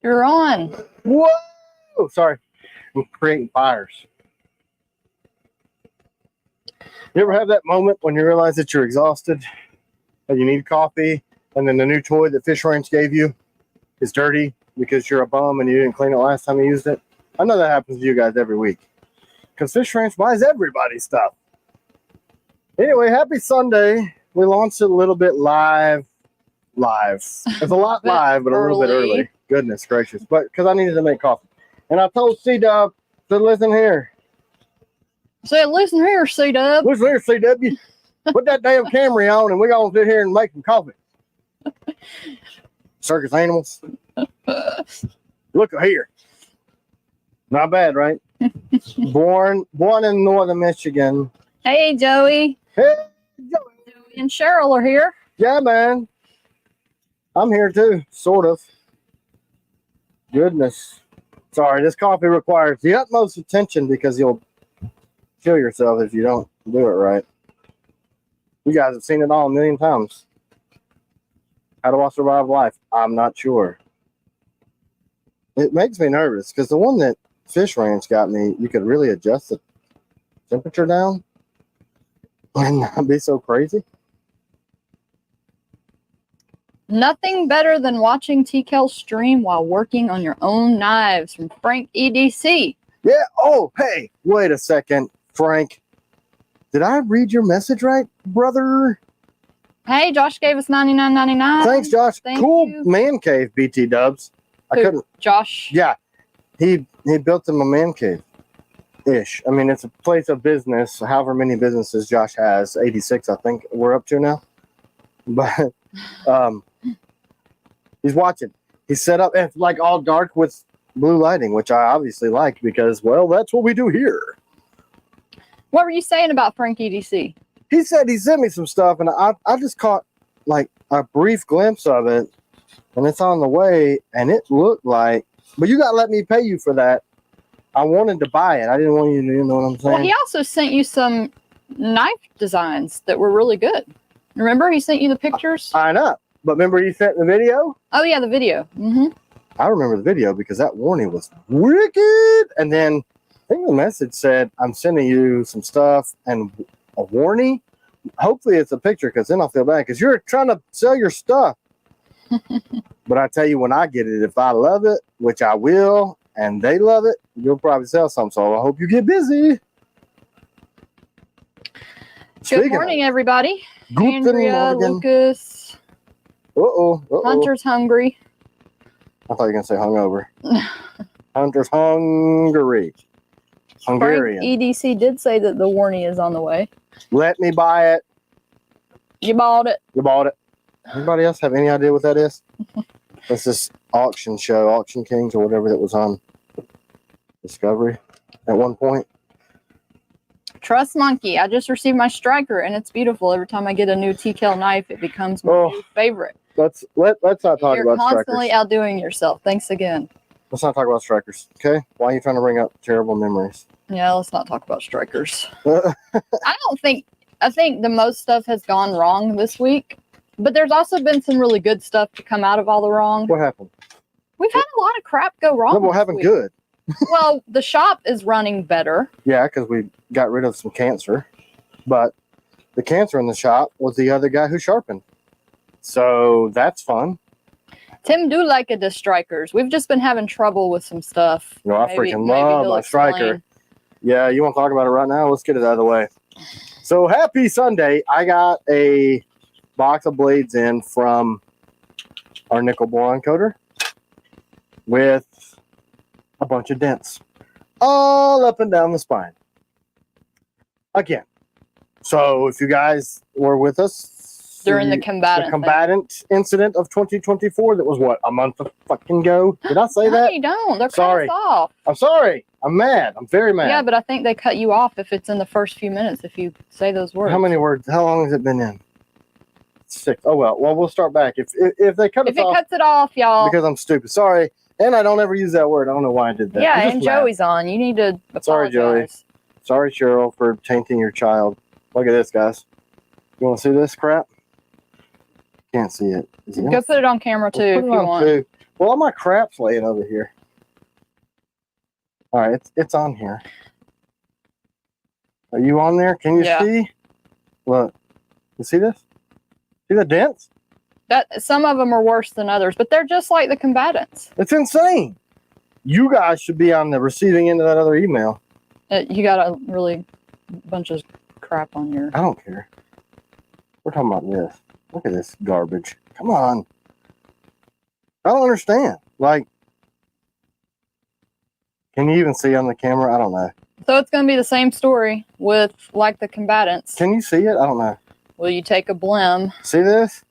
You're on. Whoa! Sorry. I'm creating fires. You ever have that moment when you realize that you're exhausted and you need coffee, and then the new toy that Fish Ranch gave you is dirty because you're a bum and you didn't clean it last time you used it? I know that happens to you guys every week because Fish Ranch buys everybody's stuff. Anyway, happy Sunday. We launched it a little bit live. It's a lot live, but a little bit early. Goodness gracious. But because I needed to make coffee. And I told C-Dub to listen here. Say, listen here, C-Dub. Listen here, C-W. Put that damn Camry on and we're going to sit here and make some coffee. Circus animals. Look here. Not bad, right? Born in northern Michigan. Hey, Joey. Hey, Joey. Joey and Cheryl are here. Yeah, man. I'm here too, sort of. Goodness. Sorry, this coffee requires the utmost attention because you'll kill yourself if you don't do it right. You guys have seen it all a million times. How do I survive life? I'm not sure. It makes me nervous because the one that Fish Ranch got me, you could really adjust the temperature down and not be so crazy. Nothing better than watching Kell stream while working on your own knives from Frank EDC. Yeah. Oh, hey, wait a second, Frank. Did I read your message right, brother? Hey, Josh gave us $99.99. Thanks, Josh. Thank cool you. Man cave, BT Dubs. I couldn't. Josh. Yeah, he built him a man cave ish. I mean, it's a place of business. However many businesses Josh has, 86, I think we're up to now. But he's watching. He's set up. It's like all dark with blue lighting, which I obviously like because, well, that's what we do here. What were you saying about Frank EDC? He said he sent me some stuff, and I just caught like a brief glimpse of it, and it's on the way, and it looked like, but you got to let me pay you for that. I wanted to buy it. I didn't want you to, you know what I'm saying? Well, he also sent you some knife designs that were really good. Remember, he sent you the pictures? I know, but remember he sent the video? Oh, yeah, the video. Mm-hmm. I remember the video because that warning was wicked, and then I think the message said, I'm sending you some stuff and a warning. Hopefully it's a picture because then I'll feel bad because you're trying to sell your stuff. But I tell you, when I get it, if I love it, which I will, and they love it, you'll probably sell some. So I hope you get busy. Good morning, everybody. Guten Andrea, Morgen. Lucas. Uh-oh. Hunter's hungry. I thought you were going to say hungover. Hunter's hungry. Hungarian. Frank EDC did say that the warning is on the way. Let me buy it. You bought it. You bought it. Anybody else have any idea what that is? That's this auction show, Auction Kings or whatever that was on Discovery at one point. Trust Monkey. I just received my striker and it's beautiful. Every time I get a new Kell knife, it becomes my new favorite. Let's not talk about strikers. You're constantly outdoing yourself. Thanks again. Let's not talk about strikers, okay? Why are you trying to bring up terrible memories? Yeah, let's not talk about strikers. I think the most stuff has gone wrong this week, but there's also been some really good stuff to come out of all the wrong. What happened? We've had a lot of crap go wrong. No, what happened good? Well, the shop is running better. Yeah, because we got rid of some cancer, but the cancer in the shop was the other guy who sharpened. So that's fun. Tim do like the strikers. We've just been having trouble with some stuff. No, I freaking love my striker. Yeah, you want to talk about it right now? Let's get it out of the way. So happy Sunday. I got a box of blades in from our nickel boron coater with a bunch of dents all up and down the spine. Again. So if you guys were with us during the combatant incident of 2024, that was what, a month of fucking ago? Did I say that? No, you don't. They're sorry. Cut us off. I'm sorry. I'm mad. I'm very mad. Yeah, but I think they cut you off if it's in the first few minutes if you say those words. How many words? How long has it been in? 6. Oh well. Well, we'll start back. If they cut us off. If it cuts it off, y'all. Because I'm stupid. Sorry. And I don't ever use that word. I don't know why I did that. Yeah, and Joey's on. You need to apologize. Sorry, Joey. Sorry, Cheryl, for tainting your child. Look at this, guys. You want to see this crap? Can't see it. Go put it on camera too if you want. Well, all my crap's laying over here. All right, it's on here. Are you on there? Can you see? Look, you see this? See the dents? That some of them are worse than others, but they're just like the combatants. It's insane. You guys should be on the receiving end of that other email. You got a really bunch of crap on your. I don't care. We're talking about this. Look at this garbage. Come on. I don't understand. Like, can you even see on the camera? I don't know. So it's going to be the same story with like the combatants. Can you see it? I don't know. Will you take a blim? See this?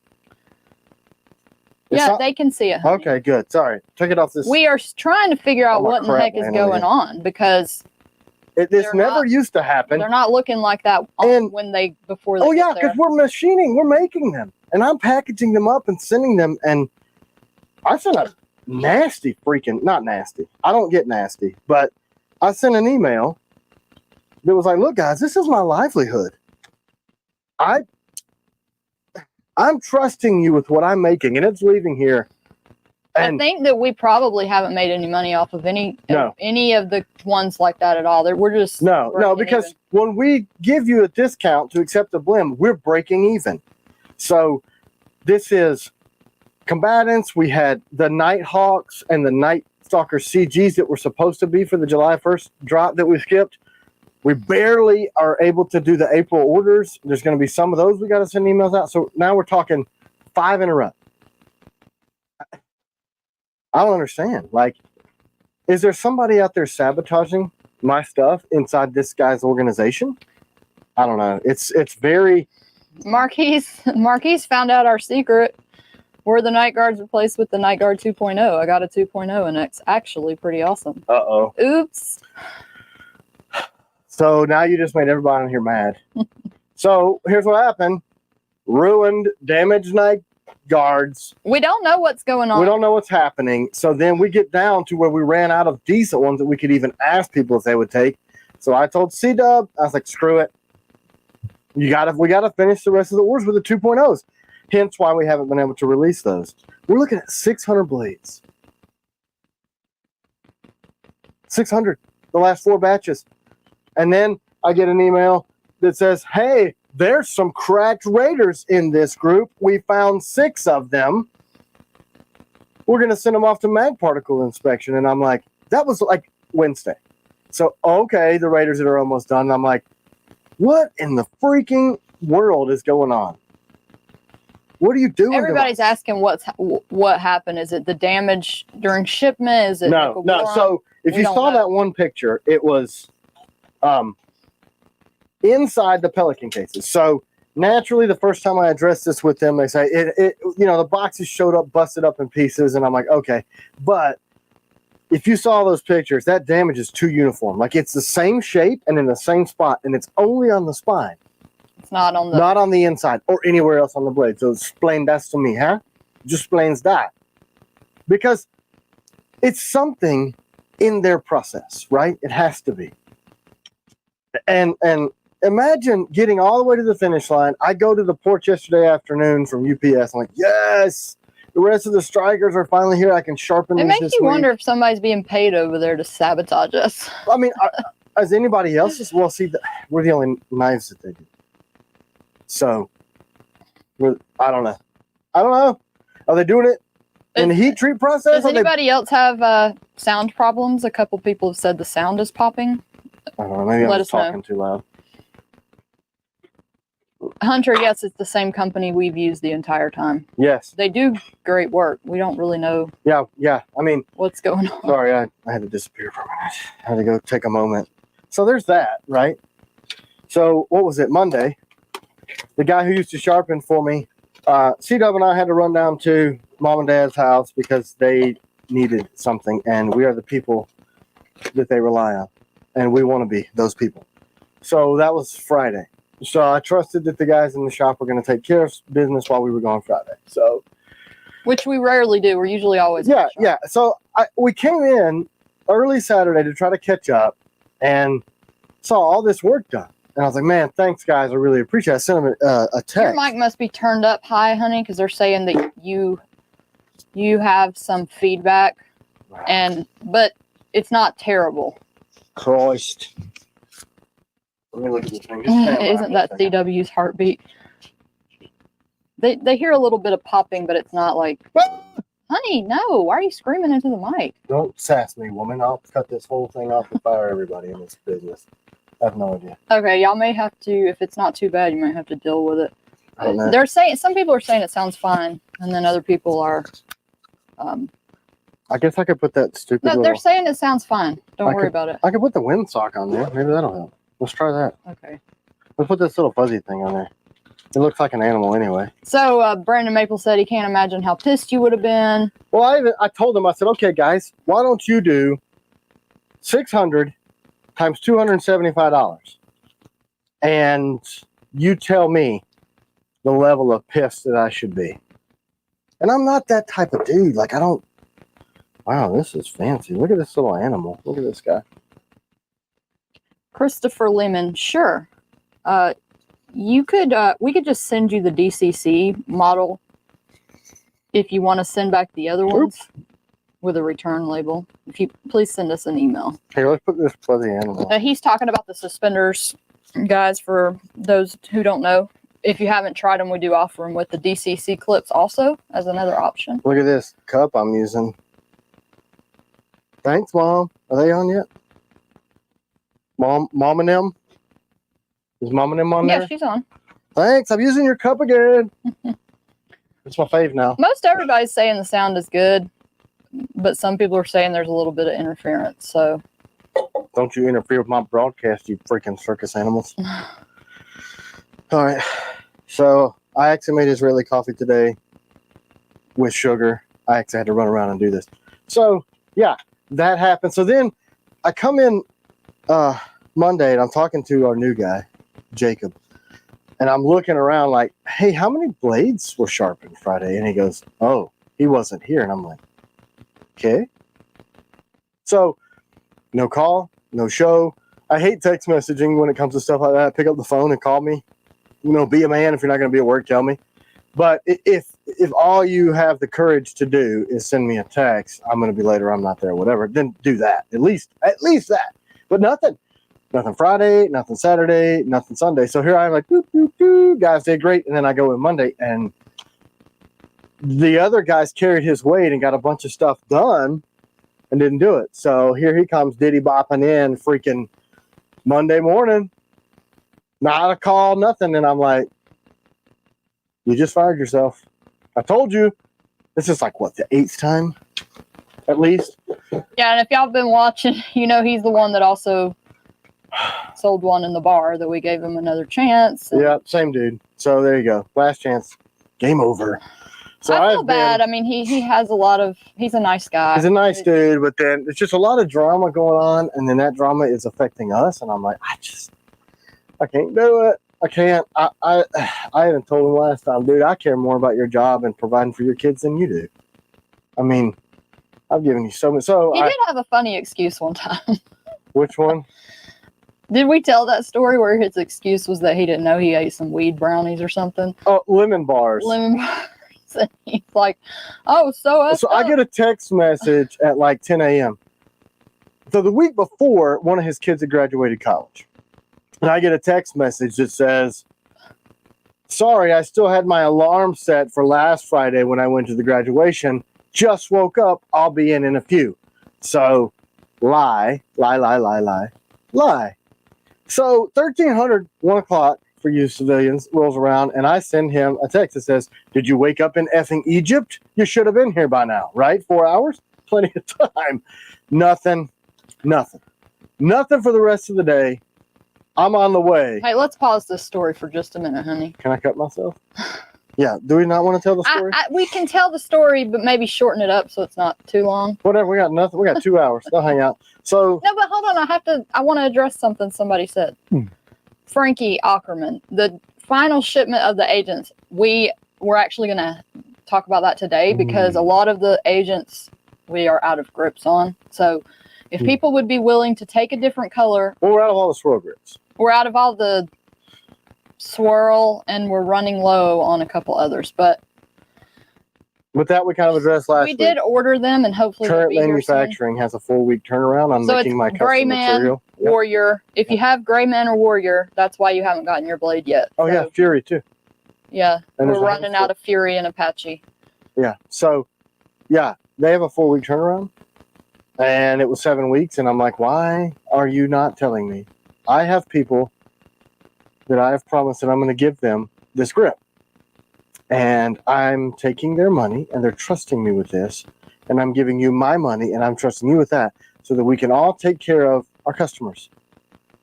Yeah, they can see it. Honey. Okay, good. Sorry. Take it off this. We are trying to figure out what in the heck is going on because this never used to happen. They're not looking like that before they Oh, yeah, because we're machining. We're making them. And I'm packaging them up and sending them. And I sent a nasty freaking, not nasty. I don't get nasty. But I sent an email that was like, look, guys, this is my livelihood. I'm trusting you with what I'm making, and it's leaving here. And I think that we probably haven't made any money off of any of the ones like that at all. We're just because when we give you a discount to accept a blim, we're breaking even. So this is combatants. We had the Nighthawks and the Night Stalker CGs that were supposed to be for the July 1st drop that we skipped. We barely are able to do the April orders. There's going to be some of those we got to send emails out. So now we're talking 5 in a row. I don't understand. Like, is there somebody out there sabotaging my stuff inside this guy's organization? I don't know. It's very... Marquise found out our secret. We're the Night Guards replaced with the Night Guard 2.0. I got a 2.0 and it's actually pretty awesome. Uh-oh. Oops. So now you just made everybody on here mad. So here's what happened. Ruined, damaged Night Guards. We don't know what's going on. We don't know what's happening. So then we get down to where we ran out of decent ones that we could even ask people if they would take. So I told C-Dub, I was like, screw it. We gotta finish the rest of the orders with the 2.0s. Hence why we haven't been able to release those. We're looking at 600 blades. 600. The last 4 batches. And then I get an email that says, hey, there's some cracked raiders in this group. We found 6 of them. We're going to send them off to mag particle inspection. And I'm like, that was like Wednesday. So, okay, the raiders that are almost done. And I'm like, what in the freaking world is going on? What are you doing? Everybody's asking what happened. Is it the damage during shipment? Is it no? So if you saw that one picture, it was inside the Pelican cases. So naturally, the first time I addressed this with them, they say the boxes showed up busted up in pieces, and I'm like, okay, but if you saw those pictures, that damage is too uniform. Like it's the same shape and in the same spot, and it's only on the spine. It's not on the inside or anywhere else on the blade. So explain that to me, huh? Just explains that. Because it's something in their process, right? It has to be. And imagine getting all the way to the finish line. I go to the port yesterday afternoon from UPS. I'm like, yes, the rest of the strikers are finally here. I can sharpen them. It makes you wonder if somebody's being paid over there to sabotage us. I mean, as anybody else, well, see, we're the only knives that they do. So, I don't know. Are they doing it in the heat treat process? Does anybody else have sound problems? A couple people have said the sound is popping. I don't know. Maybe I'm just talking too loud. Hunter, yes, it's the same company we've used the entire time. Yes. They do great work. We don't really know. Yeah. I mean, what's going on? Sorry, I had to disappear for a minute. I had to go take a moment. So there's that, right? So what was it? Monday. The guy who used to sharpen for me, C-Dub and I had to run down to Mom and Dad's house because they needed something, and we are the people that they rely on, and we want to be those people. So that was Friday. So I trusted that the guys in the shop were going to take care of business while we were gone Friday. So, which we rarely do. We're usually always yeah. So we came in early Saturday to try to catch up, and saw all this work done. And I was like, man, thanks, guys. I really appreciate it. I sent them a text. Your mic must be turned up high, honey, because they're saying that you have some feedback, but it's not terrible. Christ. Let me look at this thing. Just stand by Isn't for a that second. CW's heartbeat? They hear a little bit of popping, but it's not like, honey, no, why are you screaming into the mic? Don't sass me, woman. I'll cut this whole thing off and fire everybody in this business. I have no idea. Okay, y'all may have to, if it's not too bad, you might have to deal with it. I don't know. They're saying, some people are saying it sounds fine, and then other people are, I guess I could put that stupid no, little... they're saying it sounds fine. Don't worry about it. I could put the windsock on there. Maybe that'll help. Let's try that. Okay. Let's put this little fuzzy thing on there. It looks like an animal anyway. So Brandon Maple said he can't imagine how pissed you would have been. Well, I told him, I said, okay, guys, why don't you do 600 times $275? And you tell me the level of pissed that I should be. And I'm not that type of dude. Like, I don't... Wow, this is fancy. Look at this little animal. Look at this guy. Christopher Lehman, sure. You could, we could just send you the DCC model if you want to send back the other ones with a return label. If you please send us an email. Here, let's put this fuzzy animal. He's talking about the suspenders, guys, for those who don't know. If you haven't tried them, we do offer them with the DCC clips also as another option. Look at this cup I'm using. Thanks, Mom. Are they on yet? Mom and them? Is Mom and them on there? Yeah, she's on. Thanks. I'm using your cup again. It's my fave now. Most everybody's saying the sound is good, but some people are saying there's a little bit of interference. So don't you interfere with my broadcast, you freaking circus animals. All right. So I actually made Israeli coffee today with sugar. I actually had to run around and do this. So yeah, that happened. So then I come in Monday and I'm talking to our new guy, Jacob. And I'm looking around like, hey, how many blades were sharpened Friday? And he goes, oh, he wasn't here. And I'm like, okay. So no call, no show. I hate text messaging when it comes to stuff like that. Pick up the phone and call me. You know, be a man. If you're not going to be at work, tell me. But if all you have the courage to do is send me a text, I'm going to be late or I'm not there, whatever, then do that. At least that. But nothing. Nothing Friday, nothing Saturday, nothing Sunday. So here I'm like, boop, boop, boop. Guys did great. And then I go in Monday and the other guys carried his weight and got a bunch of stuff done and didn't do it. So here he comes diddy bopping in freaking Monday morning. Not a call, nothing. And I'm like, you just fired yourself. I told you. This is like, what, the 8th time? At least. yeah, and if y'all been watching, you know he's the one that also sold one in the bar that we gave him another chance. Yeah, same dude. So there you go. Last chance. Game over. So I feel bad. I mean, he has a lot of, he's a nice guy. He's a nice dude, but then there's just a lot of drama going on, and then that drama is affecting us, and I'm like, I can't do it. I can't. I even told him last time, dude, I care more about your job and providing for your kids than you do. I mean, I've given you so much. So he did have a funny excuse one time. Which one? Did we tell that story where his excuse was that he didn't know he ate some weed brownies or something? Oh, lemon bars. Lemon bars. And he's like, oh, so I get a text message at like 10 a.m. So the week before, one of his kids had graduated college. And I get a text message that says, sorry, I still had my alarm set for last Friday when I went to the graduation. Just woke up. I'll be in a few. So lie. So 1300, 1 o'clock for you civilians rolls around, and I send him a text that says, did you wake up in effing Egypt? You should have been here by now, right? 4 hours? Plenty of time. Nothing for the rest of the day. I'm on the way. Hey, let's pause this story for just a minute, honey. Can I cut myself? Yeah. Do we not want to tell the story? We can tell the story, but maybe shorten it up so it's not too long. Whatever. We got nothing. We got 2 hours. They'll hang out. So no, but hold on. I want to address something somebody said. Frankie Ackerman, the final shipment of the agents. We're actually going to talk about that today because a lot of the agents we are out of grips on. So if people would be willing to take a different color. Well, we're out of all the swirl grips. We're out of all the swirl and we're running low on a couple others, but But that we kind of addressed last We week. did order them, and hopefully they'll Current be here soon. manufacturing has a 4-week turnaround on So making my it's Gray custom Man, material. Yep. Warrior. If you have Gray Man or Warrior, that's why you haven't gotten your blade yet. Oh, So, yeah, Fury too. Yeah, And we're there's a running handful. out of Fury and Apache. Yeah. So, yeah, they have a 4-week turnaround. And it was 7 weeks. And I'm like, why are you not telling me? I have people that I have promised that I'm going to give them this grip. And I'm taking their money and they're trusting me with this. And I'm giving you my money and I'm trusting you with that so that we can all take care of our customers.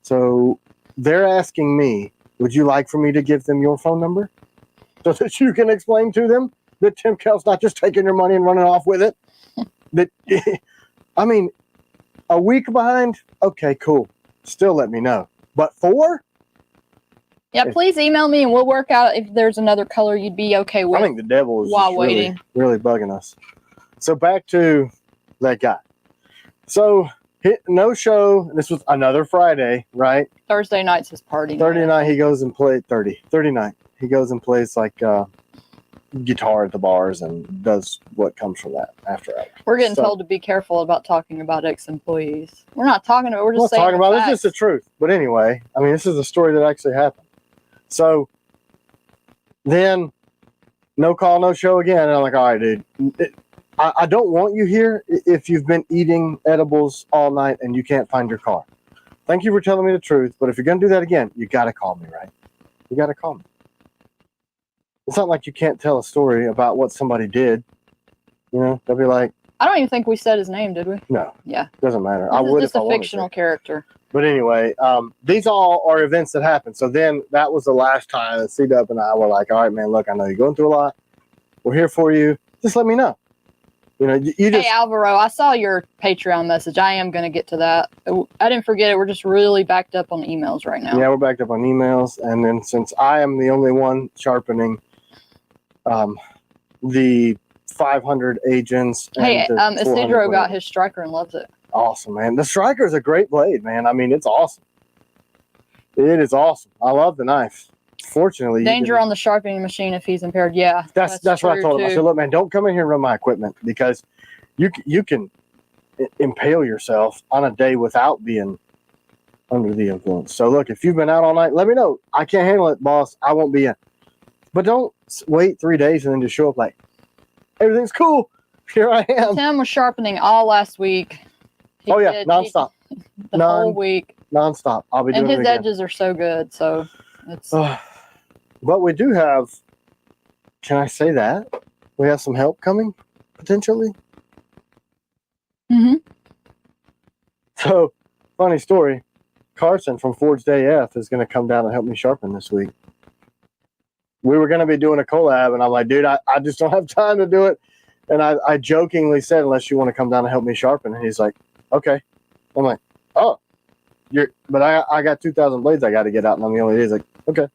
So they're asking me, would you like for me to give them your phone number so that you can explain to them that Tim Kell's not just taking your money and running off with it? That, I mean, a week behind, okay, cool. Still let me know. But 4? Yeah, please email me and we'll work out if there's another color you'd be okay with. I think the devil is while just really, waiting. really bugging us. So back to that guy. So no show. This was another Friday, right? Thursday night's his party. 30 night he goes and plays 30 night. He goes and plays like guitar at the bars and does what comes from that after hours. We're getting told to be careful about talking about ex-employees. We're not talking about it. We're just saying talking about it. It's facts. just the truth. But anyway, I mean, this is a story that actually happened. So then no call, no show again. And I'm like, all right, dude, I don't want you here if you've been eating edibles all night and you can't find your car. Thank you for telling me the truth. But if you're going to do that again, you got to call me, right? You got to call me. It's not like you can't tell a story about what somebody did. You know, they'll be like, I don't even think we said his name, did we? no. Yeah. Doesn't matter. This I would is just if I a wanted fictional to. character. But anyway, these all are events that happen. So then that was the last time that C-Dub and I were like, all right, man, look, I know you're going through a lot. We're here for you. Just let me know. You know, you just... Hey, Alvaro, I saw your Patreon message. I am going to get to that. I didn't forget it. We're just really backed up on emails right now. Yeah, we're backed up on emails. And then since I am the only one sharpening the 500 agents. Hey, and the 400 Isidro got whatever. his striker and loves it. Awesome, man. The striker is a great blade, man. I mean, it's awesome. It is awesome. I love the knife. Fortunately, Danger on the sharpening machine if he's impaired. Yeah, that's what I told him. I too. said, look, man, don't come in here and run my equipment because you can impale yourself on a day without being under the influence. So look, if you've been out all night, let me know. I can't handle it, boss. I won't be in. But don't wait 3 days and then just show up like everything's cool. Here I am. Tim was sharpening all last week. He did, nonstop. The whole week. Nonstop. I'll be doing And it his again. edges are so good, so it's... But we do have, can I say that? We have some help coming, potentially. Mm-hmm. So, funny story. Carson from Forged AF is going to come down and help me sharpen this week. We were going to be doing a collab, and I'm like, dude, I just don't have time to do it. And I jokingly said, unless you want to come down and help me sharpen. And he's like, okay. I'm like, oh, but I got 2,000 blades I got to get out, and I'm the only day. He's like, okay.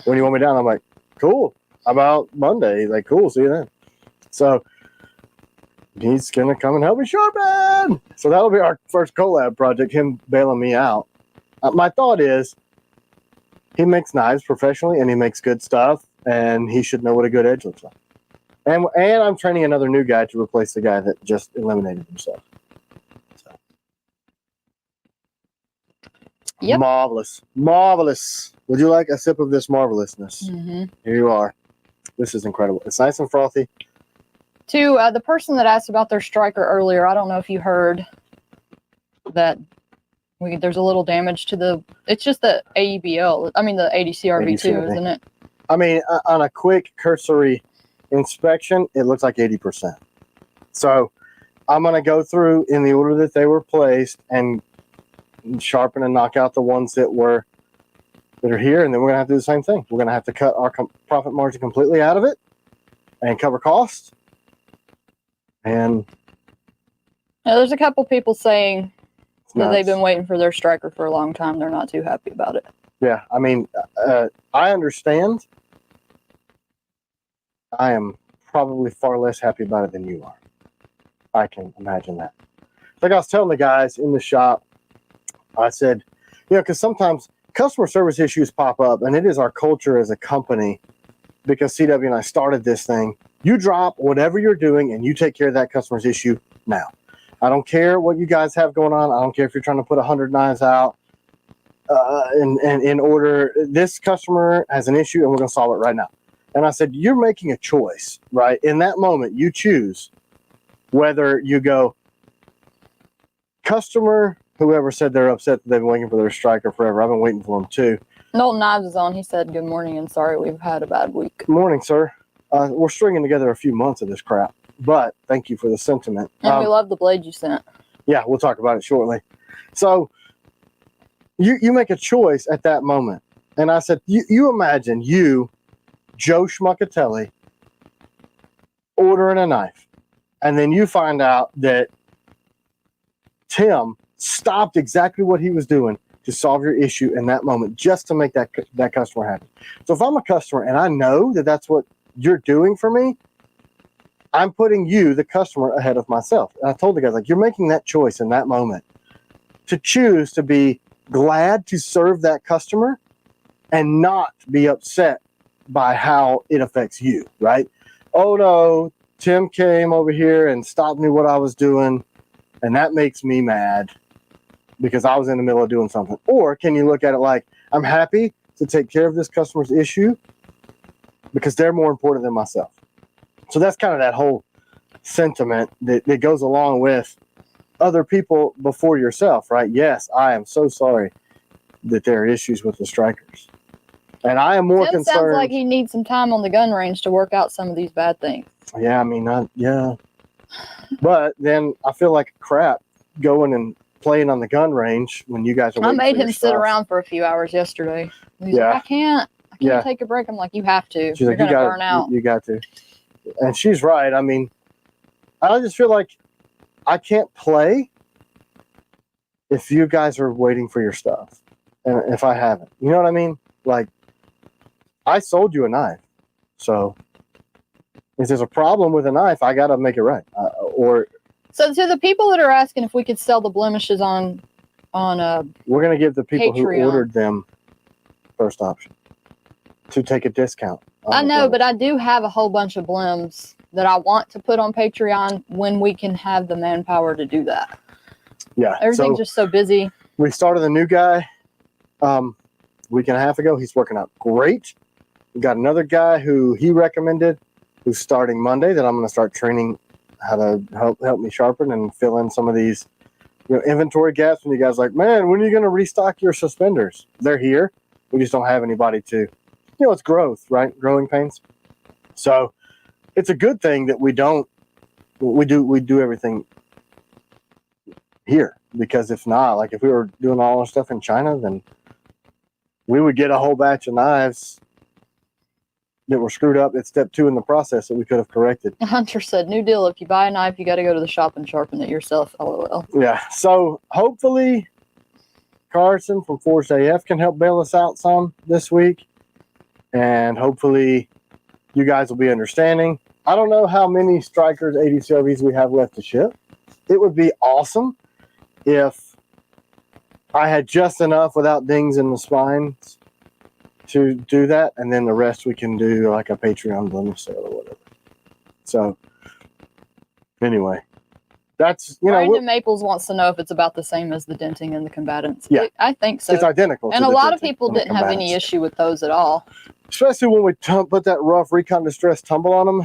When you want me down? I'm like, cool. How about Monday? He's like, cool. See you then. So he's going to come and help me sharpen. So that'll be our first collab project, him bailing me out. My thought is he makes knives professionally and he makes good stuff, and he should know what a good edge looks like. And I'm training another new guy to replace the guy that just eliminated himself. So. Yep. Marvelous. Would you like a sip of this marvelousness? Mm-hmm. Here you are. This is incredible. It's nice and frothy. To the person that asked about their striker earlier, I don't know if you heard that there's a little damage to the... It's just the AEBL. I mean, the ADCRV2, isn't it? I mean, on a quick cursory inspection, it looks like 80%. So I'm going to go through in the order that they were placed and sharpen and knock out the ones that are here, and then we're going to have to do the same thing. We're going to have to cut our profit margin completely out of it and cover costs. And Now, there's a couple people saying that they've been waiting for their striker for a long time. They're not too happy about it. Yeah, I mean, I understand. I am probably far less happy about it than you are. I can imagine that. Like I was telling the guys in the shop, I said, because sometimes customer service issues pop up, and it is our culture as a company, because CW and I started this thing, You drop whatever you're doing and you take care of that customer's issue now. I don't care what you guys have going on. I don't care if you're trying to put 100 knives out in order. This customer has an issue and we're going to solve it right now. And I said, you're making a choice, right? In that moment, you choose whether you go, customer, whoever said they're upset that they've been waiting for their striker forever. I've been waiting for them too. Knowlton Knives is on. He said, good morning and sorry we've had a bad week. Good morning, sir. We're stringing together a few months of this crap, but thank you for the sentiment. And we love the blade you sent. Yeah, we'll talk about it shortly. So you make a choice at that moment. And I said, you imagine you, Joe Schmuckatelli, ordering a knife. And then you find out that Tim stopped exactly what he was doing to solve your issue in that moment, just to make that customer happy. So if I'm a customer and I know that that's what you're doing for me, I'm putting you, the customer, ahead of myself. And I told the guys, like, you're making that choice in that moment to choose to be glad to serve that customer and not be upset by how it affects you, right? Oh no, Tim came over here and stopped me what I was doing, and that makes me mad because I was in the middle of doing something. Or can you look at it like, I'm happy to take care of this customer's issue because they're more important than myself. So that's kind of that whole sentiment that goes along with other people before yourself, right? Yes, I am so sorry that there are issues with the strikers. And I am more Tim concerned. sounds like he needs some time on the gun range to work out some of these bad things. Yeah, I mean, yeah. But then I feel like crap going and playing on the gun range when you guys are I waiting made for him your sit stuff. around for a few hours yesterday. He's Yeah. like, I can't Yeah. take a break. I'm like, you have to. She's You're like, going to burn out. You got to. And she's right. I mean, I just feel like I can't play if you guys are waiting for your stuff. And if I haven't, you know what I mean? Like, I sold you a knife. So if there's a problem with a knife, I got to make it right. So to the people that are asking if we could sell the blemishes on we're going to give the people Patreon. who ordered them first option to take a discount. I know, but I do have a whole bunch of blims that I want to put on Patreon when we can have the manpower to do that. Yeah. Everything's just so busy. We started a new guy week and a half ago. He's working out great. We got another guy who he recommended who's starting Monday that I'm going to start training how to help me sharpen and fill in some of these inventory gaps when you guys are like, man, when are you going to restock your suspenders? They're here. We just don't have anybody to, it's growth, right? Growing pains. So it's a good thing that we do everything here, because if not, like if we were doing all our stuff in China, then we would get a whole batch of knives that were screwed up at step 2 in the process that we could have corrected. Hunter said, new deal. If you buy a knife, you got to go to the shop and sharpen it yourself. LOL. Yeah. So hopefully Carson from Forged AF can help bail us out some this week. And hopefully you guys will be understanding. I don't know how many Strikers 80 CRVs we have left to ship. It would be awesome if I had just enough without dings in the spines to do that, and then the rest we can do like a Patreon blemish sale or whatever. So anyway, that's Brandon Maples wants to know if it's about the same as the denting and the combatants. Yeah, I think so. It's identical. And a lot of people didn't have any issue with those at all. Especially when we put that rough Recon Distress tumble on them,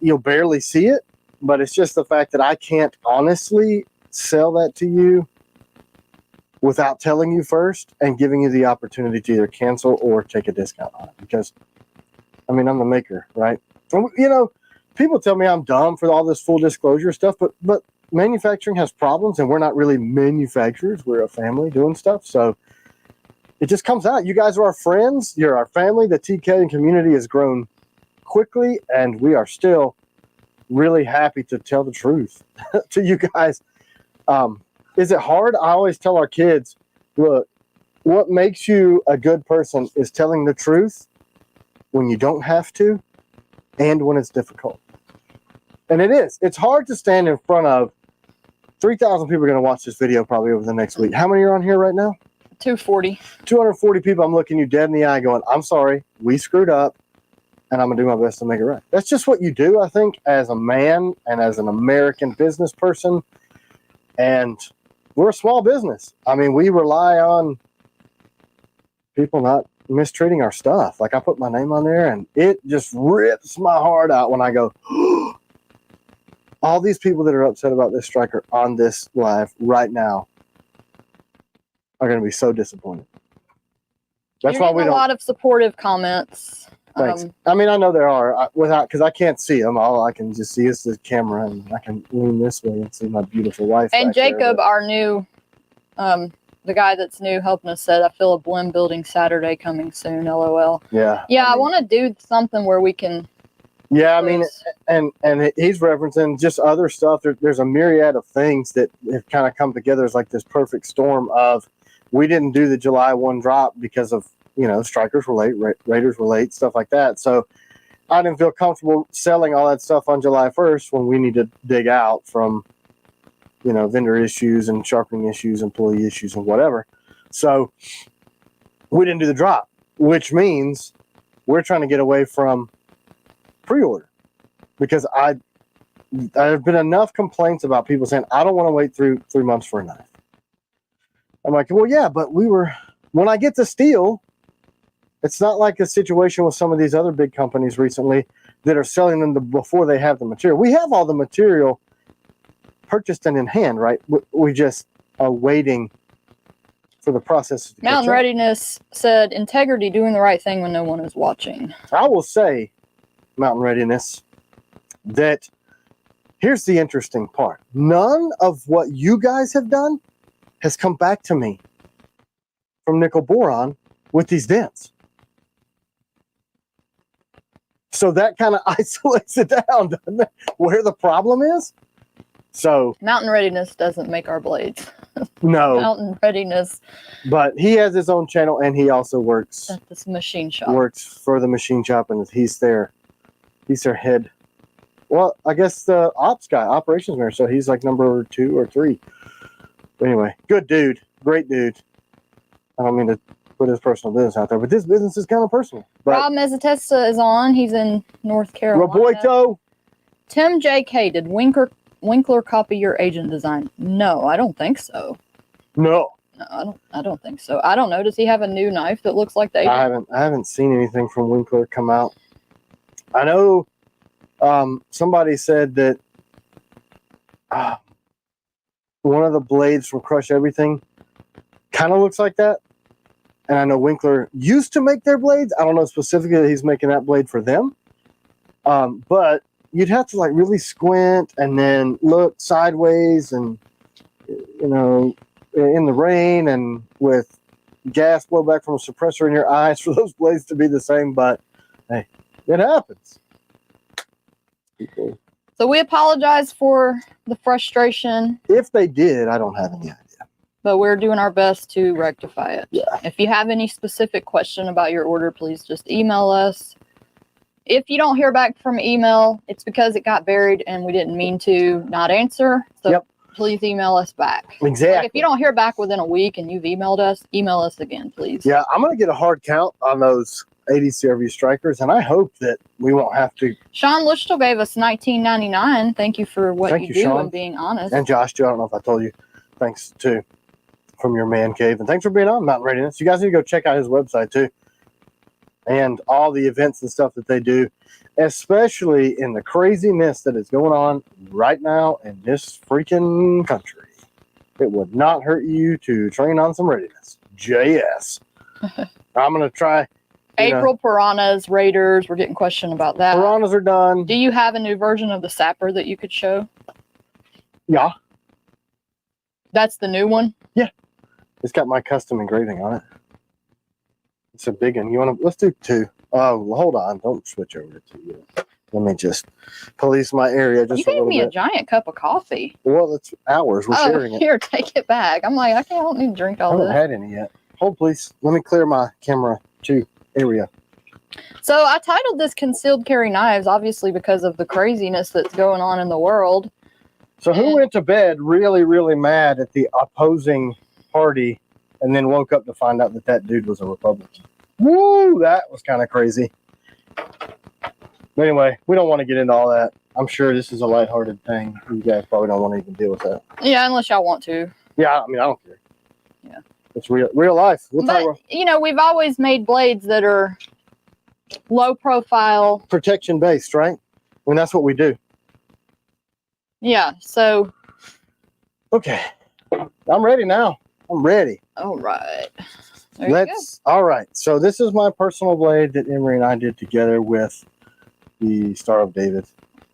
you'll barely see it. But it's just the fact that I can't honestly sell that to you without telling you first and giving you the opportunity to either cancel or take a discount on it. Because, I mean, I'm the maker, right? And, people tell me I'm dumb for all this full disclosure stuff, but manufacturing has problems, and we're not really manufacturers. We're a family doing stuff. So it just comes out. You guys are our friends. You're our family. The TK and community has grown quickly, and we are still really happy to tell the truth to you guys. Is it hard? I always tell our kids, look, what makes you a good person is telling the truth when you don't have to and when it's difficult. And it is. It's hard to stand in front of 3,000 people are going to watch this video probably over the next week. How many are on here right now? 240. 240 people. I'm looking you dead in the eye going, I'm sorry, we screwed up. and I'm gonna do my best to make it right. That's just what you do, I think, as a man and as an American business person. And we're a small business. I mean, we rely on people not mistreating our stuff. Like, I put my name on there, and it just rips my heart out when I go, all these people that are upset about this striker on this live right now are going to be so disappointed. That's why we don't. A lot of supportive comments. Thanks. I mean, I know there are because I can't see them. All I can just see is the camera, and I can lean this way and see my beautiful wife. And Jacob, our new, the guy that's new helping us, said, "I feel a blend building Saturday coming soon." LOL. Yeah. Yeah, I want to do something where we can. Yeah, I mean, and he's referencing just other stuff. There's a myriad of things that have kind of come together as like this perfect storm of, we didn't do the July 1 drop because of, strikers were late, raiders were late, stuff like that. So I didn't feel comfortable selling all that stuff on July 1st when we need to dig out from, vendor issues and sharpening issues, employee issues, and whatever. So we didn't do the drop, which means we're trying to get away from pre-order, because there have been enough complaints about people saying, I don't want to wait 3 months for a knife. I'm like, well, yeah, but when I get the steel, it's not like a situation with some of these other big companies recently that are selling them before they have the material. We have all the material purchased and in hand, right? We just are waiting for the process. Mountain Readiness said, integrity, doing the right thing when no one is watching. I will say, Mountain Readiness, that here's the interesting part. None of what you guys have done has come back to me from nickel boron with these dents. So that kind of isolates it down, doesn't it? Where the problem is. So Mountain Readiness doesn't make our blades. No. Mountain Readiness. But he has his own channel, and he also works at this machine shop. Works for the machine shop, and he's their head. Well, I guess the ops guy, operations manager. So he's like number 2 or 3. But anyway, good dude, great dude. I don't mean to put his personal business out there, but this business is kind of personal. But Rob Mezzatesta is on. He's in North Carolina. Roboito. Tim J.K. Did Winkler copy your agent design? No, I don't think so. No, I don't think so. I don't know. Does he have a new knife that looks like the agent? I haven't seen anything from Winkler come out. I know somebody said that one of the blades from Crush Everything kind of looks like that. And I know Winkler used to make their blades. I don't know specifically that he's making that blade for them. But you'd have to like really squint and then look sideways and, in the rain and with gas blowback from a suppressor in your eyes for those blades to be the same. But hey, it happens. People. So we apologize for the frustration. If they did, I don't have any idea. But we're doing our best to rectify it. Yeah. If you have any specific question about your order, please just email us. If you don't hear back from email, it's because it got buried and we didn't mean to not answer. So please email us back. Exactly. Like if you don't hear back within a week and you've emailed us, email us again, please. Yeah, I'm going to get a hard count on those 80 CRV strikers, and I hope that we won't have to. Sean Lichtel gave us $19.99. Thank you for what you do, Sean, and being honest. And Josh, I don't know if I told you. Thanks too from your man cave, and thanks for being on Mountain Readiness. You guys need to go check out his website too, and all the events and stuff that they do, especially in the craziness that is going on right now in this freaking country. It would not hurt you to train on some readiness. JS. I'm gonna try. April piranhas, raiders. We're getting questioned about that. Piranhas are done. Do you have a new version of the Sapper that you could show? Yeah. That's the new one? Yeah. It's got my custom engraving on it. It's a big one. You want to? Let's do 2. Oh, hold on. Don't switch over to 2 yet. Let me just police my area just a little bit. You gave me a giant cup of coffee. Well, it's ours. We're sharing it. Here, take it back. I'm like, I don't need to drink all this. I haven't had any yet. Hold, please. Let me clear my camera 2 area. So I titled this Concealed Carry Knives, obviously because of the craziness that's going on in the world. So who went to bed really, really mad at the opposing party and then woke up to find out that dude was a Republican? Woo, that was kind of crazy. But anyway, we don't want to get into all that. I'm sure this is a lighthearted thing. You guys probably don't want to even deal with that. Yeah, unless y'all want to. Yeah, I mean, I don't care. Yeah. It's real life. But, you know, we've always made blades that are low profile. Protection based, right? I mean, that's what we do. Yeah, so. Okay. I'm ready now. I'm ready. All right. There All right. So this is my personal blade that Emery and I did together with the Star of David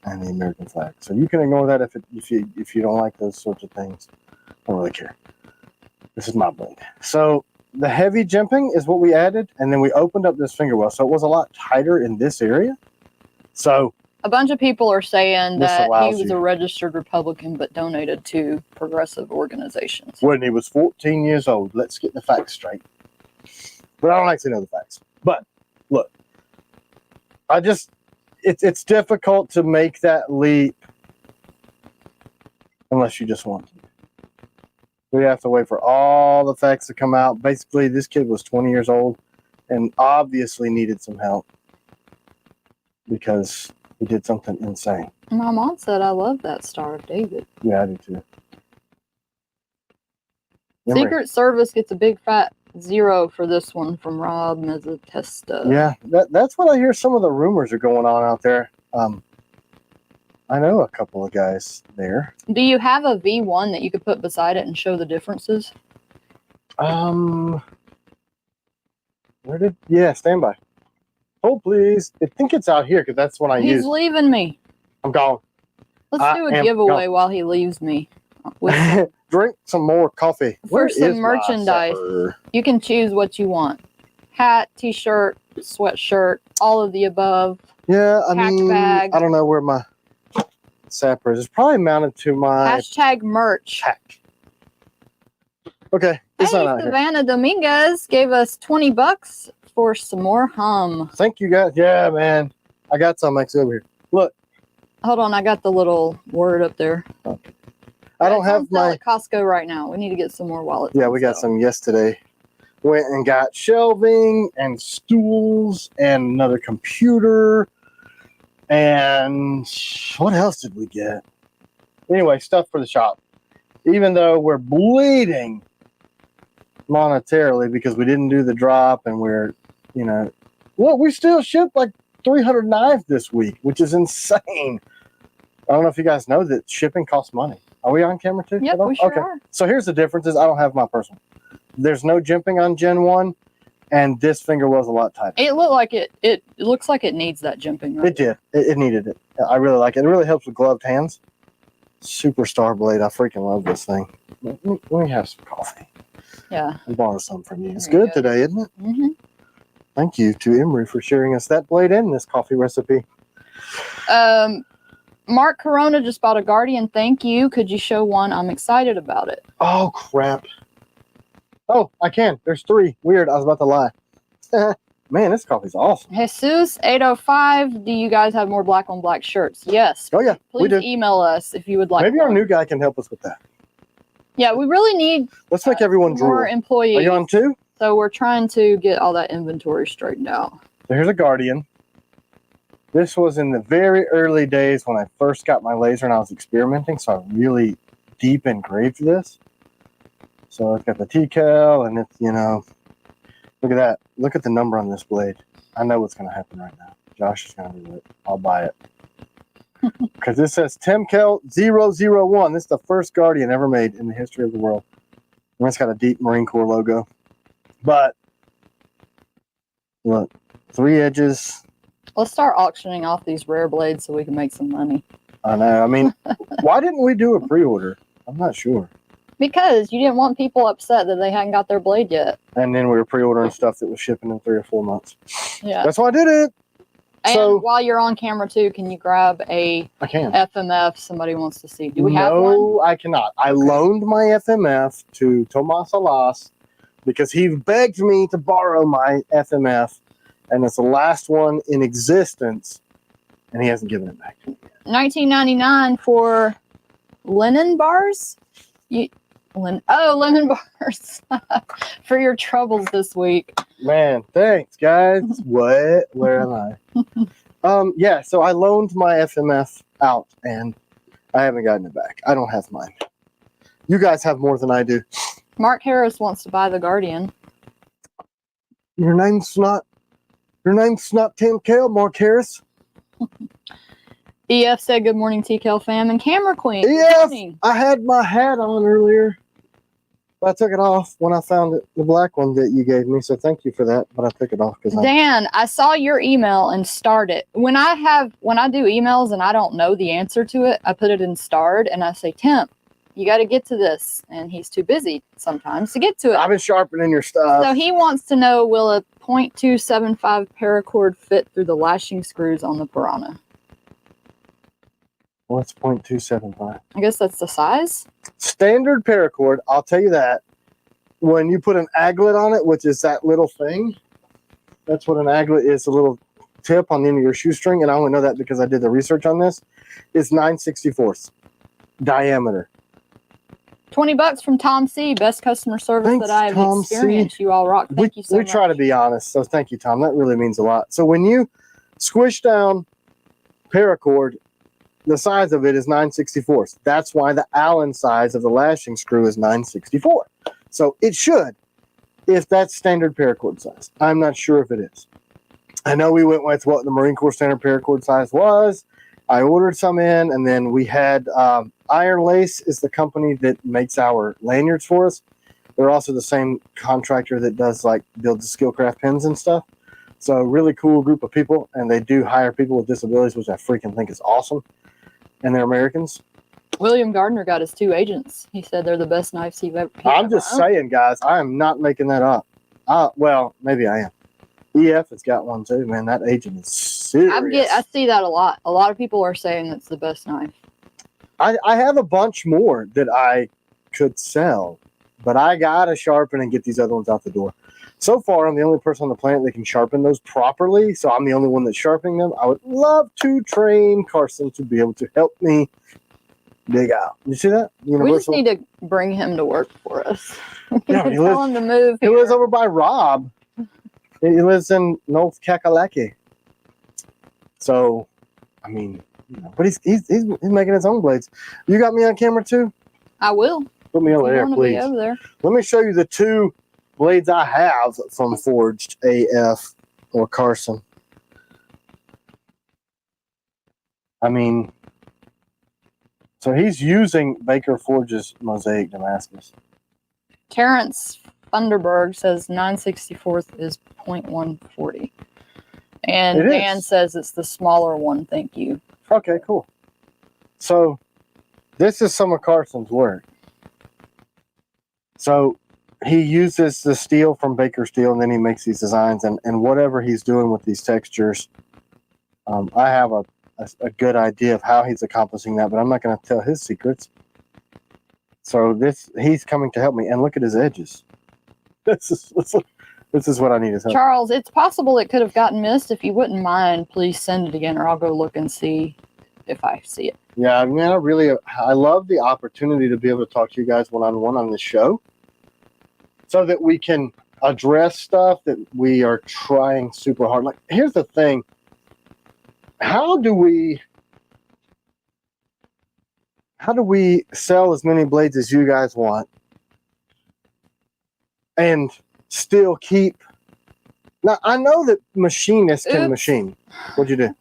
and the American flag. So you can ignore that if you don't like those sorts of things. I don't really care. This is my blade. So the heavy jimping is what we added, and then we opened up this finger well. So it was a lot tighter in this area. So a bunch of people are saying that he was you. a registered Republican but donated to progressive organizations. When he was 14 years old. Let's get the facts straight. But I don't like to know the facts. But look, it's difficult to make that leap unless you just want to. We have to wait for all the facts to come out. Basically, this kid was 20 years old and obviously needed some help because he did something insane. My mom said I love that Star of David. Yeah, I do too. Secret Service gets a big fat 0 for this one from Rob Mezzatesta. Yeah, that's what I hear. Some of the rumors are going on out there. I know a couple of guys there. Do you have a V1 that you could put beside it and show the differences? Yeah, stand by. Hold, please. I think it's out here because that's what I use. He's leaving me. I'm gone. Let's do a giveaway while he leaves me. Drink some more coffee. For some merchandise, you can choose what you want. Hat, t-shirt, sweatshirt, all of the above. Yeah, I mean, bag. I don't know where my sapper is. It's probably mounted to my hashtag merch. Pack. Okay. Hey, Savannah Dominguez gave us $20 for some more hum. Thank you guys. Yeah, man. I got some over here. Look. Hold on, I got the little word up there. Okay. I don't have my at Costco right now. We need to get some more wallets. Yeah, we got some yesterday. Went and got shelving and stools and another computer. And what else did we get? Anyway, stuff for the shop. Even though we're bleeding monetarily because we didn't do the drop and we're, we still shipped like 300 knives this week, which is insane. I don't know if you guys know that shipping costs money. Are we on camera too? Yep, we sure are. So here's the difference is I don't have my personal. There's no jimping on Gen 1, and this finger was a lot tighter. It looked like it looks like it needs that jimping. Right? It did. It needed it. I really like it. It really helps with gloved hands. Superstar blade. I freaking love this thing. Let me have some coffee. Yeah. I'll borrow some from you. It's good today, isn't it? Mm-hmm. Thank you to Emery for sharing us that blade and this coffee recipe. Mark Corona just bought a Guardian. Thank you. Could you show one? I'm excited about it. Oh, crap. Oh, I can. There's 3. Weird. I was about to lie. Man, this coffee's awesome. Jesus 805. Do you guys have more black on black shirts? Yes. Oh, yeah. Please email us if you would like. Maybe our new guy can help us with that. Yeah, we really need Let's make everyone more employees. Are you on 2? So we're trying to get all that inventory straightened out. So here's a Guardian. This was in the very early days when I first got my laser and I was experimenting, so I really deep engraved this. So it's got the Kell and it's, look at that. Look at the number on this blade. I know what's going to happen right now. Josh is going to do it. I'll buy it. Because this says Tim Kell 001. This is the first Guardian ever made in the history of the world. And it's got a deep Marine Corps logo. But, look, 3 edges. Let's start auctioning off these rare blades so we can make some money. I know. I mean, why didn't we do a pre-order? I'm not sure. Because you didn't want people upset that they hadn't got their blade yet. And then we were pre-ordering stuff that was shipping in 3 or 4 months. Yeah. That's why I did it. And so, while you're on camera too, can you grab a FMF somebody wants to see? Do we have one? No, I cannot. I loaned my FMF to Tomas Alas because he begged me to borrow my FMF. And it's the last one in existence. And he hasn't given it back to me. $19.99 for linen bars? Lemon bars for your troubles this week. Man, thanks, guys. What? Where am I? Yeah, so I loaned my FMF out and I haven't gotten it back. I don't have mine. You guys have more than I do. Mark Harris wants to buy the Guardian. Your name's not Tim Kell, Mark Harris. EF said good morning, TKL fam, and Camera Queen. EF, I had my hat on earlier. I took it off when I found it, the black one that you gave me, so thank you for that. But I took it off because Dan, I saw your email and starred it. When I do emails and I don't know the answer to it, I put it in starred and I say, Tim, you got to get to this, and he's too busy sometimes to get to it. I've been sharpening your stuff. So he wants to know, will a .275 paracord fit through the lashing screws on the Piranha? What's .275? I guess that's the size. Standard paracord, I'll tell you that. When you put an aglet on it, which is that little thing, that's what an aglet is, a little tip on the end of your shoestring, and I only know that because I did the research on this, is 9/64 diameter. $20 from Tom C. Best customer service Thanks, that I have Tom experienced. C. You all rock. Thank you so much. We try to be honest, so thank you, Tom. That really means a lot. So when you squish down paracord, the size of it is 9/64. That's why the Allen size of the lashing screw is 9/64. So it should, if that's standard paracord size. I'm not sure if it is. I know we went with what the Marine Corps standard paracord size was. I ordered some in, and then we had Iron Lace is the company that makes our lanyards for us. They're also the same contractor that does builds the Skillcraft pins and stuff. So really cool group of people, and they do hire people with disabilities, which I freaking think is awesome. And they're Americans. William Gardner got his 2 agents. He said they're the best knives he's ever. I'm just saying, guys. I am not making that up. Well, maybe I am. EF has got one too, man. That agent is serious. I see that a lot. A lot of people are saying that's the best knife. I have a bunch more that I could sell, but I gotta sharpen and get these other ones out the door. So far, I'm the only person on the planet that can sharpen those properly, so I'm the only one that's sharpening them. I would love to train Carson to be able to help me dig out. You see that? Universal? We just need to bring him to work for us. Yeah, Tell him to move. He lives over by Rob. He lives in North Kakalaki. So, I mean, but he's making his own blades. You got me on camera too? I will. Put me over there, please. Over there. Let me show you the 2 blades I have from Forged AF or Carson. I mean, so he's using Baker Forge's Mosaic Damascus. Terrence Thunderberg says 9/64 is .140. And Dan says it's the smaller one. Thank you. Okay, cool. So this is some of Carson's work. So he uses the steel from Baker Steel, and then he makes these designs, and whatever he's doing with these textures, I have a good idea of how he's accomplishing that, but I'm not going to tell his secrets. So he's coming to help me, and look at his edges. This is what I need his help. Charles, it's possible it could have gotten missed. If you wouldn't mind, please send it again, or I'll go look and see if I see it. Yeah, I mean, I love the opportunity to be able to talk to you guys one-on-one on the show, so that we can address stuff that we are trying super hard. Like, here's the thing. How do we sell as many blades as you guys want and still keep... Now, I know that machinists can machine. What'd you do?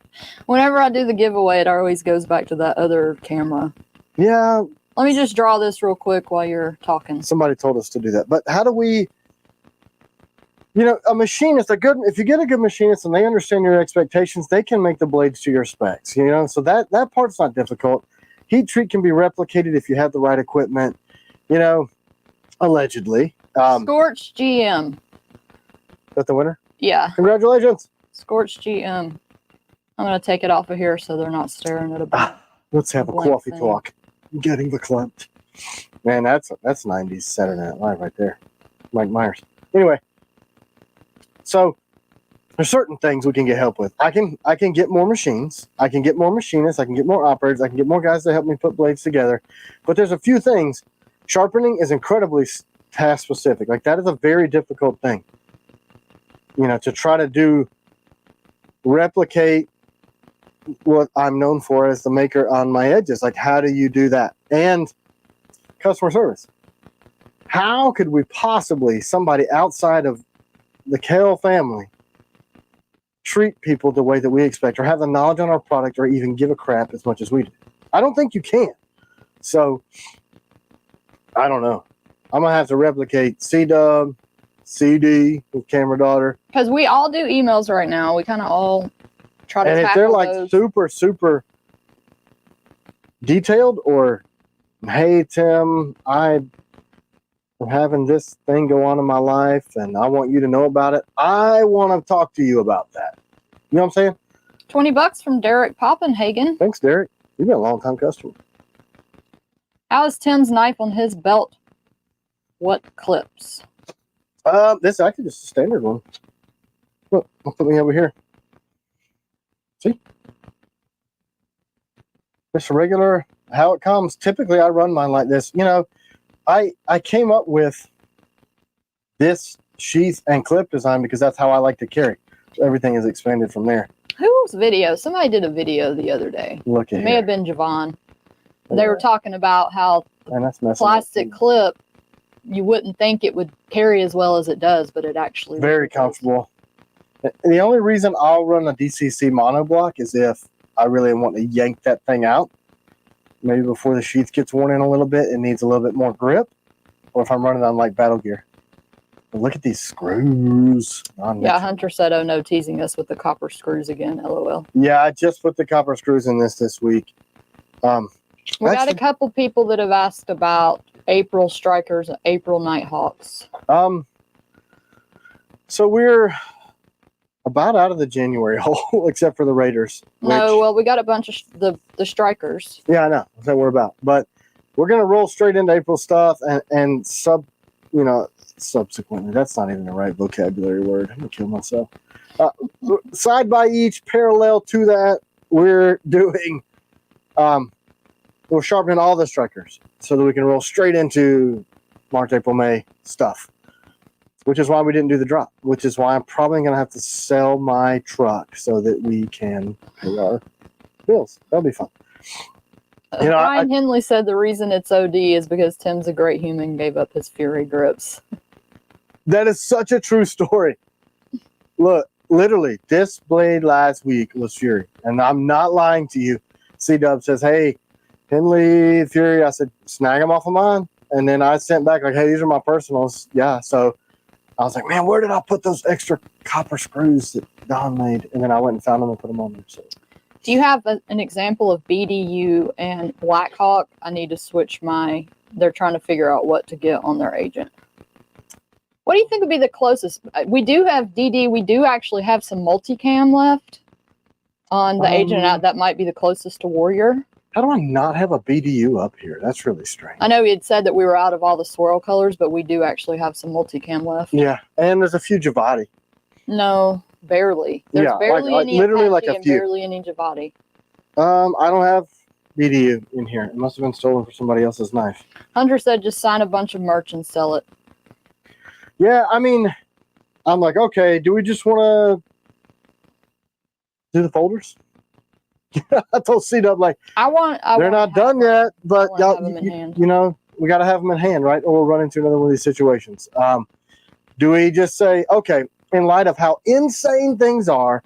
Whenever I do the giveaway, it always goes back to that other camera. Yeah. Let me just draw this real quick while you're talking. Somebody told us to do that. But how do we... a machinist, if you get a good machinist and they understand your expectations, they can make the blades to your specs, so that part's not difficult. Heat treat can be replicated if you have the right equipment, allegedly. Scorched GM. Is that the winner? Yeah. Congratulations. Scorched GM. I'm going to take it off of here so they're not staring at a Let's have a coffee thing. talk. Getting the clumped. Man, that's 90s Saturday Night Live right there. Mike Myers. Anyway. So there's certain things we can get help with. I can get more machines. I can get more machinists. I can get more operators. I can get more guys to help me put blades together. But there's a few things. Sharpening is incredibly task specific. Like, that is a very difficult thing. To try to replicate what I'm known for as the maker on my edges. Like, how do you do that? And customer service. How could we possibly, somebody outside of the Kell family, treat people the way that we expect, or have the knowledge on our product, or even give a crap as much as we do? I don't think you can. So, I don't know. I'm going to have to replicate C-Dub, CD with Camera Daughter. Because we all do emails right now. We kind of all try to And if tackle they're like those. super detailed, or, hey, Tim, I'm having this thing go on in my life and I want you to know about it. I want to talk to you about that. You know what I'm saying? $20 from Derek Poppenhagen. Thanks, Derek. You've been a long time customer. How is Tim's knife on his belt? What clips? This is actually just a standard one. Look, I'll put me over here. See? Just a regular, how it comes. Typically, I run mine like this. You know, I came up with this sheath and clip design because that's how I like to carry. So everything is expanded from there. Whose video? Somebody did a video the other day. Look at It may here. have been Javon. They were talking about how And that's messing plastic up. clip, you wouldn't think it would carry as well as it does, but it actually Very does. comfortable. The only reason I'll run a DCC monoblock is if I really want to yank that thing out. Maybe before the sheath gets worn in a little bit, it needs a little bit more grip. Or if I'm running on like battle gear. But look at these screws. Yeah, Hunter said, oh no, teasing us with the copper screws again, LOL. Yeah, I just put the copper screws in this week. We got a Actually- couple people that have asked about April Strikers and April Nighthawks. So we're about out of the January hole, except for the Raiders. No, well, we got a bunch of the Strikers. Yeah, I know. That's what we're about. But we're going to roll straight into April stuff and subsequently. That's not even the right vocabulary word. I'm going to kill myself. Side by each, parallel to that, we're doing, we're sharpening all the strikers so that we can roll straight into March, April, May stuff. Which is why we didn't do the drop. Which is why I'm probably going to have to sell my truck so that we can pay our bills. That'll be fun. You know, Brian Henley said the reason it's OD is because Tim's a great human and gave up his Fury grips. That is such a true story. Look, literally, this blade last week was Fury. And I'm not lying to you. C-Dub says, hey, Henley, Fury. I said, snag them off of mine. And then I sent back, like, hey, these are my personals. Yeah, so I was like, man, where did I put those extra copper screws that Don made? And then I went and found them and put them on there. So. Do you have an example of BDU and Blackhawk? I need to switch they're trying to figure out what to get on their agent. What do you think would be the closest? We do have DD. We do actually have some multicam left on the agent. That might be the closest to Warrior. How do I not have a BDU up here? That's really strange. I know we had said that we were out of all the swirl colors, but we do actually have some multicam left. Yeah, and there's a few Javati. No, barely. There's Yeah, barely like any literally Apache like a and few. barely any Javati. I don't have BDU in here. It must have been stolen for somebody else's knife. Hunter said just sign a bunch of merch and sell it. Yeah, I mean, I'm like, okay, do we just want to do the folders? I told C-Dub, like, they're not done yet, but y'all, you know, we got to have them in hand, right? Or we'll run into another one of these situations. Do we just say, okay, in light of how insane things are,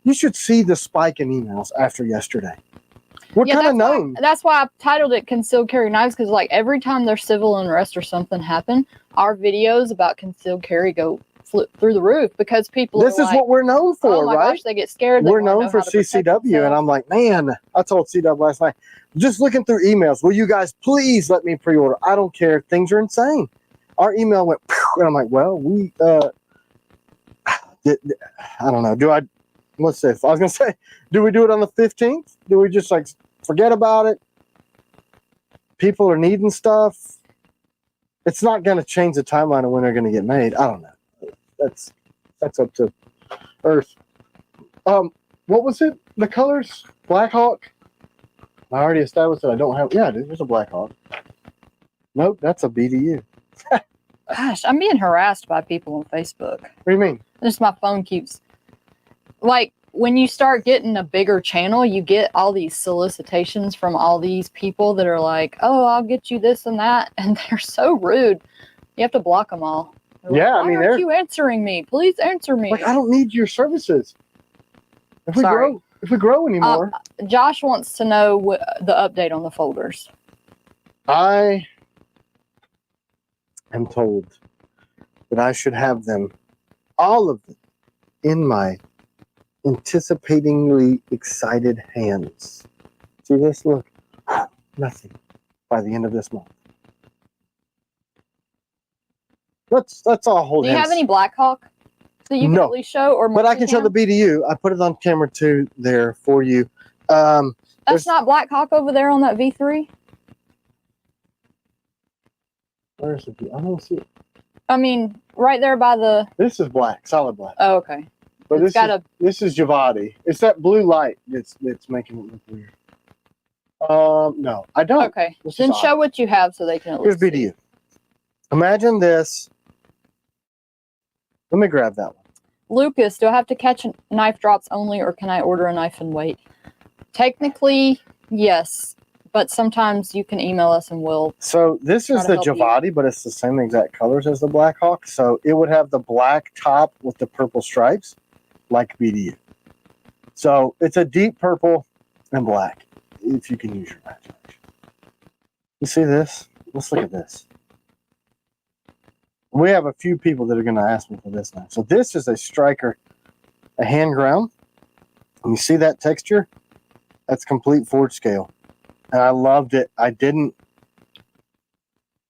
you should see the spike in emails after yesterday. We're kind of known. That's why I titled it Concealed Carry Knives, because like every time there's civil unrest or something happen, our videos about concealed carry go flip through the roof because people This is like, what we're known for, oh my right? gosh, they get scared. We're known for CCW, and I'm like, man, I told C-Dub last night, just looking through emails, will you guys please let me pre-order? I don't care. Things are insane. Our email went, and I'm like, well, we, I don't know. Let's say, I was going to say, do we do it on the 15th? Do we just like forget about it? People are needing stuff. It's not going to change the timeline of when they're going to get made. I don't know. That's up to Earth. What was it? The colors? Blackhawk? I already established that I don't have. Yeah, dude, there's a Blackhawk. Nope, that's a BDU. Gosh, I'm being harassed by people on Facebook. What do you mean? Just my phone keeps like when you start getting a bigger channel, you get all these solicitations from all these people that are like, "Oh, I'll get you this and that," and they're so rude. You have to block them all. They're Yeah, like, I mean, why aren't you answering me? Please answer me. Like, I don't need your services. If we grow anymore. Josh wants to know the update on the folders. I am told that I should have them, all of them, in my anticipatingly excited hands. See this? Look, nothing by the end of this month. Let's all hold hands. Do you have any Blackhawk that you can at least show? But I can show the BDU. I put it on camera too there for you. That's not Blackhawk over there on that V3? Where's the I don't see it. I mean, right there by the... This is black, solid black. Oh, okay. But this is Javati. It's that blue light that's making it look weird. No, I don't. Okay, then show what you have so they can at least Here's BDU. Imagine this. Let me grab that one. Lucas, do I have to catch knife drops only, or can I order a knife and wait? Technically, yes, but sometimes you can email us and we'll... So this is the Javati, but it's the same exact colors as the Blackhawk. So it would have the black top with the purple stripes, like BDU. So it's a deep purple and black, if you can use your imagination. You see this? Let's look at this. We have a few people that are going to ask me for this now. So this is a striker, a hand ground. And you see that texture? That's complete forge scale. And I loved it. I didn't.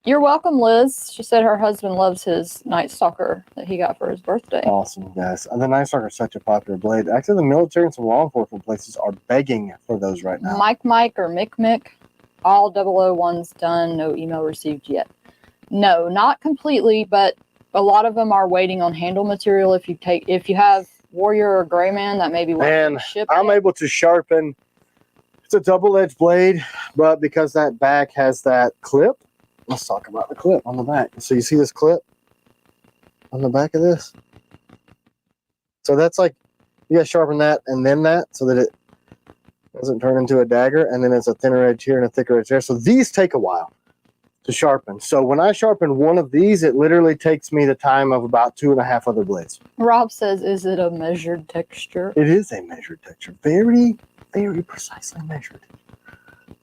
You're welcome, Liz. She said her husband loves his Night Stalker that he got for his birthday. Awesome, guys. And the Night Stalker is such a popular blade. Actually, the military and some law enforcement places are begging for those right now. Mike or Mick, all 001s done. No email received yet. No, not completely, but a lot of them are waiting on handle material. If you have Warrior or Gray Man, that may be what and I'm able to sharpen. It's a double-edged blade, but because that back has that clip, let's talk about the clip on the back. So you see this clip on the back of this? So that's like, you gotta sharpen that and then that so that it doesn't turn into a dagger, and then it's a thinner edge here and a thicker edge there. So these take a while to sharpen. So when I sharpen one of these, it literally takes me the time of about 2.5 other blades. Rob says, is it a measured texture? It is a measured texture. Very, very precisely measured.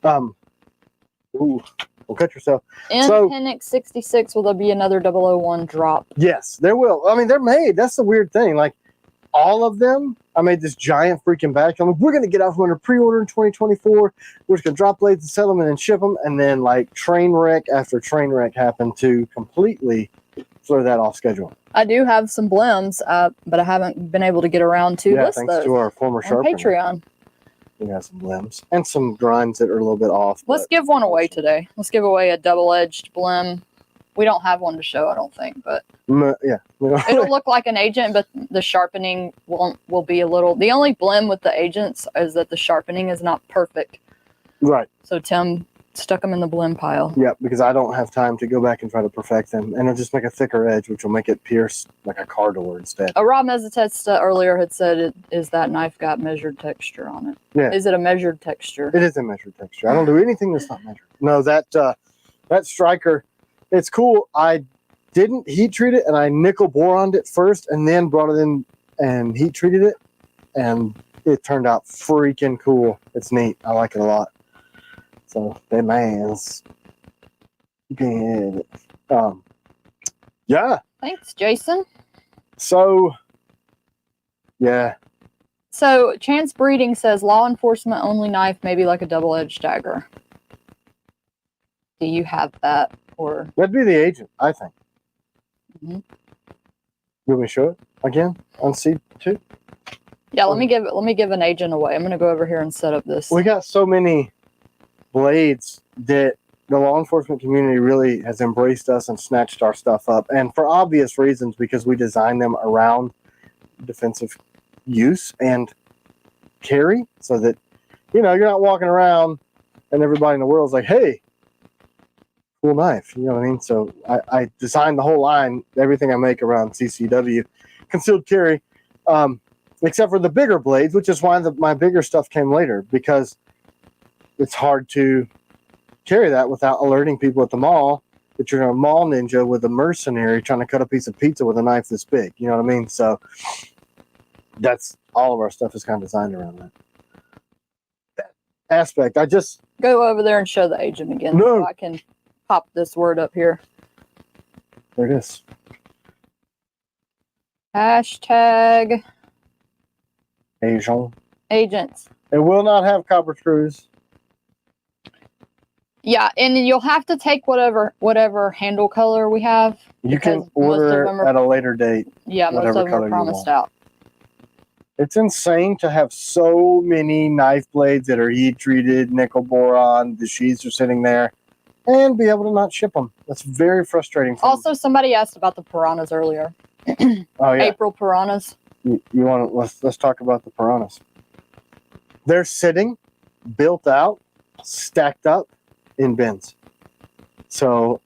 Ooh, don't cut yourself. In Appendix 66, will there be another 001 drop? Yes, there will. I mean, they're made. That's the weird thing. Like, all of them, I made this giant freaking batch. I'm like, we're going to get off under pre-order in 2024. We're just going to drop blades and sell them and then ship them. And then, like, train wreck after train wreck happened to completely throw that off schedule. I do have some blems, but I haven't been able to get around to list thanks those to our former on Sharpening. Patreon. We got some blems and some grinds that are a little bit off. Let's give one away today. Let's give away a double-edged blem. We don't have one to show, I don't think, but yeah, it'll look like an agent, but the sharpening will be a little. The only blem with the agents is that the sharpening is not perfect. Right. So Tim stuck them in the blem pile. Yeah, because I don't have time to go back and try to perfect them, and it'll just make a thicker edge, which will make it pierce like a car door instead. Rob Mezzatesta earlier had said, "Is that knife got measured texture on it? Yeah. Is it a measured texture? It is a measured texture. I don't do anything that's not measured. No, that striker. It's cool. I didn't heat treat it, and I nickel boroned it first, and then brought it in and heat treated it, and it turned out freaking cool. It's neat. I like it a lot. So that man's good. Yeah. Thanks, Jason. So, yeah. So Chance Breeding says law enforcement only knife, maybe like a double-edged dagger. Do you have that? Or that'd be the agent, I think. Mm-hmm. You want me to show it again on C2? Yeah, let me give an agent away. I'm gonna go over here and set up this. We got so many blades that the law enforcement community really has embraced us and snatched our stuff up, and for obvious reasons, because we design them around defensive use and carry, so that you're not walking around and everybody in the world is like, hey, cool knife, you know what I mean? So I designed the whole line, everything I make around CCW, concealed carry. except for the bigger blades, which is why my bigger stuff came later, because it's hard to carry that without alerting people at the mall that you're a mall ninja with a mercenary trying to cut a piece of pizza with a knife this big. You know what I mean? So that's all of our stuff is kind of designed around that aspect. I just go over there and show the agent again. No. So I can pop this word up here. There it is. Hashtag Asian. agents. It will not have copper screws. Yeah, and you'll have to take whatever handle color we have. You can because most of order them are- at a later date. Yeah, most whatever of them color are you promised want. out. It's insane to have so many knife blades that are heat treated, nickel boron, the sheaths are sitting there, and be able to not ship them. That's very frustrating. Also, somebody asked about the piranhas earlier. Oh yeah, April piranhas. you want let's talk about the piranhas. They're sitting, built out, stacked up in bins. So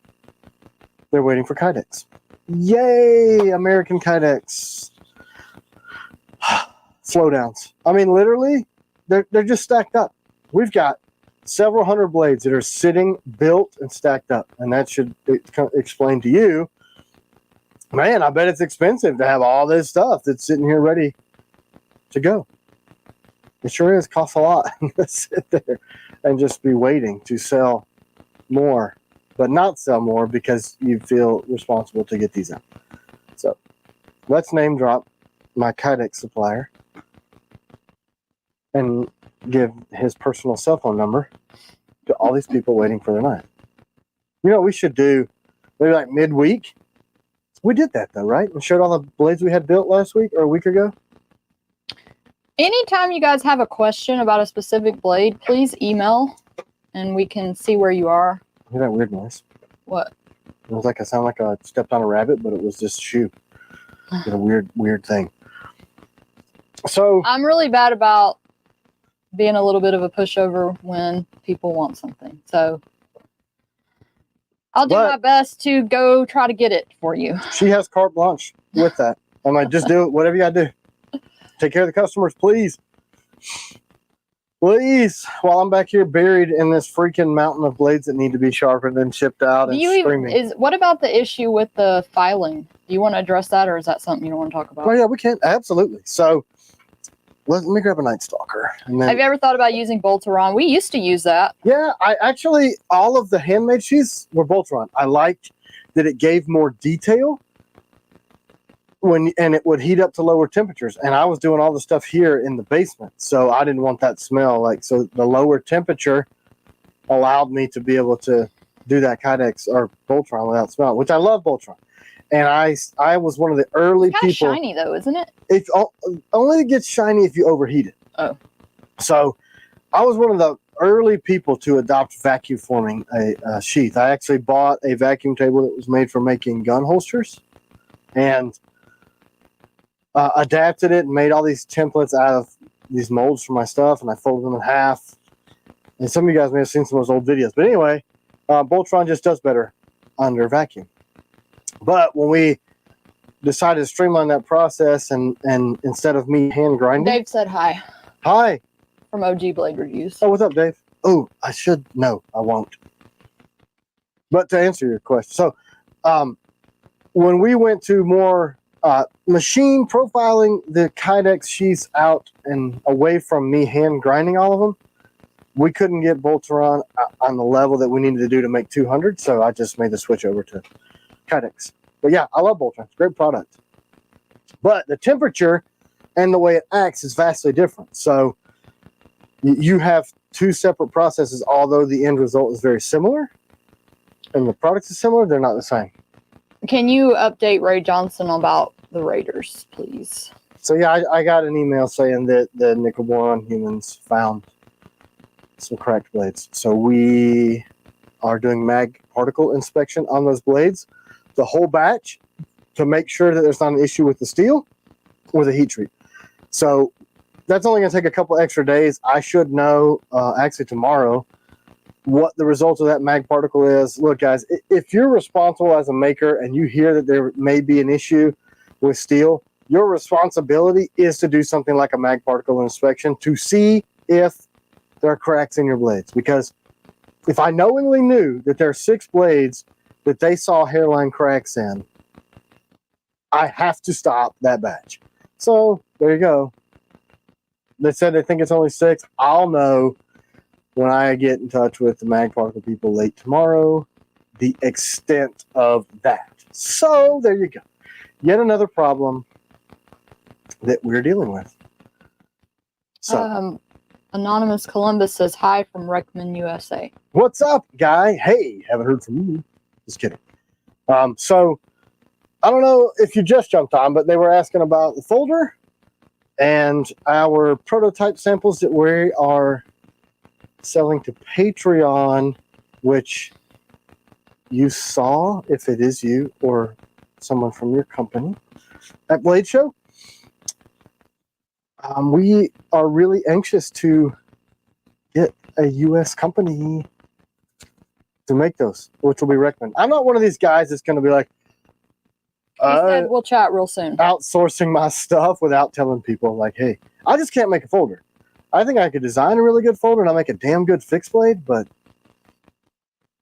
they're waiting for Kydex. Yay, American Kydex. Slowdowns. I mean, literally, they're just stacked up. We've got several hundred blades that are sitting, built, and stacked up. And that should explain to you, man, I bet it's expensive to have all this stuff that's sitting here ready to go. It sure is. Costs a lot to sit there and just be waiting to sell more, but not sell more because you feel responsible to get these out. So let's name drop my Kydex supplier and give his personal cell phone number to all these people waiting for their knife. You know what we should do? Maybe like midweek. We did that though, right? We showed all the blades we had built last week or a week ago. Anytime you guys have a question about a specific blade, please email and we can see where you are. Hear that weird noise? What? It was like I sound like I stepped on a rabbit, but it was just shoe. It's a weird thing. So I'm really bad about being a little bit of a pushover when people want something. So I'll do my best to go try to get it for you. She has carte blanche with that. I'm like, just do it, whatever you gotta do. Take care of the customers, please. Please, while I'm back here buried in this freaking mountain of blades that need to be sharpened and shipped out and screaming. What about the issue with the filing? Do you want to address that, or is that something you don't want to talk about? Oh yeah, we can. Absolutely. So let me grab a Night Stalker. And then, have you ever thought about using Boltaron? We used to use that. Yeah, I actually, all of the handmade sheaths were Boltaron. I liked that it gave more detail and it would heat up to lower temperatures. And I was doing all the stuff here in the basement, so I didn't want that smell. So the lower temperature allowed me to be able to do that Kydex or Boltaron without smell, which I love Boltaron. And I was one of the early people. It's kind of shiny though, isn't it? It only gets shiny if you overheat it. Oh. So I was one of the early people to adopt vacuum forming a sheath. I actually bought a vacuum table that was made for making gun holsters and adapted it and made all these templates out of these molds for my stuff, and I folded them in half. And some of you guys may have seen some of those old videos. But anyway, Boltron just does better under vacuum. But when we decided to streamline that process and instead of me hand grinding. Dave said hi. Hi. From OG Blade Reviews. Oh, what's up, Dave? Oh, I should. No, I won't. But to answer your question. So when we went to more machine profiling the Kydex sheaths out and away from me hand grinding all of them, we couldn't get Boltaron on the level that we needed to do to make 200. So I just made the switch over to Kydex. But yeah, I love Boltaron. It's a great product. But the temperature and the way it acts is vastly different. So you have two separate processes, although the end result is very similar and the product is similar, they're not the same. Can you update Ray Johnson about the Raiders, please? So yeah, I got an email saying that the nickel boron humans found some cracked blades. So we are doing mag particle inspection on those blades, the whole batch, to make sure that there's not an issue with the steel or the heat treat. So that's only going to take a couple extra days. I should know actually tomorrow what the result of that mag particle is. Look, guys, if you're responsible as a maker and you hear that there may be an issue with steel, your responsibility is to do something like a mag particle inspection to see if there are cracks in your blades. Because if I knowingly knew that there are 6 blades that they saw hairline cracks in, I have to stop that batch. So there you go. They said they think it's only 6. I'll know when I get in touch with the mag particle people late tomorrow the extent of that. So there you go. Yet another problem that we're dealing with. So Anonymous Columbus says hi from Reckman, USA. what's up, guy? Hey, haven't heard from you. Just kidding. So I don't know if you just jumped on, but they were asking about the folder and our prototype samples that we are selling to Patreon, which you saw, if it is you or someone from your company at Blade Show. We are really anxious to get a U.S. company to make those, which will be recommended. I'm not one of these guys that's going to be like, He said we'll chat real soon. outsourcing my stuff without telling people, like, hey, I just can't make a folder. I think I could design a really good folder and I'll make a damn good fixed blade, but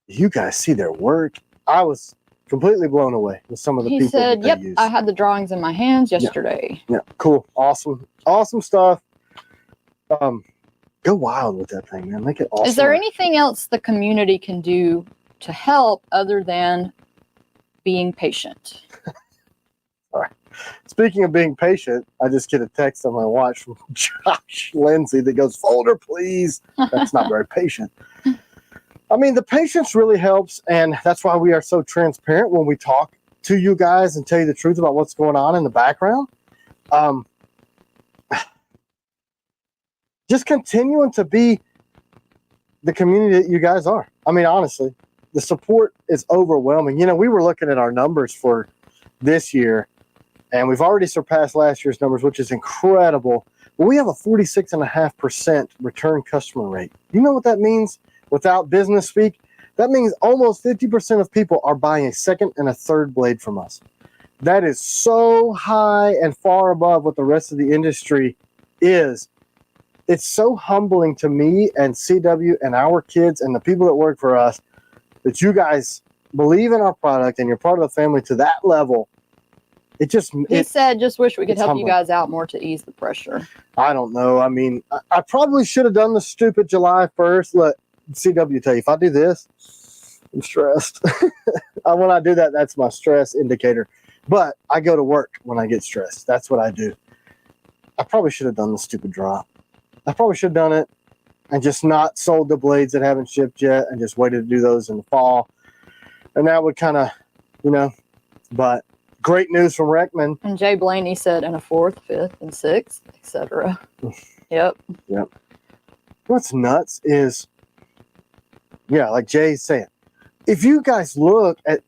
you guys see their work. I was completely blown away with some of the He people said, that yep, they used. I had the drawings in my hands yesterday. Yeah, cool. Awesome stuff. Go wild with that thing, man. Make it awesome. Is there anything else the community can do to help other than being patient? All right. Speaking of being patient, I just get a text on my watch from Josh Lindsay that goes, folder, please. That's not very patient. I mean, the patience really helps, and that's why we are so transparent when we talk to you guys and tell you the truth about what's going on in the background. Just continuing to be the community that you guys are. I mean, honestly, the support is overwhelming. You know, we were looking at our numbers for this year, and we've already surpassed last year's numbers, which is incredible. But we have a 46.5% return customer rate. You know what that means? Without business speak, that means almost 50% of people are buying a second and a third blade from us. That is so high and far above what the rest of the industry is. It's so humbling to me and CW and our kids and the people that work for us that you guys believe in our product and you're part of the family to that level. He said, just wish we could help humbling. you guys out more to ease the pressure. I don't know. I mean, I probably should have done the stupid July 1st. Let CW tell you, if I do this, I'm stressed. When I do that, that's my stress indicator. But I go to work when I get stressed. That's what I do. I probably should have done the stupid drop. I probably should have done it and just not sold the blades that haven't shipped yet and just waited to do those in the fall. And that would kind of, but great news from Reckman. And Jay Blaney said, and a 4th, 5th, and 6th, etc. Yep. What's nuts is, like Jay's saying, if you guys look at,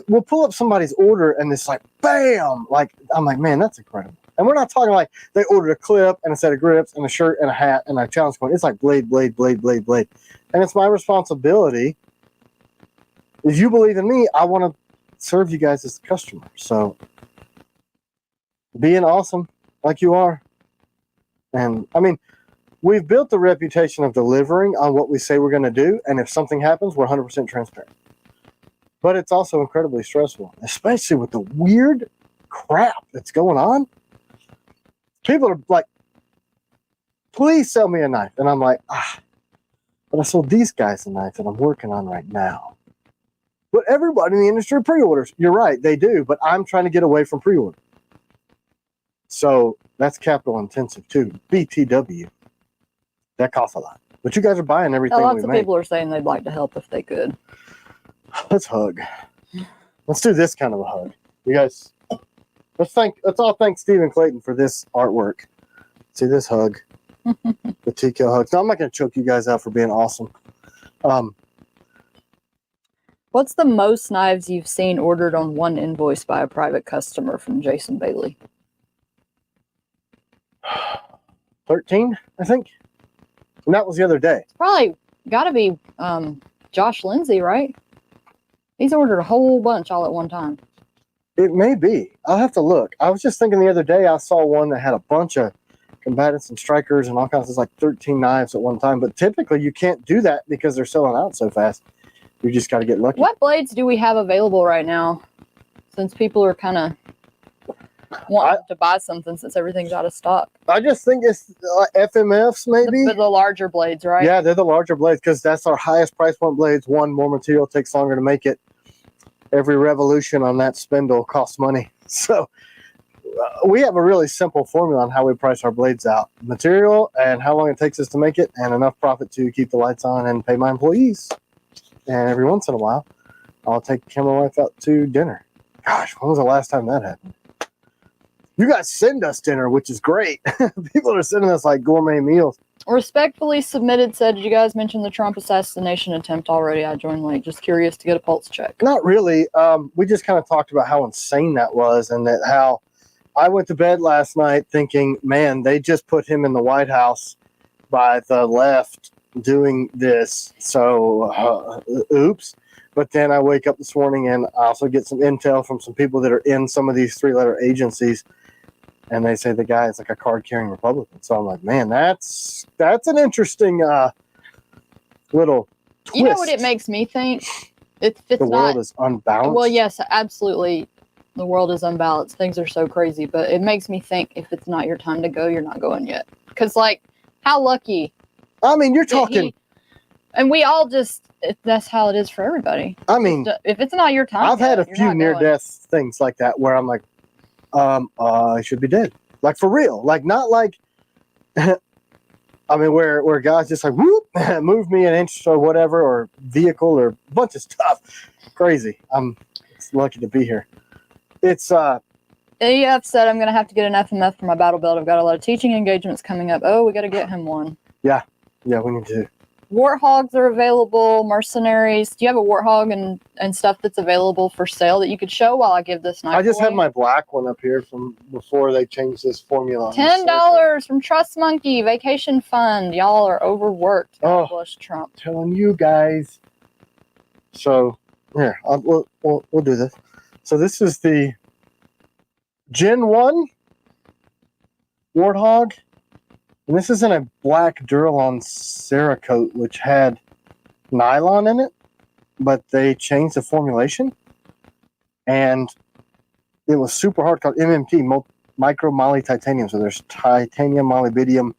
we'll pull up somebody's order and it's like, bam! Like, I'm like, man, that's incredible. And we're not talking like they ordered a clip and a set of grips and a shirt and a hat and a challenge coin. It's like blade. And it's my responsibility. If you believe in me, I want to serve you guys as a customer. So being awesome like you are. And I mean, we've built the reputation of delivering on what we say we're going to do. And if something happens, we're 100% transparent. But it's also incredibly stressful, especially with the weird crap that's going on. People are like, please sell me a knife. And I'm like, but I sold these guys a knife that I'm working on right now. But everybody in the industry pre-orders. You're right, they do. But I'm trying to get away from pre-order. So that's capital intensive too. BTW. That costs a lot. But you guys are buying everything Lots we of make. people are saying they'd like to help if they could. Let's hug. Let's do this kind of a hug. You guys, let's all thank Stephen Clayton for this artwork. See this hug. The TKO hugs. No, I'm not going to choke you guys out for being awesome. What's the most knives you've seen ordered on one invoice by a private customer from Jason Bailey? 13, I think. And that was the other day. It's probably got to be Josh Lindsay, right? He's ordered a whole bunch all at one time. It may be. I'll have to look. I was just thinking the other day, I saw one that had a bunch of combatants and strikers and all kinds of, like 13 knives at one time. But typically you can't do that because they're selling out so fast. You just got to get lucky. What blades do we have available right now? Since people are kind of wanting to buy something since everything's out of stock. I just think it's FMFs maybe. The larger blades, right? Yeah, they're the larger blades because that's our highest price point blades. One, more material, takes longer to make it. Every revolution on that spindle costs money. So we have a really simple formula on how we price our blades out. Material and how long it takes us to make it, and enough profit to keep the lights on and pay my employees. And every once in a while, I'll take camera wife out to dinner. Gosh, when was the last time that happened? You guys send us dinner, which is great. People are sending us like gourmet meals. Respectfully submitted said, did you guys mention the Trump assassination attempt already? I joined late. Just curious to get a pulse check. Not really. We just kind of talked about how insane that was, and that how I went to bed last night thinking, man, they just put him in the White House by the left doing this. So, oops. But then I wake up this morning and I also get some intel from some people that are in some of these 3-letter agencies. And they say the guy is like a card-carrying Republican. So I'm like, man, that's an interesting little twist. You know what it makes me think? It's the world is unbalanced. Well, yes, absolutely. The world is unbalanced. Things are so crazy. But it makes me think if it's not your time to go, you're not going yet. Because, like, how lucky. I mean, you're talking. And we all just, that's how it is for everybody. I mean, if it's not your time, I've had a few near-death things like that where I'm like, I should be dead. Like, for real. Like, not like, I mean, where guys just like, whoop, move me an inch or whatever, or vehicle or a bunch of stuff. Crazy. I'm lucky to be here. It's, AF said I'm going to have to get an FMF for my battle belt. I've got a lot of teaching engagements coming up. Oh, we got to get him one. Yeah, we need to. Warthogs are available. Mercenaries. Do you have a warthog and stuff that's available for sale that you could show while I give this knife I just away? have my black one up here from before they changed this formula. $10 from Trust Monkey Vacation Fund. Y'all are overworked. God bless Trump. Telling you guys. So here, we'll do this. So this is the Gen 1 Warthog. And this is in a black Duralon Cerakote, which had nylon in it, but they changed the formulation. And it was super hard, called MMT, micro moly titanium. So there's titanium, molybdenum,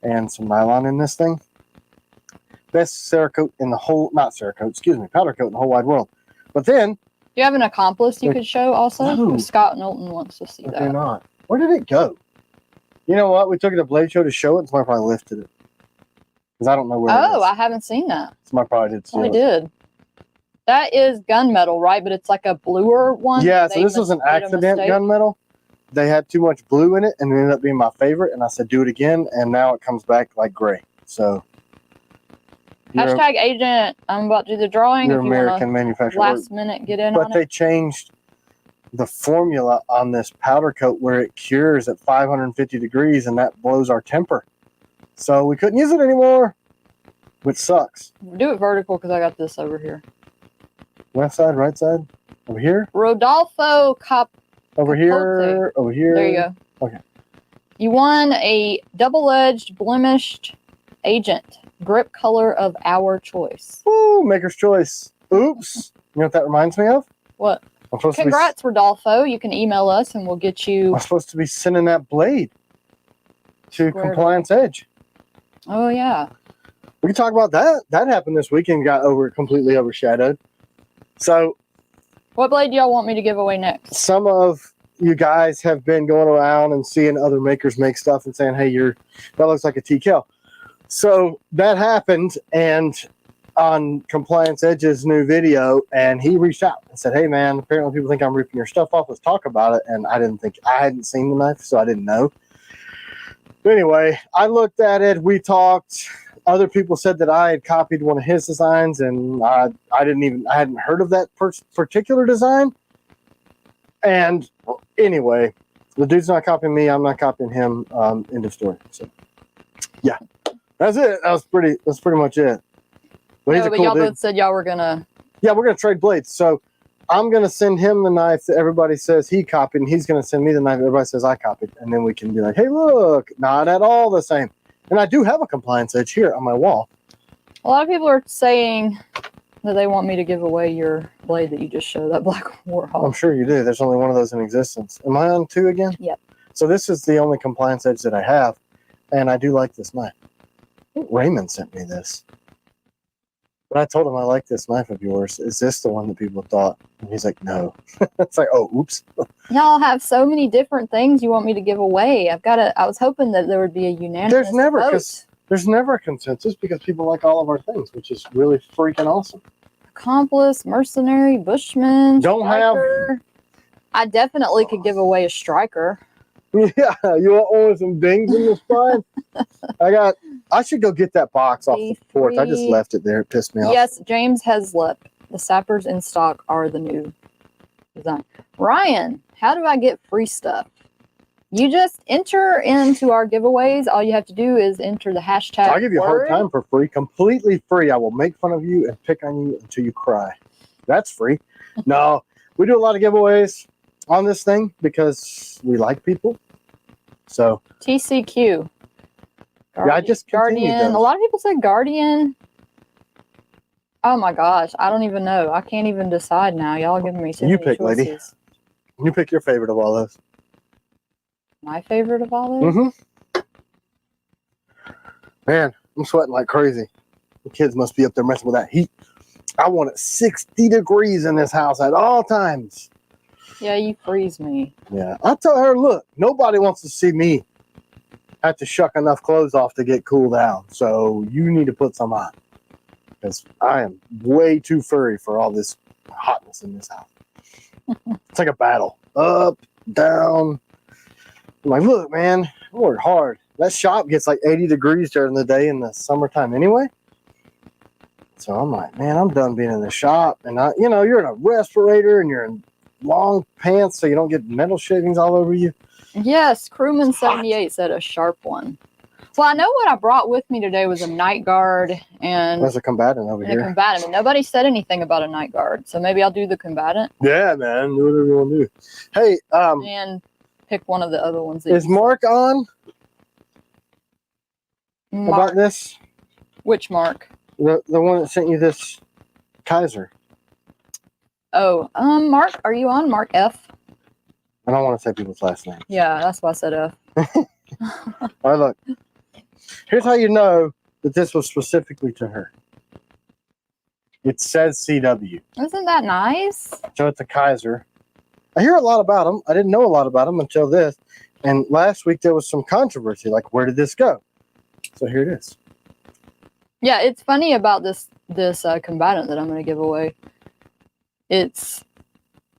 and some nylon in this thing. Best Cerakote in the whole, not Cerakote, excuse me, powder coat in the whole wide world. But then... Do you have an accomplice you could show also? No. Scott Knowlton wants to see that. They're not. Where did it go? You know what? We took it to Blade Show to show it, and somebody probably lifted it. Because I don't know where it is. Oh, I haven't seen that. Somebody probably did. I did. That is gunmetal, right? But it's like a bluer one? Yeah, so this was an accident gunmetal. They had too much blue in it, and it ended up being my favorite. And I said, do it again, and now it comes back like gray. So... Hashtag agent. I'm about to do the drawing. Your American manufacturer. Last minute get in on it. But they changed the formula on this powder coat where it cures at 550 degrees, and that blows our temper. So we couldn't use it anymore, which sucks. Do it vertical because I got this over here. Left side, right side, over here. Rodolfo Cop. Over here, over here. There you go. Okay. You won a double-edged blemished agent. Grip color of our choice. Woo, maker's choice. Oops. You know what that reminds me of? What? I'm supposed Congrats, Rodolfo. You can email us and we'll get you... I'm supposed to be sending that blade to Compliance Edge. Oh, yeah. We can talk about that. That happened this weekend, got completely overshadowed. So... What blade do y'all want me to give away next? Some of you guys have been going around and seeing other makers make stuff and saying, hey, that looks like a Kell. So that happened, and on Compliance Edge's new video, and he reached out and said, hey man, apparently people think I'm ripping your stuff off. Let's talk about it. And I hadn't seen the knife, so I didn't know. But anyway, I looked at it, we talked. Other people said that I had copied one of his designs, and I hadn't heard of that particular design. And anyway, the dude's not copying me, I'm not copying him. End of story. So yeah. That's it. That's pretty much it. But he's a cool y'all dude. both said y'all were gonna... Yeah, we're gonna trade blades. So I'm going to send him the knife that everybody says he copied, and he's going to send me the knife that everybody says I copied. And then we can be like, hey, look, not at all the same. And I do have a compliance edge here on my wall. A lot of people are saying that they want me to give away your blade that you just showed, that Black Warhol. I'm sure you do. There's only one of those in existence. Am I on 2 again? Yep. So this is the only compliance edge that I have, and I do like this knife. Raymond sent me this. But I told him I like this knife of yours. Is this the one that people thought? And he's like, no. It's like, oh, oops. Y'all have so many different things you want me to give away. I was hoping that there would be a unanimous vote. There's never a consensus because people like all of our things, which is really freaking awesome. Accomplice, mercenary, bushman, striker. I definitely could give away a striker. Yeah, you want one with some dings in the spine? I should go get that box off the porch. I just left it there. It pissed me off. Yes, James has left. The sappers in stock are the new design. Ryan, how do I get free stuff? You just enter into our giveaways. All you have to do is enter the hashtag. I'll give you a hard time for free, completely free. I will make fun of you and pick on you until you cry. That's free. No, we do a lot of giveaways on this thing because we like people. So TCQ. Yeah, I just Guardian. A lot of people say Guardian. Oh my gosh, I don't even know. I can't even decide now. Y'all giving me so many pick, choices. lady. You pick your favorite of all those. My favorite of all those? Mm-hmm. Man, I'm sweating like crazy. The kids must be up there messing with that heat. I want it 60 degrees in this house at all times. Yeah, you freeze me. Yeah, I tell her, look, nobody wants to see me have to shuck enough clothes off to get cooled down. So you need to put some on. Because I am way too furry for all this hotness in this house. It's like a battle. Up, down. I'm like, look, man, I work hard. That shop gets like 80 degrees during the day in the summertime anyway. So I'm like, man, I'm done being in the shop. And you're in a respirator and you're in long pants so you don't get metal shavings all over you. Yes, Crewman78 said a sharp one. Well, I know what I brought with me today was a night guard and there's a combatant over here. A combatant. And nobody said anything about a night guard, so maybe I'll do the combatant. Yeah, man, do whatever you want to do. Hey, and pick one of the other ones. Is Mark on? Mark. About this? Which Mark? The one that sent you this Kaiser. Oh, Mark, are you on? Mark F. I don't want to say people's last name. Yeah, that's why I said F. All right, look. Here's how you know that this was specifically to her. It says CW. Isn't that nice? So it's a Kaiser. I hear a lot about them. I didn't know a lot about them until this. And last week there was some controversy. Like, where did this go? So here it is. Yeah, it's funny about this combatant that I'm going to give away.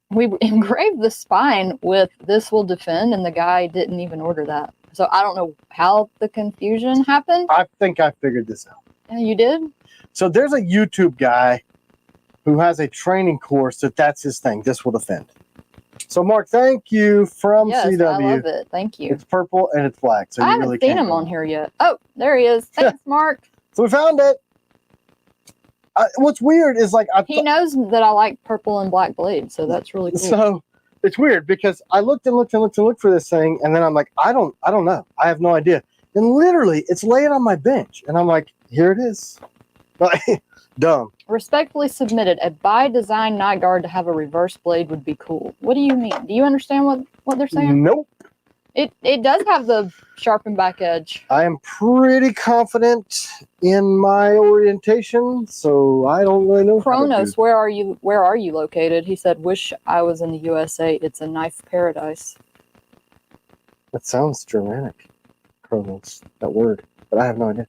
We engraved the spine with "This will defend," and the guy didn't even order that. So I don't know how the confusion happened. I think I figured this out. Yeah, you did? So there's a YouTube guy who has a training course that's his thing. This will defend. So Mark, thank you from CW. I love it. Thank you. It's purple and it's black. So I you haven't really seen him on here yet. Oh, there he is. Thanks, Mark. So we found it. What's weird is he knows that I like purple and black blades, so that's really cool. So it's weird because I looked and looked and looked and looked for this thing, and then I'm like, I don't know. I have no idea. And literally, it's laying on my bench, and I'm like, here it is. Dumb. Respectfully submitted. A by design night guard to have a reverse blade would be cool. What do you mean? Do you understand what they're saying? Nope. It does have the sharpened back edge. I am pretty confident in my orientation, so I don't really know. Kronos, where are you located? He said, wish I was in the USA. It's a knife paradise. That sounds Germanic. Kronos, that word. But I have no idea.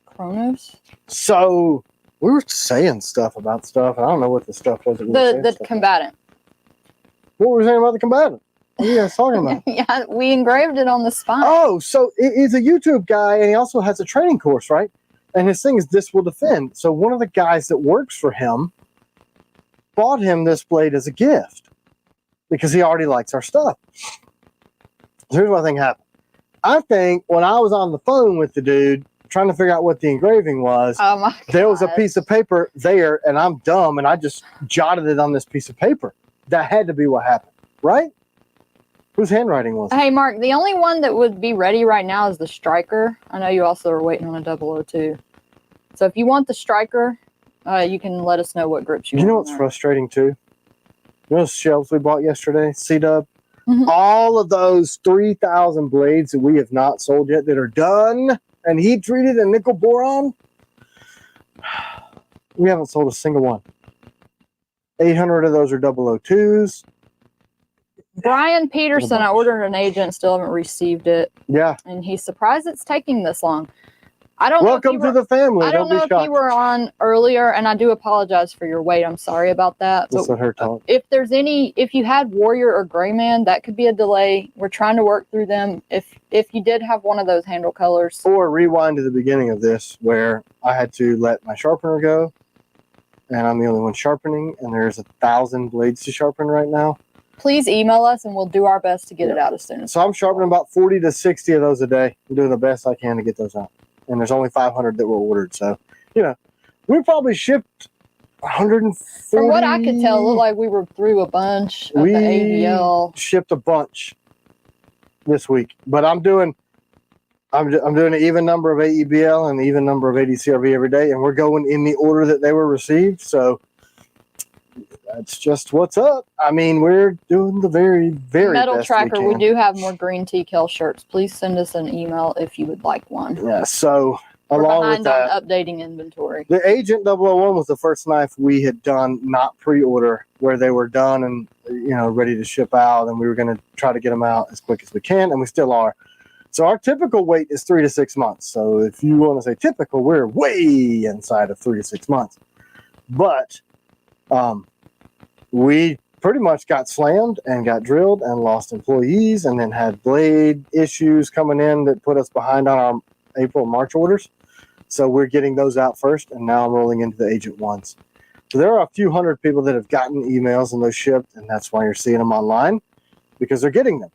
Kronos? So we were saying stuff about stuff, and I don't know what the stuff was. The combatant. What were we saying about the combatant? What are you guys talking about? Yeah, we engraved it on the spine. Oh, so he's a YouTube guy, and he also has a training course, right? And his thing is This Will Defend. So one of the guys that works for him bought him this blade as a gift because he already likes our stuff. So here's what I think happened. I think when I was on the phone with the dude trying to figure out what the engraving was. Oh my God. There was a piece of paper there, and I'm dumb, and I just jotted it on this piece of paper. That had to be what happened, right? Whose handwriting was it? Hey, Mark, the only one that would be ready right now is the striker. I know you also are waiting on a 002. So if you want the striker, you can let us know what grips you want. You know what's frustrating too? You know those shelves we bought yesterday, C-Dub? Mhm. All of those 3,000 blades that we have not sold yet that are done and heat treated and nickel boron, we haven't sold a single one. 800 of those are 002s. Brian Peterson, I ordered an agent, still haven't received it. Yeah. And he's surprised it's taking this long. I don't Welcome know to the family. I don't know if you were on earlier, and I do apologize for your wait. I'm sorry about that. Let's let her talk. If you had Warrior or Gray Man, that could be a delay. We're trying to work through them. If you did have one of those handle colors. Or rewind to the beginning of this where I had to let my sharpener go, and I'm the only one sharpening, and there's 1,000 blades to sharpen right now. Please email us, and we'll do our best to get it out as soon as So I'm sharpening about 40 to 60 of those a day. I'm doing the best I can to get those out. And there's only 500 that were ordered. So, you know, we probably shipped 140. From what I could tell, it looked like we were through a bunch of the ABL. Shipped a bunch this week. But I'm doing an even number of AEBL and an even number of ADCRV every day. And we're going in the order that they were received. So that's just what's up. I mean, we're doing the very, very Metal best Tracker, we we do have more green tea Kell shirts. Please send us an email if you would like one. Yeah, so We're along with behind that, on updating inventory. the Agent 001 was the first knife we had done not pre-order, where they were done and, you know, ready to ship out, and we were going to try to get them out as quick as we can, and we still are. So our typical wait is 3 to 6 months. So if you want to say typical, we're way inside of 3 to 6 months. But we pretty much got slammed and got drilled and lost employees, and then had blade issues coming in that put us behind on our April and March orders. So we're getting those out first, and now I'm rolling into the Agent ones. So there are a few hundred people that have gotten emails and those shipped, and that's why you're seeing them online, because they're getting them.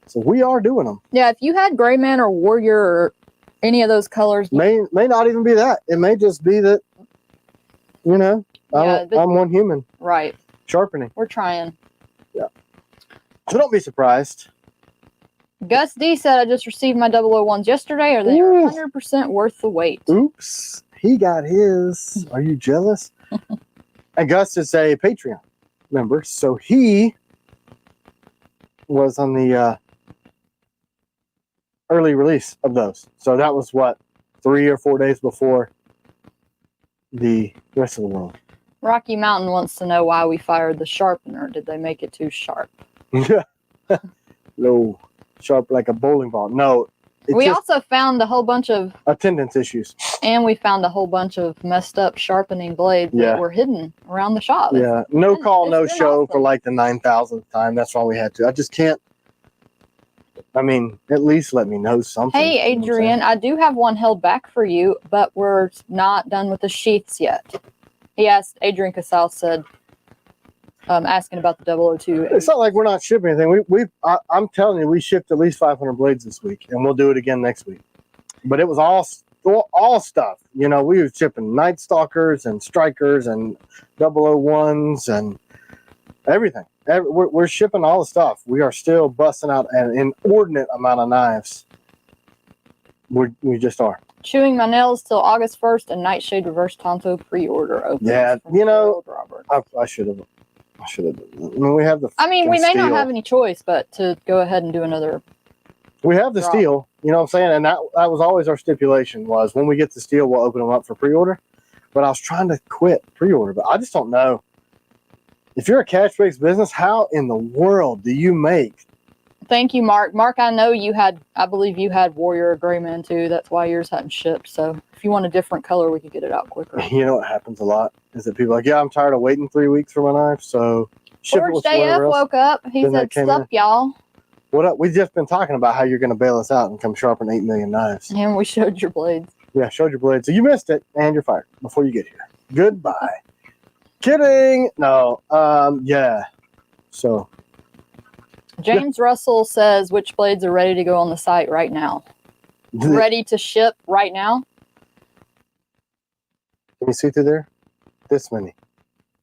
So we are doing them. Yeah, if you had Gray Man or Warrior or any of those colors. May not even be that. It may just be that, you know, I'm one human. Right. Sharpening. We're trying. Yeah. So don't be surprised. Gus D said, I just received my 001s yesterday. Are they 100% worth the wait? Oops. He got his. Are you jealous? And Gus is a Patreon member, so he was on the early release of those. So that was what, 3 or 4 days before the rest of the world. Rocky Mountain wants to know why we fired the sharpener. Did they make it too sharp? No, sharp like a bowling ball. No. We also found a whole bunch of attendance issues. And we found a whole bunch of messed up sharpening blades that were hidden around the shop. Yeah, no call, no show for like the 9,000th time. That's why we had to. I just can't. I mean, at least let me know something. Hey, Adrian, I do have one held back for you, but we're not done with the sheaths yet. He asked, Adrian Casal said, asking about the 002. It's not like we're not shipping anything. I'm telling you, we shipped at least 500 blades this week, and we'll do it again next week. But it was all stuff. You know, we were shipping Night Stalkers and Strikers and 001s and everything. We're shipping all the stuff. We are still busting out an inordinate amount of knives. We just are. Chewing my nails till August 1st and Nightshade Reverse Tonto pre-order open. Yeah, you know, I should have. I mean, we have the. I mean, we may steel. not have any choice but to go ahead and do another. We have the drop. steel, you know what I'm saying? And that was always our stipulation, was when we get the steel, we'll open them up for pre-order. But I was trying to quit pre-order, but I just don't know. If you're a cash-based business, how in the world do you make? Thank you, Mark. Mark, I know I believe you had Warrior or Gray Man too. That's why yours hadn't shipped. So if you want a different color, we could get it out quicker. You know what happens a lot is that people are like, yeah, I'm tired of waiting 3 weeks for my knife, so ship George it with whatever JF else. woke up. He said, sup, y'all. What up? We've just been talking about how you're going to bail us out and come sharpen 8 million knives. And we showed your blades. Yeah, showed your blades. So you missed it, and you're fired before you get here. Goodbye. Kidding. No. Yeah. So. James Russell says, which blades are ready to go on the site right now? ready to ship right now. Can you see through there? This many.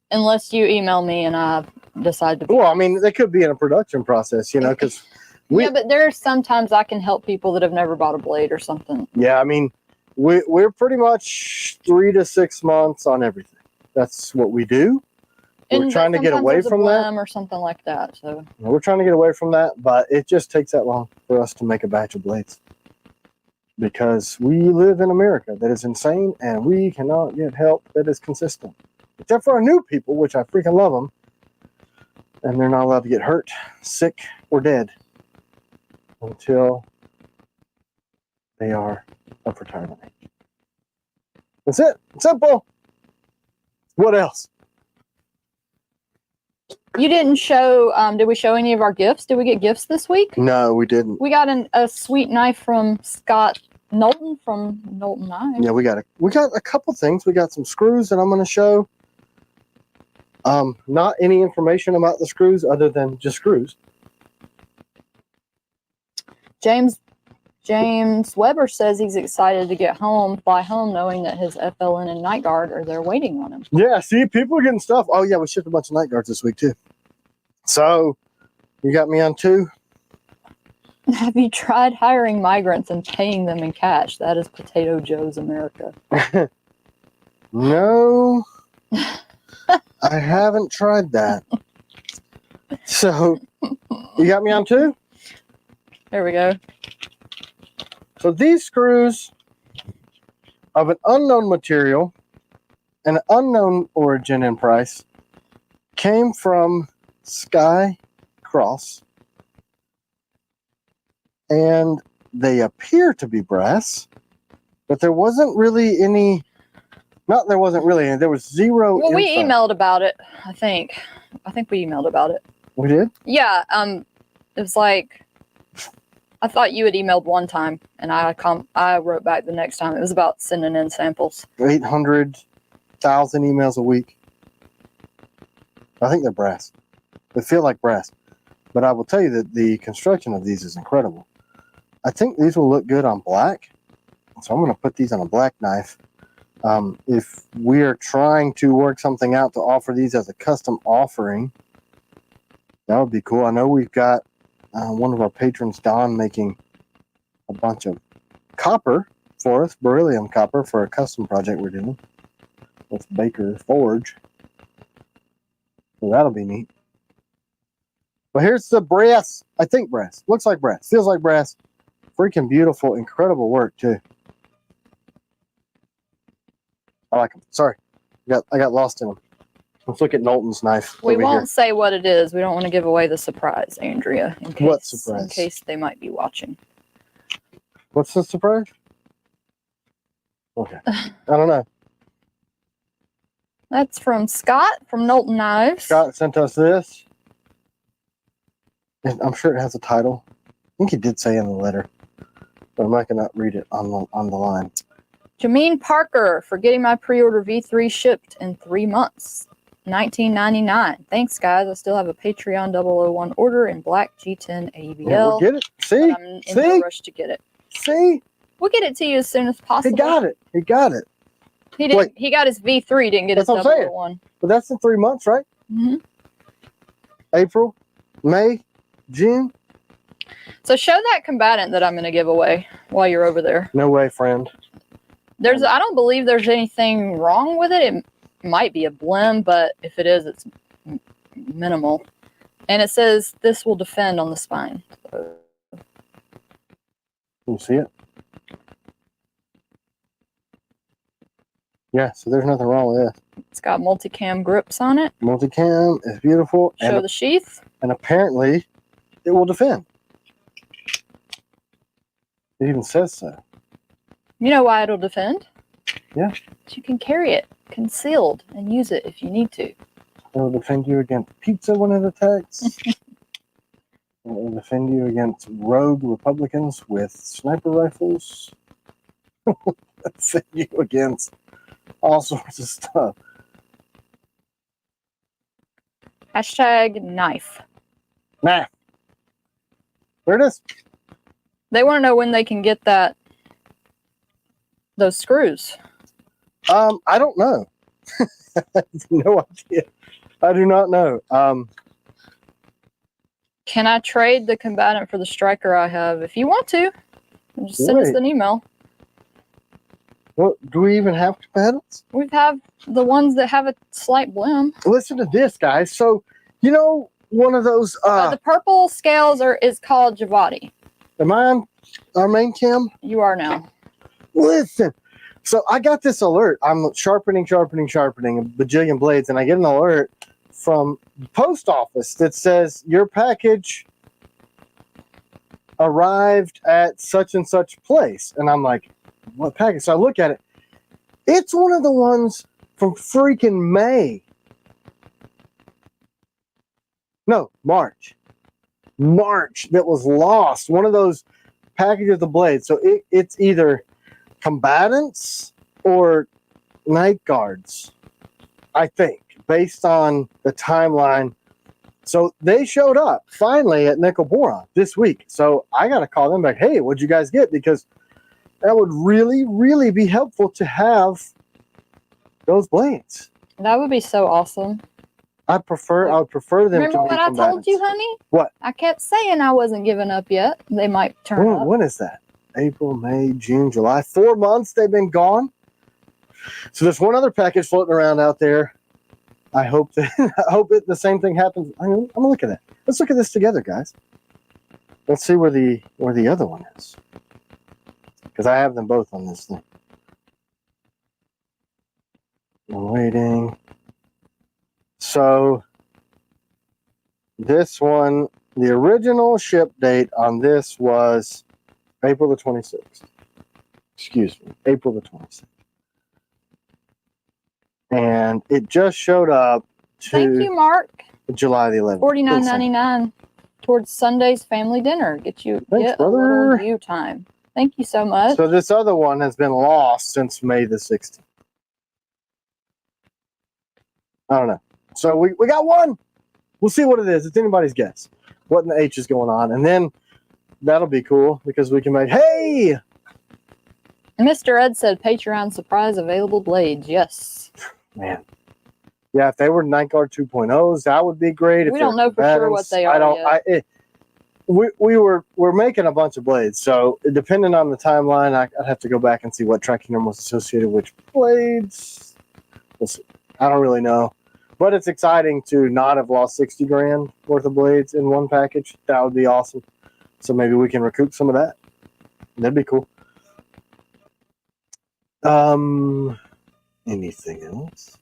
Unless you email me and I decide to. Well, I mean, they could be in a production process, you know, because yeah, but there's sometimes I can help people that have never bought a blade or something. Yeah, I mean, we're pretty much 3 to 6 months on everything. That's what we do. We're trying to get away from that, or something like that. So we're trying to get away from that, but it just takes that long for us to make a batch of blades because we live in America that is insane, and we cannot get help that is consistent, except for our new people, which I freaking love them, and they're not allowed to get hurt, sick, or dead until they are of retirement age. That's it. Simple. What else? you didn't show. Did we show any of our gifts? Did we get gifts this week? No, we didn't. We got a sweet knife from Scott Knowlton from Knowlton Knives. Yeah, we got a couple things. We got some screws that I'm going to show. Not any information about the screws other than just screws. James Weber says he's excited to fly home, knowing that his FLN and Night Guard are there waiting on him. Yeah, see, people are getting stuff. Oh, yeah, we shipped a bunch of Night Guards this week, too. So, you got me on 2? Have you tried hiring migrants and paying them in cash? That is Potato Joe's America. No, I haven't tried that. So, you got me on 2? There we go. So these screws of an unknown material and an unknown origin and price came from Sky Cross, and they appear to be brass, but there wasn't really any. Not there wasn't really any. There was zero. Well, we info. emailed about it. I think we emailed about it. We did. Yeah. It was like. I thought you had emailed one time, and I wrote back the next time. It was about sending in samples. 800,000 emails a week. I think they're brass. They feel like brass. But I will tell you that the construction of these is incredible. I think these will look good on black. So I'm going to put these on a black knife. If we are trying to work something out to offer these as a custom offering, that would be cool. I know we've got one of our patrons, Don, making a bunch of copper for us, beryllium copper, for a custom project we're doing with Baker Forge. So that'll be neat. But here's the brass. I think brass. Looks like brass. Feels like brass. Freaking beautiful, incredible work, too. I like them. Sorry. I got lost in them. Let's look at Knowlton's knife. We won't say what it is. We don't want to give away the surprise, Andrea. What surprise? In case they might be watching. What's the surprise? Okay. I don't know. That's from Scott from Knowlton Knives. Scott sent us this. And I'm sure it has a title. I think he did say in the letter, but I'm not going to read it on the line. Jameen Parker for getting my pre-order V3 shipped in 3 months. $19.99. Thanks, guys. I still have a Patreon 001 order in black G10 ABL. Yeah, we'll get it. See? I'm in no rush to get it. See? We'll get it to you as soon as possible. He got it. He got it. He didn't. Wait. He got his V3. Didn't get his 001. But that's in 3 months, right? Mm-hmm. April, May, June. So show that combatant that I'm going to give away while you're over there. No way, friend. I don't believe there's anything wrong with it. It might be a blim, but if it is, it's minimal. And it says this will defend on the spine. Can you see it? Yeah, so there's nothing wrong with it. It's got multicam grips on it. Multicam is beautiful. Show the sheath. And apparently, it will defend. It even says so. You know why it'll defend? Yeah. You can carry it concealed and use it if you need to. It will defend you against pizza when it attacks. It will defend you against rogue Republicans with sniper rifles. It will defend you against all sorts of stuff. Hashtag knife. Nah. There it is. They want to know when they can get that those screws? I don't know. No idea. I do not know. Can I trade the combatant for the striker I have? If you want to, just send us Wait. an email. What, do we even have combatants? We have the ones that have a slight blim. Listen to this, guys. So, one of those. The purple scales is called Javati. Am I on our main cam? You are now. Listen. So I got this alert. I'm sharpening a bajillion blades, and I get an alert from the post office that says your package arrived at such and such place. And I'm like, what package? So I look at it. It's one of the ones from freaking May. No, March. March that was lost. One of those packages of the blades. So it's either combatants or night guards, I think, based on the timeline. So they showed up finally at Nickel Boron this week. So I got to call them back. Hey, what'd you guys get? Because that would really, really be helpful to have those blades. That would be so awesome. I would prefer them Remember to be what I told you, honey? What? I kept saying I wasn't giving up yet. They might turn up. When is that? April, May, June, July. 4 months they've been gone. So there's one other package floating around out there. I hope the same thing happens. I'm gonna look at that. Let's look at this together, guys. Let's see where the other one is. Because I have them both on this thing. I'm waiting. So this one, the original ship date on this was April the 26th. Excuse me, April the 26th. And it just showed up to Thank you, Mark. July the 11th. $49.99 towards Sunday's family dinner. Get a little you time. Thank you so much. So this other one has been lost since May the 16th. I don't know. So we got one. We'll see what it is. It's anybody's guess. What in the H is going on. And then that'll be cool because we can make, hey! Mr. Ed said Patreon surprise available blades. Yes. Man. Yeah, if they were Night Guard 2.0s, that would be great. We don't know for sure what they are yet. We're making a bunch of blades, so depending on the timeline, I'd have to go back and see what tracking number was associated with which blades. We'll see. I don't really know, but it's exciting to not have lost 60 grand worth of blades in one package. That would be awesome. So maybe we can recoup some of that. That'd be cool. Anything else?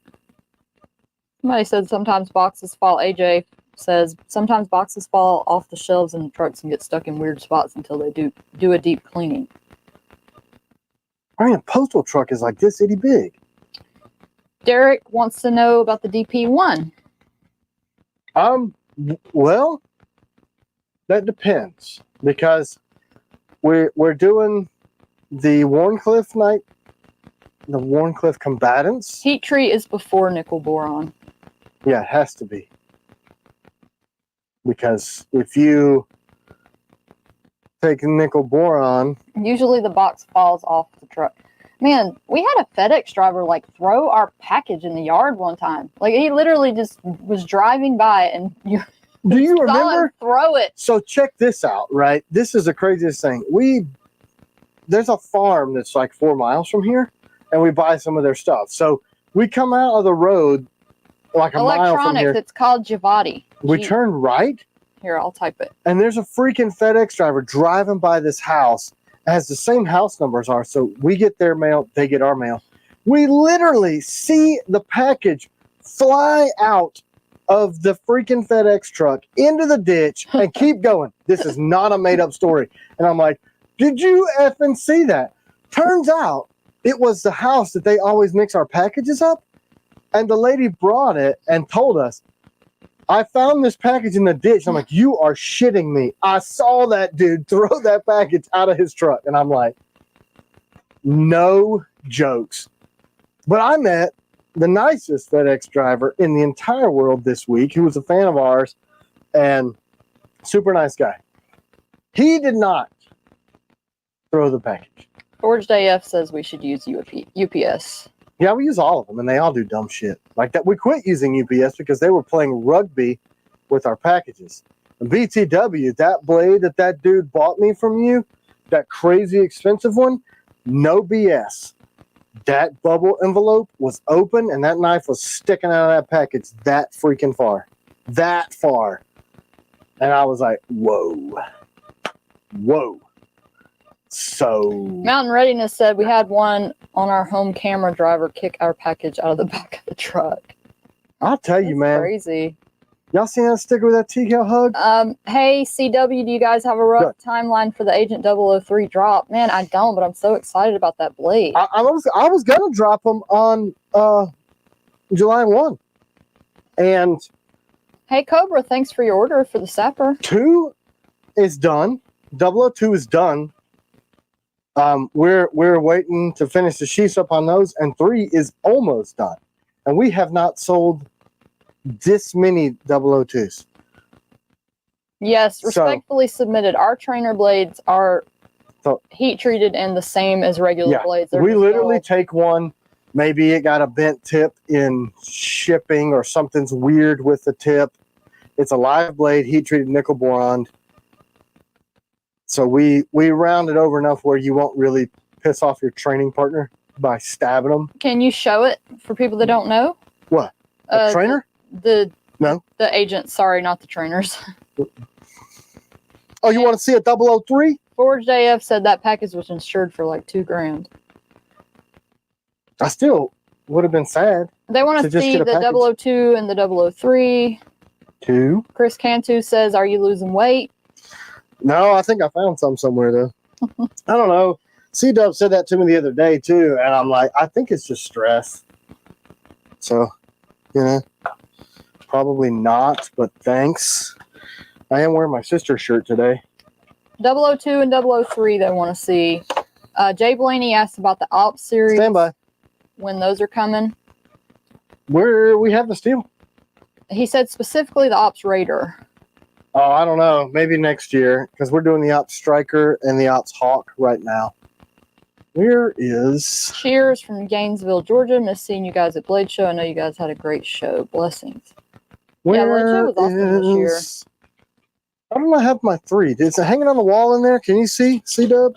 Somebody said sometimes boxes fall. AJ says sometimes boxes fall off the shelves in trucks and get stuck in weird spots until they do a deep cleaning. I mean, a postal truck is like this itty big. Derek wants to know about the DP1. Well, that depends because we're doing the Warncliffe night, the Warncliffe combatants. Heat treat is before nickel boron. Yeah, it has to be. Because if you take nickel boron, usually the box falls off the truck. Man, we had a FedEx driver throw our package in the yard one time. He literally just was driving by and do you remember? Throw it. So check this out, right? This is the craziest thing. There's a farm that's 4 miles from here, and we buy some of their stuff. So we come out of the road a mile from here. It's called Javati. We turn right. Here, I'll type it. And there's a freaking FedEx driver driving by this house. It has the same house numbers are. So we get their mail, they get our mail. We literally see the package fly out of the freaking FedEx truck into the ditch and keep going. This is not a made up story. And I'm like, did you effing see that? Turns out it was the house that they always mix our packages up. And the lady brought it and told us, I found this package in the ditch. I'm like, you are shitting me. I saw that dude throw that package out of his truck. And I'm like, no jokes. But I met the nicest FedEx driver in the entire world this week, who was a fan of ours and super nice guy. He did not throw the package. Forged AF says we should use UPS. Yeah, we use all of them, and they all do dumb shit like that. We quit using UPS because they were playing rugby with our packages. And BTW, that blade that dude bought me from you, that crazy expensive one, no BS. That bubble envelope was open, and that knife was sticking out of that package that freaking far. That far. And I was like, whoa. Whoa. So Mountain Readiness said we had one on our home camera driver kick our package out of the back of the truck. I'll tell you, man. Crazy. Y'all seen that sticker with that TKL hug? Hey, CW, do you guys have a rough timeline for the Agent 003 drop? Man, I don't, but I'm so excited about that blade. I was gonna drop them on July 1. And hey, Cobra, thanks for your order for the Sapper. 2 is done. 002 is done. We're waiting to finish the sheets up on those, and 3 is almost done. And we have not sold this many 002s. Yes, respectfully submitted. Our trainer blades are heat treated and the same as regular blades. We literally take one, maybe it got a bent tip in shipping or something's weird with the tip. It's a live blade, heat treated nickel boron. So we round it over enough where you won't really piss off your training partner by stabbing them. Can you show it for people that don't know? What? A trainer? No. The agents, sorry, not the trainers. Oh, you want to see a 003? Forged AF said that package was insured for like $2,000. I still would have been sad. They want to see the 002 and the 003. 2. Chris Cantu says, are you losing weight? No, I think I found some somewhere, though. I don't know. C-Dub said that to me the other day, too, and I'm like, I think it's just stress. So, probably not, but thanks. I am wearing my sister's shirt today. 002 and 003 they want to see. Jay Blaney asked about the Ops series. Stand by. When those are coming. We have the steel. He said specifically the Ops Raider. Oh, I don't know. Maybe next year, because we're doing the Ops Striker and the Ops Hawk right now. Where is... Cheers from Gainesville, Georgia. Miss seeing you guys at Blade Show. I know you guys had a great show. Blessings. Blade Show was awesome this year. I don't have my 3. Is it hanging on the wall in there? Can you see, C-Dub?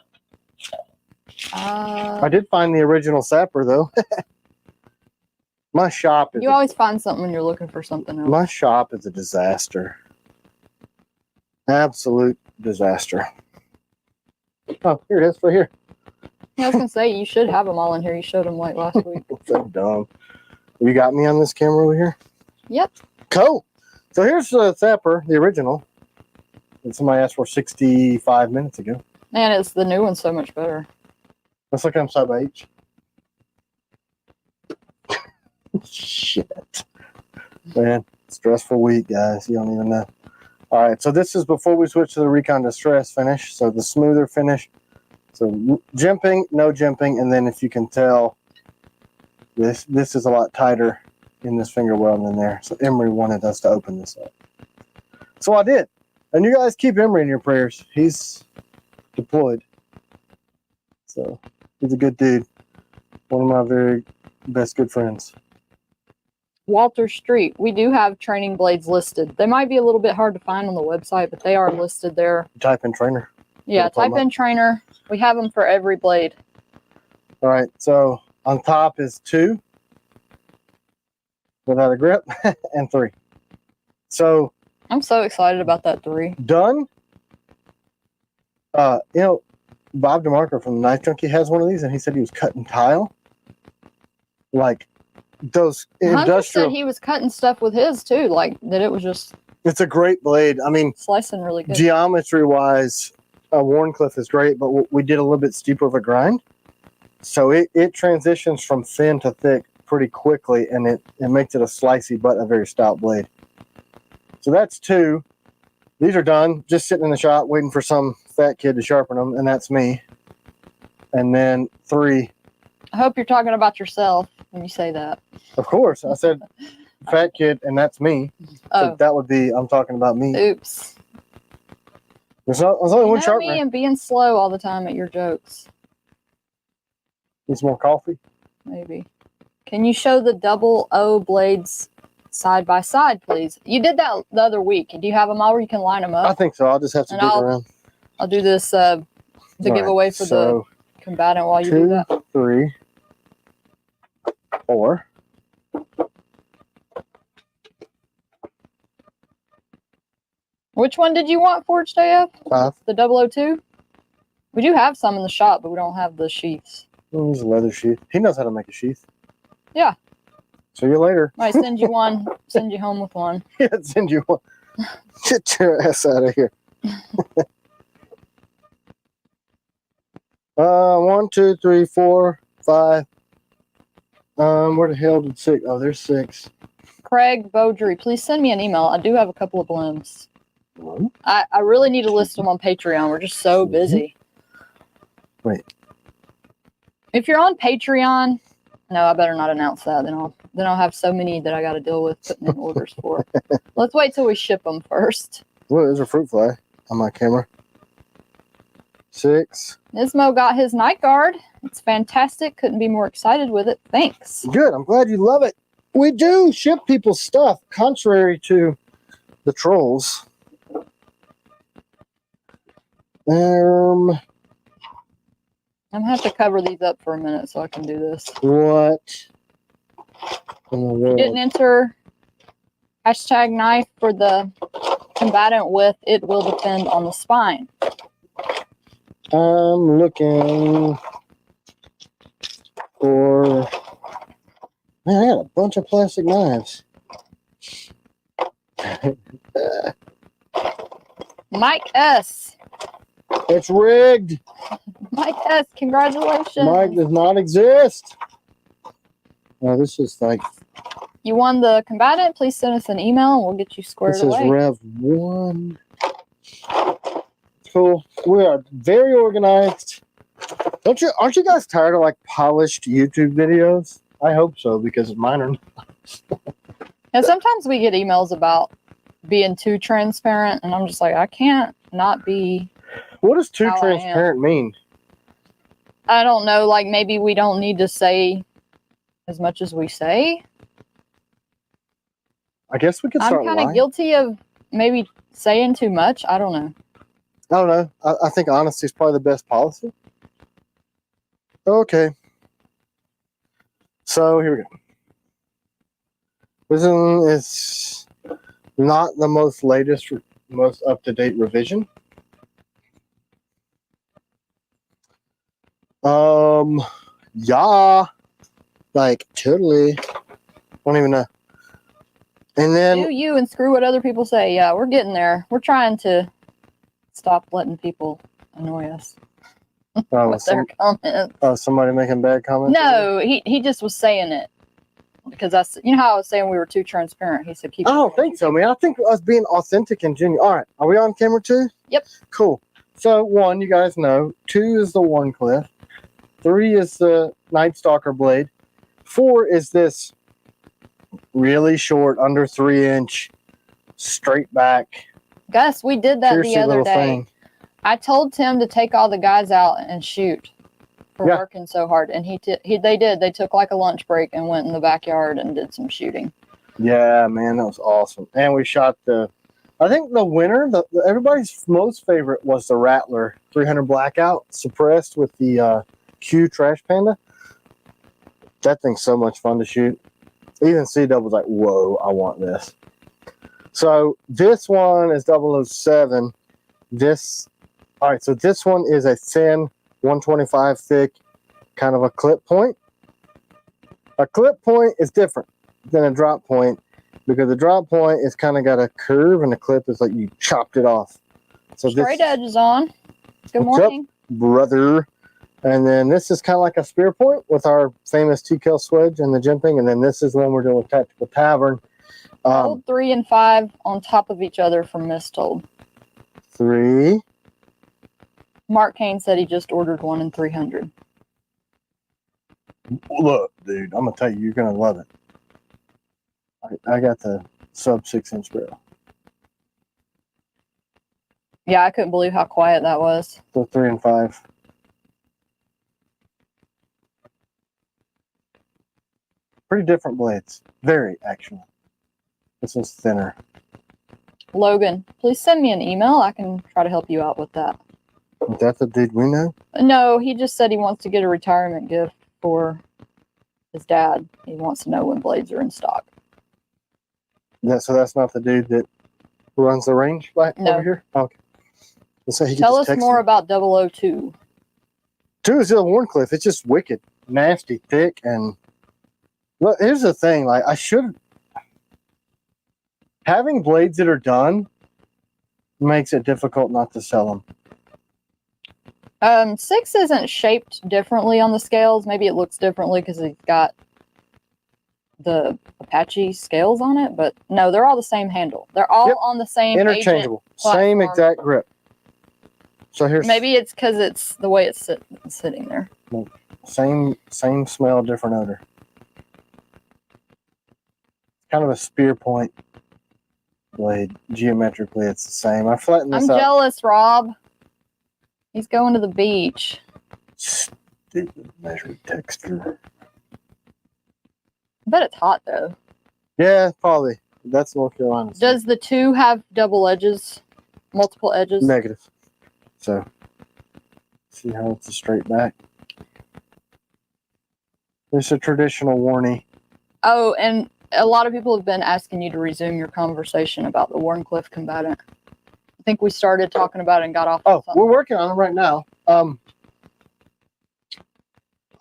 I did find the original Sapper, though. My shop is... You always find something when you're looking for something else. My shop is a disaster. Absolute disaster. Oh, here it is, right here. Yeah, I was going to say, you should have them all in here. You showed them like last week. So dumb. You got me on this camera over here? Yep. Cool. So here's the Sapper, the original. That somebody asked for 65 minutes ago. Man, it's the new one so much better. Let's look at them sub H. Shit. Man, stressful week, guys. You don't even know. All right, so this is before we switch to the Recon Distress finish. So the smoother finish. So jimping, no jimping, and then if you can tell, this is a lot tighter in this finger weld than there. So Emery wanted us to open this up. So I did. And you guys keep Emery in your prayers. He's deployed. So he's a good dude. One of my very best good friends. Walter Street. We do have training blades listed. They might be a little bit hard to find on the website, but they are listed there. Type in trainer. Yeah, type in trainer. We have them for every blade. All right, so on top is 2 without a grip and 3. So I'm so excited about that 3. Done. Bob DeMarco from the Knife Junkie has one of these, and he said he was cutting tile. Like those industrial. Hunter said he was cutting stuff with his too, like that it was just. It's a great blade. I mean, slicing really good. Geometry-wise, Warncliffe is great, but we did a little bit steeper of a grind. So it transitions from thin to thick pretty quickly, and it makes it a slicey but a very stout blade. So that's 2. These are done, just sitting in the shop waiting for some fat kid to sharpen them, and that's me. And then 3. I hope you're talking about yourself when you say that. Of course. I said fat kid, and that's me. Oh. So that would be, I'm talking about me. Oops. There's only one sharpener. Me and being slow all the time at your jokes. Need some more coffee? Maybe. Can you show the double O blades side by side, please? You did that the other week. Do you have them all where you can line them up? I think so. I'll just have to And dig around. I'll do this the giveaway for the combatant while you do that. 2, 3, 4. Which one did you want, Forged AF? 5. The 002? We do have some in the shop, but we don't have the sheaths. Oh, there's a leather sheath. He knows how to make a sheath. Yeah. See you later. Might send you one. Send you home with one. Yeah, send you one. Get your ass out of here. 1, 2, 3, 4, 5. Where the hell did 6? Oh, there's 6. Craig Beaudry, please send me an email. I do have a couple of blooms. One. I really need to list them on Patreon. We're just so busy. Wait. If you're on Patreon, no, I better not announce that. Then I'll have so many that I got to deal with putting in orders for. Let's wait till we ship them first. Well, there's a fruit fly on my camera. 6. Nismo got his night guard. It's fantastic. Couldn't be more excited with it. Thanks. Good. I'm glad you love it. We do ship people stuff, contrary to the trolls. I'm gonna have to cover these up for a minute so I can do this. What in the You world? didn't enter #knife for the combatant with it will defend on the spine. I'm looking for. Man, I got a bunch of plastic knives. Mike S. It's rigged. Mike S. Congratulations. Mike does not exist. Oh, this is like. You won the combatant. Please send us an email and we'll get you squared This is away. Rev 1. Cool. We are very organized. Aren't you guys tired of like polished YouTube videos? I hope so, because mine are. And sometimes we get emails about being too transparent, and I'm just like, I can't not be. What does too How I transparent mean? I don't know. Like maybe we don't need to say as much as we say. I guess we could start I'm kind of lying. guilty of maybe saying too much. I don't know. I don't know. I think honesty is probably the best policy. Okay. So here we go. This one is not the most up-to-date revision. Yeah. Like, totally. Don't even know. And then... Do you and screw what other people say. Yeah, we're getting there. We're trying to stop letting people annoy us with their comments. Oh, somebody making bad comments? No, he just was saying it. Because how I was saying we were too transparent. He said, keep I don't think so, man. I think us being authentic and genuine. All right. Are we on camera too? Yep. Cool. So 1, you guys know. 2 is the Warncliffe. 3 is the Night Stalker blade. 4 is this really short, under 3-inch, straight back. Gus, we did that the other day. Thing. I told Tim to take all the guys out and shoot for working so hard, and they did. They took like a lunch break and went in the backyard and did some shooting. Yeah, man, that was awesome. And we shot I think the winner, everybody's most favorite was the Rattler 300 Blackout, suppressed with the Q Trash Panda. That thing's so much fun to shoot. Even C-Dub was like, whoa, I want this. So this one is 007. All right, so this one is a thin, 125 thick, kind of a clip point. A clip point is different than a drop point because the drop point is kind of got a curve and the clip is like you chopped it off. So Straight edge is on. Good What's morning. Up, brother? And then this is kind of like a spear point with our famous Kell swedge and the jimping. And then this is the one we're doing with Tactical Tavern. Hold 3 and 5 on top of each other from Mistold. 3. Mark Kane said he just ordered one in 300. Look, dude, I'm gonna tell you, you're gonna love it. I got the sub 6-inch barrel. Yeah, I couldn't believe how quiet that was. So 3 and 5. Pretty different blades. Very, actually. This one's thinner. Logan, please send me an email. I can try to help you out with that. Is that the dude we know? No, he just said he wants to get a retirement gift for his dad. He wants to know when blades are in stock. So that's not the dude that runs the range back over here? Okay. So he Tell us more about 002. 2 is the Warncliffe. It's just wicked, nasty, thick, and look. Here's the thing: like having blades that are done makes it difficult not to sell them. 6 isn't shaped differently on the scales. Maybe it looks differently because it's got the Apache scales on it, but no, they're all the same handle. They're all on the same interchangeable, same exact grip. So here's maybe it's because it's the way it's sitting there. Same smell, different odor. Kind of a spear point blade. Geometrically, it's the same. I flattened this I'm out. jealous, Rob. He's going to the beach. Stupid measured texture. I bet it's hot though. Yeah, probably. That's North Carolina. Does the 2 have double edges, multiple edges? Negative. So, see how it's a straight back. It's a traditional warning. Oh, and a lot of people have been asking you to resume your conversation about the Warncliffe combatant. I think we started talking about it and got off. Oh, we're working on it right now.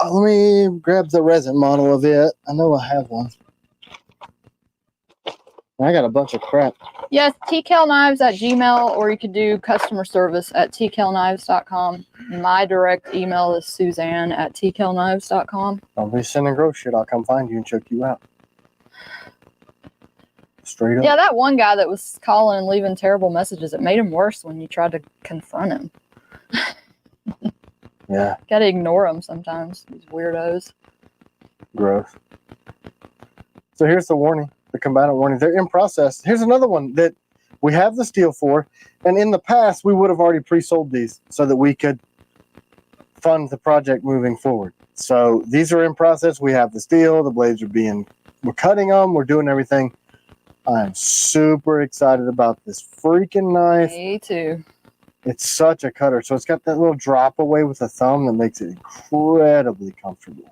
Let me grab the resin model of it. I know I have one. I got a bunch of crap. Yes, tkellknives@gmail, or you could do customer service at tkellknives.com. My direct email is suzanne@tkellknives.com. Don't be sending gross shit. I'll come find you and choke you out. Straight up. Yeah, that one guy that was calling and leaving terrible messages, it made him worse when you tried to confront him. Yeah. Gotta ignore them sometimes, these weirdos. Gross. So here's the warning, the combatant warning. They're in process. Here's another one that we have the steel for, and in the past we would have already pre-sold these so that we could fund the project moving forward. So these are in process. We have the steel, the blades we're cutting them, we're doing everything. I'm super excited about this freaking knife. Me too. It's such a cutter. So it's got that little drop away with the thumb that makes it incredibly comfortable.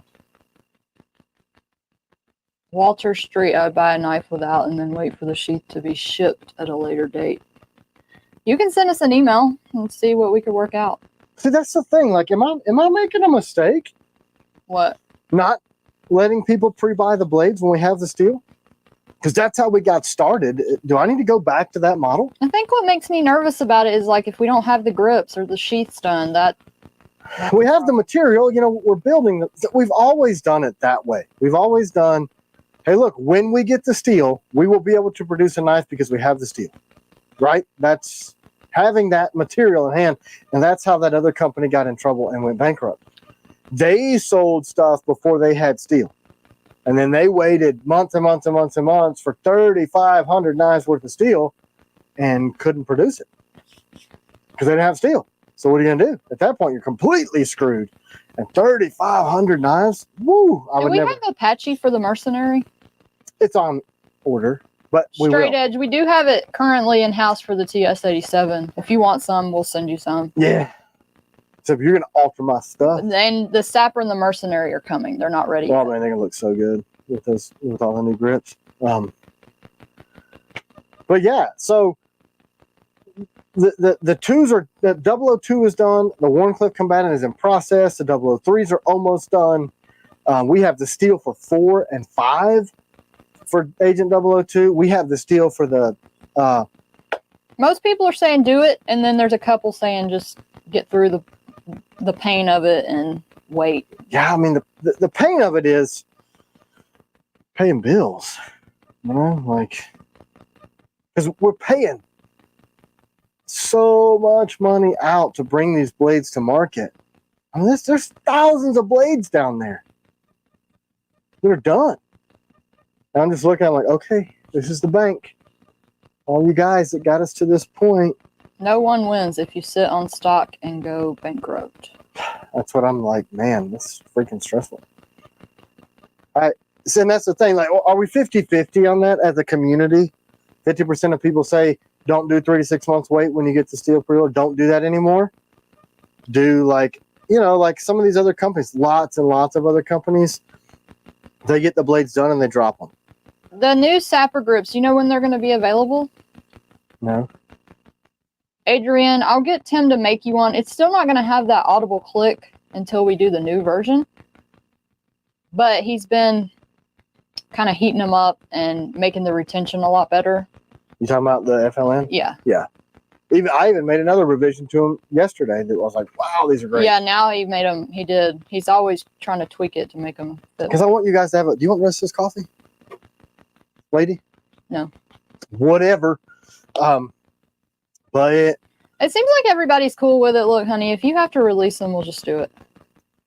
Walter Street, I'd buy a knife without and then wait for the sheath to be shipped at a later date. You can send us an email and see what we could work out. See, that's the thing. Like, am I making a mistake? What? Not letting people pre-buy the blades when we have the steel? Because that's how we got started. Do I need to go back to that model? I think what makes me nervous about it is like if we don't have the grips or the sheaths done, we have the material, we're building. We've always done it that way. We've always done, hey, look, when we get the steel, we will be able to produce a knife because we have the steel, right? That's having that material in hand. And that's how that other company got in trouble and went bankrupt. They sold stuff before they had steel. And then they waited months and months and months and months for 3,500 knives worth of steel and couldn't produce it because they didn't have steel. So what are you going to do? At that point, you're completely screwed. And 3,500 knives, woo! Do we have Apache for the mercenary? It's on order, but Straight edge. We do have it currently in-house for the TS-87. If you want some, we'll send you some. Yeah. So if you're going to alter my stuff. And the Sapper and the Mercenary are coming. They're not ready Oh, yet. man, they're going to look so good with all the new grips. But yeah, so the twos are, the 002 is done. The Warncliffe Combatant is in process. The 003s are almost done. We have the steel for 4 and 5 for Agent 002. We have the steel for the... Most people are saying do it, and then there's a couple saying just get through the pain of it and wait. Yeah, I mean, the pain of it is paying bills, like, because we're paying so much money out to bring these blades to market. I mean, there's thousands of blades down there that are done. And I'm just looking at it like, okay, this is the bank. All you guys that got us to this point. No one wins if you sit on stock and go bankrupt. That's what I'm like, man, this is freaking stressful. All right, And that's the thing. Like, are we 50-50 on that as a community? 50% of people say don't do 3 to 6 months wait when you get the steel preload. Don't do that anymore. Do like some of these other companies, lots and lots of other companies, they get the blades done and they drop them. The new sapper grips, you know when they're going to be available? No. Adrian, I'll get Tim to make you one. It's still not going to have that audible click until we do the new version. But he's been kind of heating them up and making the retention a lot better. You talking about the FLN? Yeah. Yeah. I even made another revision to them yesterday that was like, wow, these are great. Yeah, now he made them. He did. He's always trying to tweak it to make them fit. Because I want you guys to have do you want the rest of this coffee? Lady? No. Whatever. But it seems like everybody's cool with it. Look, honey, if you have to release them, we'll just do it.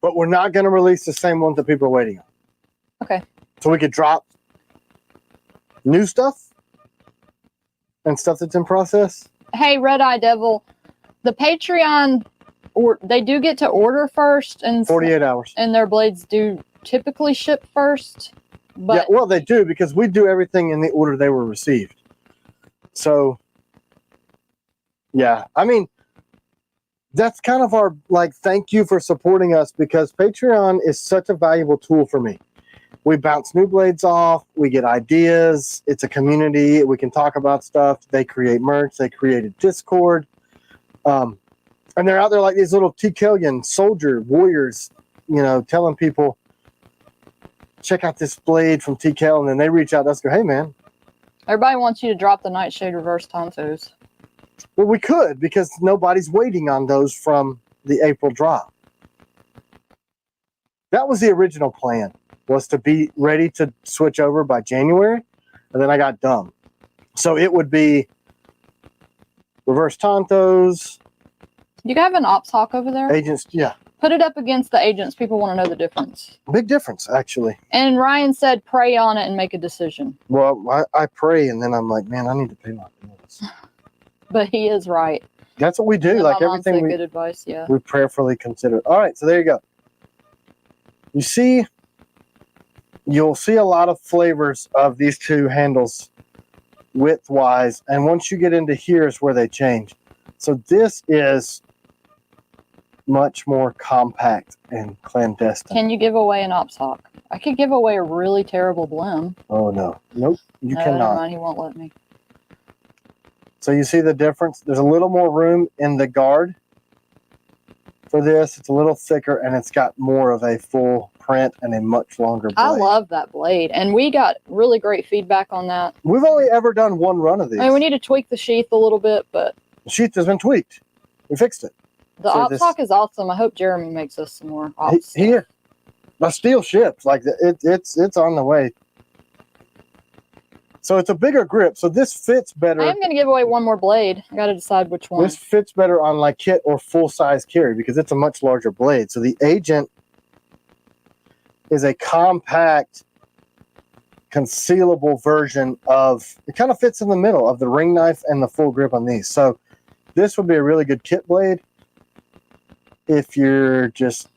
But we're not going to release the same ones that people are waiting on. Okay. So we could drop new stuff and stuff that's in process. Hey, Red Eye Devil, the Patreon, they do get to order first, and 48 hours. And their blades do typically ship first. But yeah, well, they do because we do everything in the order they were received. So, yeah, I mean, that's kind of our, like, thank you for supporting us, because Patreon is such a valuable tool for me. We bounce new blades off. We get ideas. It's a community. We can talk about stuff. They create merch. They created Discord. And they're out there like these little Kellian soldier warriors, telling people, check out this blade from Kell. And then they reach out to us and go, hey, man. Everybody wants you to drop the Nightshade reverse Tontos. Well, we could, because nobody's waiting on those from the April drop. That was the original plan, was to be ready to switch over by January, and then I got dumb. So it would be reverse Tontos. You have an Ops Hawk over there? Agents, yeah. Put it up against the Agents. People want to know the difference. Big difference, actually. And Ryan said pray on it and make a decision. Well, I pray, and then I'm like, man, I need to pay my bills. But he is right. That's what we do. Like everything, good advice, yeah. We prayerfully consider. All right, so there you go. You'll see a lot of flavors of these two handles width-wise, and once you get into here is where they change. So this is much more compact and clandestine. Can you give away an Ops Hawk? I could give away a really terrible Blim. Oh, no. Nope, you cannot. Never mind, he won't let me. So you see the difference? There's a little more room in the guard for this. It's a little thicker, and it's got more of a full print and a much longer blade. I love that blade, and we got really great feedback on that. We've only ever done one run of these. I mean, we need to tweak the sheath a little bit, but the sheath has been tweaked. We fixed it. The Ops Hawk is awesome. I hope Jeremy makes us some more Ops. Here, the steel ships, like it's on the way. So it's a bigger grip. So this fits better. I am going to give away one more blade. I got to decide which one. This fits better on like kit or full size carry because it's a much larger blade. So the Agent is a compact, concealable version of, it kind of fits in the middle of the ring knife and the full grip on these. So this would be a really good kit blade if you're just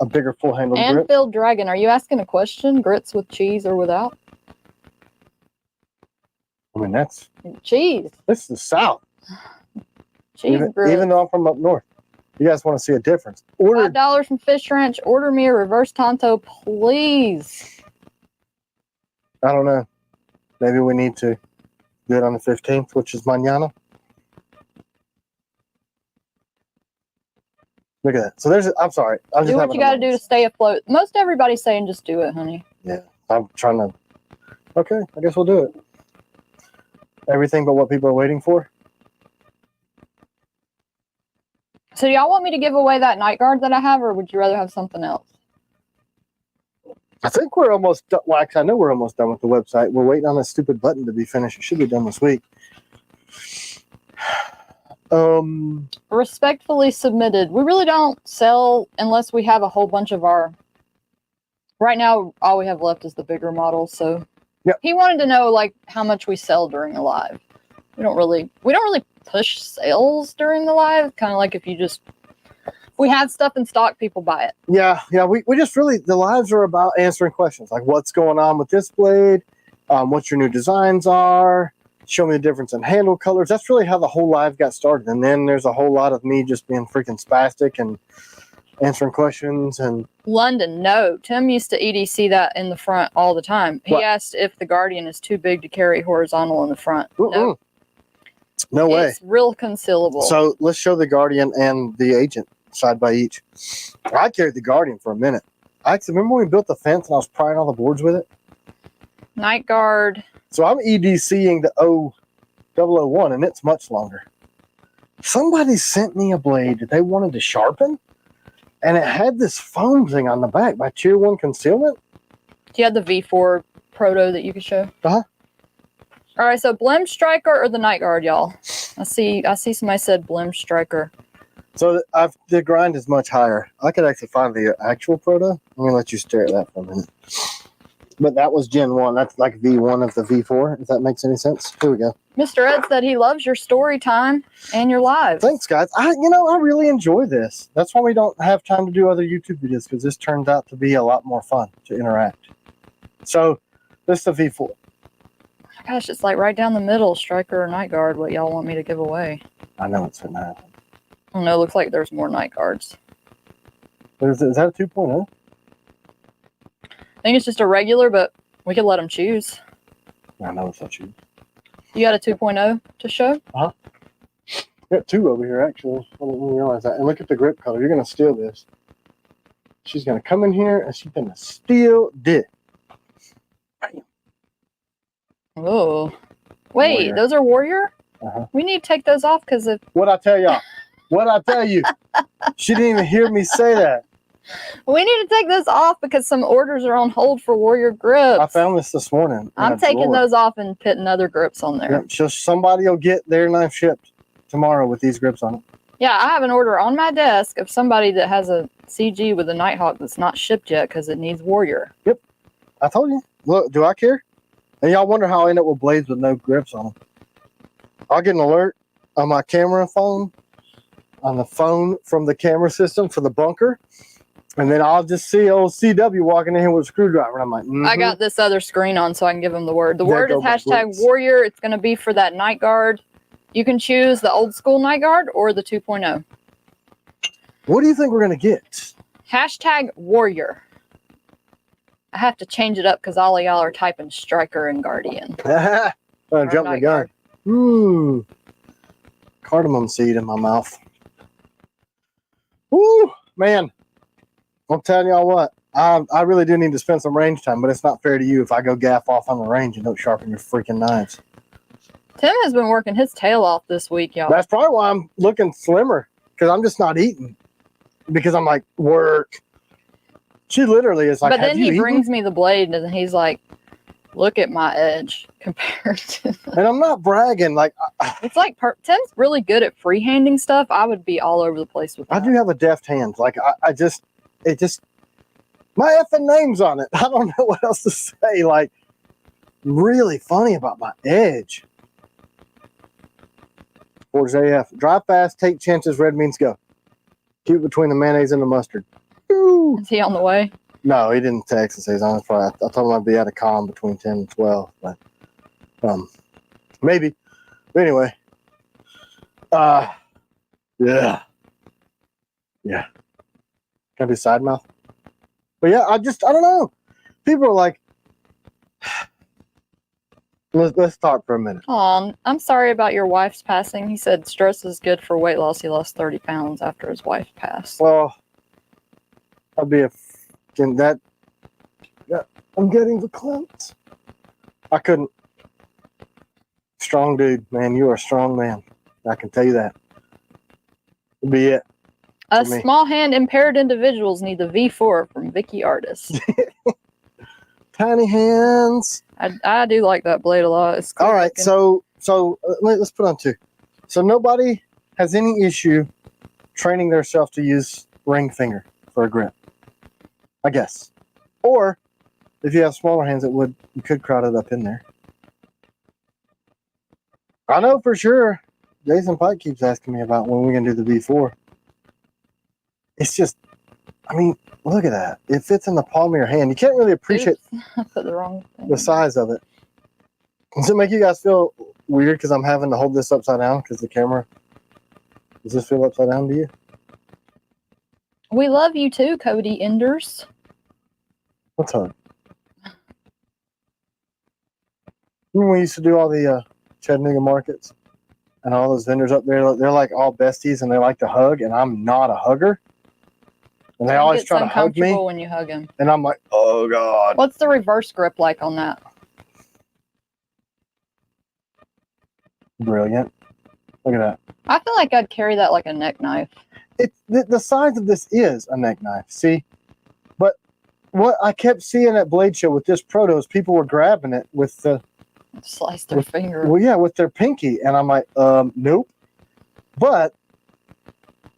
a bigger full handle grip. Anfield Dragon, are you asking a question? Grits with cheese or without? I mean, that's cheese. This is the South. Cheese grits. Even though I'm from up north. You guys want to see a difference. $5 from Fish Ranch. Order me a reverse Tonto, please. I don't know. Maybe we need to do it on the 15th, which is mañana. Look at that. So there's, I'm sorry. Do what you got to do to stay afloat. Most everybody's saying just do it, honey. Yeah. I'm trying to. Okay. I guess we'll do it. Everything but what people are waiting for. So do y'all want me to give away that night guard that I have, or would you rather have something else? I think we're almost done. Well, actually, I know we're almost done with the website. We're waiting on this stupid button to be finished. It should be done this week. Respectfully submitted. We really don't sell unless we have a whole bunch of our. Right now, all we have left is the bigger models. So, yep. He wanted to know like how much we sell during a live. We don't really push sales during the live. Kind of like if you just we have stuff in stock, people buy it. Yeah. We just really, the lives are about answering questions like what's going on with this blade, what your new designs are, show me the difference in handle colors. That's really how the whole live got started. And then there's a whole lot of me just being freaking spastic and answering questions. And London, no. Tim used to EDC that in the front all the time. He What? asked if the Guardian is too big to carry horizontal in the front. No, no way. it's real concealable. So let's show the Guardian and the Agent side by each. I carried the Guardian for a minute. I actually remember when we built the fence and I was prying all the boards with it. Night Guard. So I'm EDCing the 001 and it's much longer. Somebody sent me a blade that they wanted to sharpen and it had this foam thing on the back by Tier 1 Concealment. Do you have the V4 proto that you could show? Uh-huh. All right, so Blim Striker or the Night Guard, y'all? I see somebody said Blim Striker. So the grind is much higher. I could actually find the actual proto. I'm going to let you stare at that for a minute. But that was Gen 1. That's like V1 of the V4, if that makes any sense. Here we go. Mr. Ed said he loves your story time and your lives. Thanks, guys. I really enjoy this. That's why we don't have time to do other YouTube videos, because this turns out to be a lot more fun to interact. So, this is the V4. Gosh, it's like right down the middle, Striker or Night Guard, what y'all want me to give away. I know it's a 9. I don't know, looks like there's more Night Guards. Is that a 2.0? I think it's just a regular, but we could let them choose. I know it's not you. You got a 2.0 to show? Uh-huh. Got 2 over here, actually. I didn't even realize that. And look at the grip color. You're going to steal this. She's going to come in here, and she's going to steal this. Oh. Wait, Warrior. those are Warrior? Uh-huh. We need to take those off because if... What'd I tell y'all? What'd I tell you? She didn't even hear me say that. We need to take those off because some orders are on hold for Warrior grips. I found this morning. I'm taking those off and putting other grips on there. Yep, just somebody will get their knife shipped tomorrow with these grips on it. Yeah, I have an order on my desk of somebody that has a CG with a Nighthawk that's not shipped yet because it needs Warrior. Yep. I told you. Look, do I care? And y'all wonder how I end up with blades with no grips on them. I'll get an alert on my camera phone, on the phone from the camera system for the bunker. And then I'll just see old CW walking in here with a screwdriver. And I'm like, I got this other screen on so I can give them the word. The word is go my hashtag grips. Warrior. It's going to be for that Night Guard. You can choose the old school Night Guard or the 2.0. What do you think we're going to get? Hashtag Warrior. I have to change it up because all of y'all are typing Striker and Guardian. I'm jumping the Night gun. Guard. Cardamom seed in my mouth. Woo, man. I'm telling y'all what. I really do need to spend some range time, but it's not fair to you if I go gaff off on the range and don't sharpen your freaking knives. Tim has been working his tail off this week, y'all. That's probably why I'm looking slimmer, because I'm just not eating. Because I'm like, work. She literally is like, but then have you he eaten? brings me the blade and he's like, look at my edge compared to... And I'm not bragging. Like, It's like, Tim's really good at freehanding stuff. I would be all over the place with that. I do have a deft hand. Like, it just, my effing name's on it. I don't know what else to say. Like, really funny about my edge. Forge AF. Drive fast, take chances, red means go. Keep between the mayonnaise and the mustard. Ooh. Is he on the way? No, he didn't text and say he's on his flight. I told him I'd be at a con between 10 and 12, but maybe. But anyway, yeah. Can I do side mouth? But yeah, I don't know. People are like, let's talk for a minute. Oh, I'm sorry about your wife's passing. He said stress is good for weight loss. He lost 30 pounds after his wife passed. Well, I'll be that. Yeah, I'm getting the clout. I couldn't. Strong dude, man. You are a strong man. I can tell you that. It'll be it. Small hand impaired individuals need the V4 from Vicky Artist. Tiny hands. I do like that blade a lot. It's cool All right, looking. so let's put on 2. So nobody has any issue training themselves to use ring finger for a grip, I guess. Or if you have smaller hands, you could crowd it up in there. I know for sure. Jason Pike keeps asking me about when we're gonna do the V4. it's just, I mean, look at that. It fits in the palm of your hand. You can't really appreciate I put the wrong thing. the size of it. Does it make you guys feel weird because I'm having to hold this upside down because the camera? Does this feel upside down to you? We love you too, Cody Enders. What's up? Remember when we used to do all the Chattanooga markets and all those vendors up there? They're like all besties and they like to hug, and I'm not a hugger. And they always try to hug me. When you hug him. And I'm like, oh God. What's the reverse grip like on that? Brilliant. Look at that. I feel like I'd carry that like a neck knife. The size of this is a neck knife, see? But what I kept seeing at Blade Show with this proto is people were grabbing it with the... Slice their finger. Well, yeah, with their pinky. And I'm like, nope. But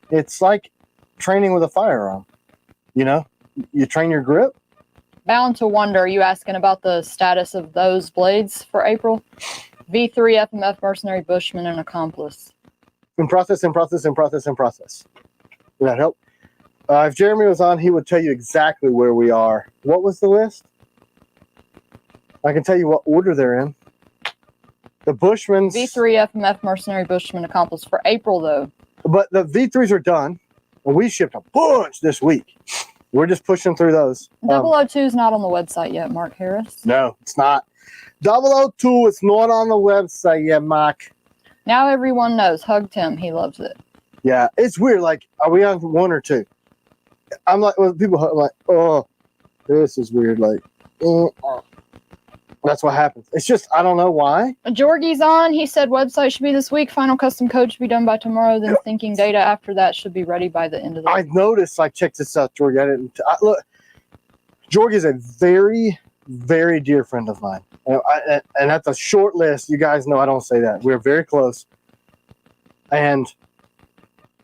it's like training with a firearm. You know? You train your grip. Bound to wonder, are you asking about the status of those blades for April? V3, FMF, Mercenary, Bushman, and Accomplice. In process. Would that help? If Jeremy was on, he would tell you exactly where we are. What was the list? I can tell you what order they're in. The Bushmans. V3, FMF, Mercenary, Bushman, Accomplice for April, though. But the V3s are done. And we shipped a bunch this week. We're just pushing through those. 002 is not on the website yet, Mark Harris. No, it's not. 002 is not on the website yet, Mark. Now everyone knows. Hug Tim. He loves it. Yeah, it's weird. Like, are we on 1 or 2? I'm like, well, people are like, oh, this is weird. Like, that's what happens. It's just, I don't know why. Jorgie's on. He said website should be this week. Final custom code should be done by tomorrow. Then thinking data after that should be ready by the end of the week. I've noticed, like, check this out, Jorgie. Look, Jorgie is a very, very dear friend of mine. And that's a short list. You guys know I don't say that. We're very close. And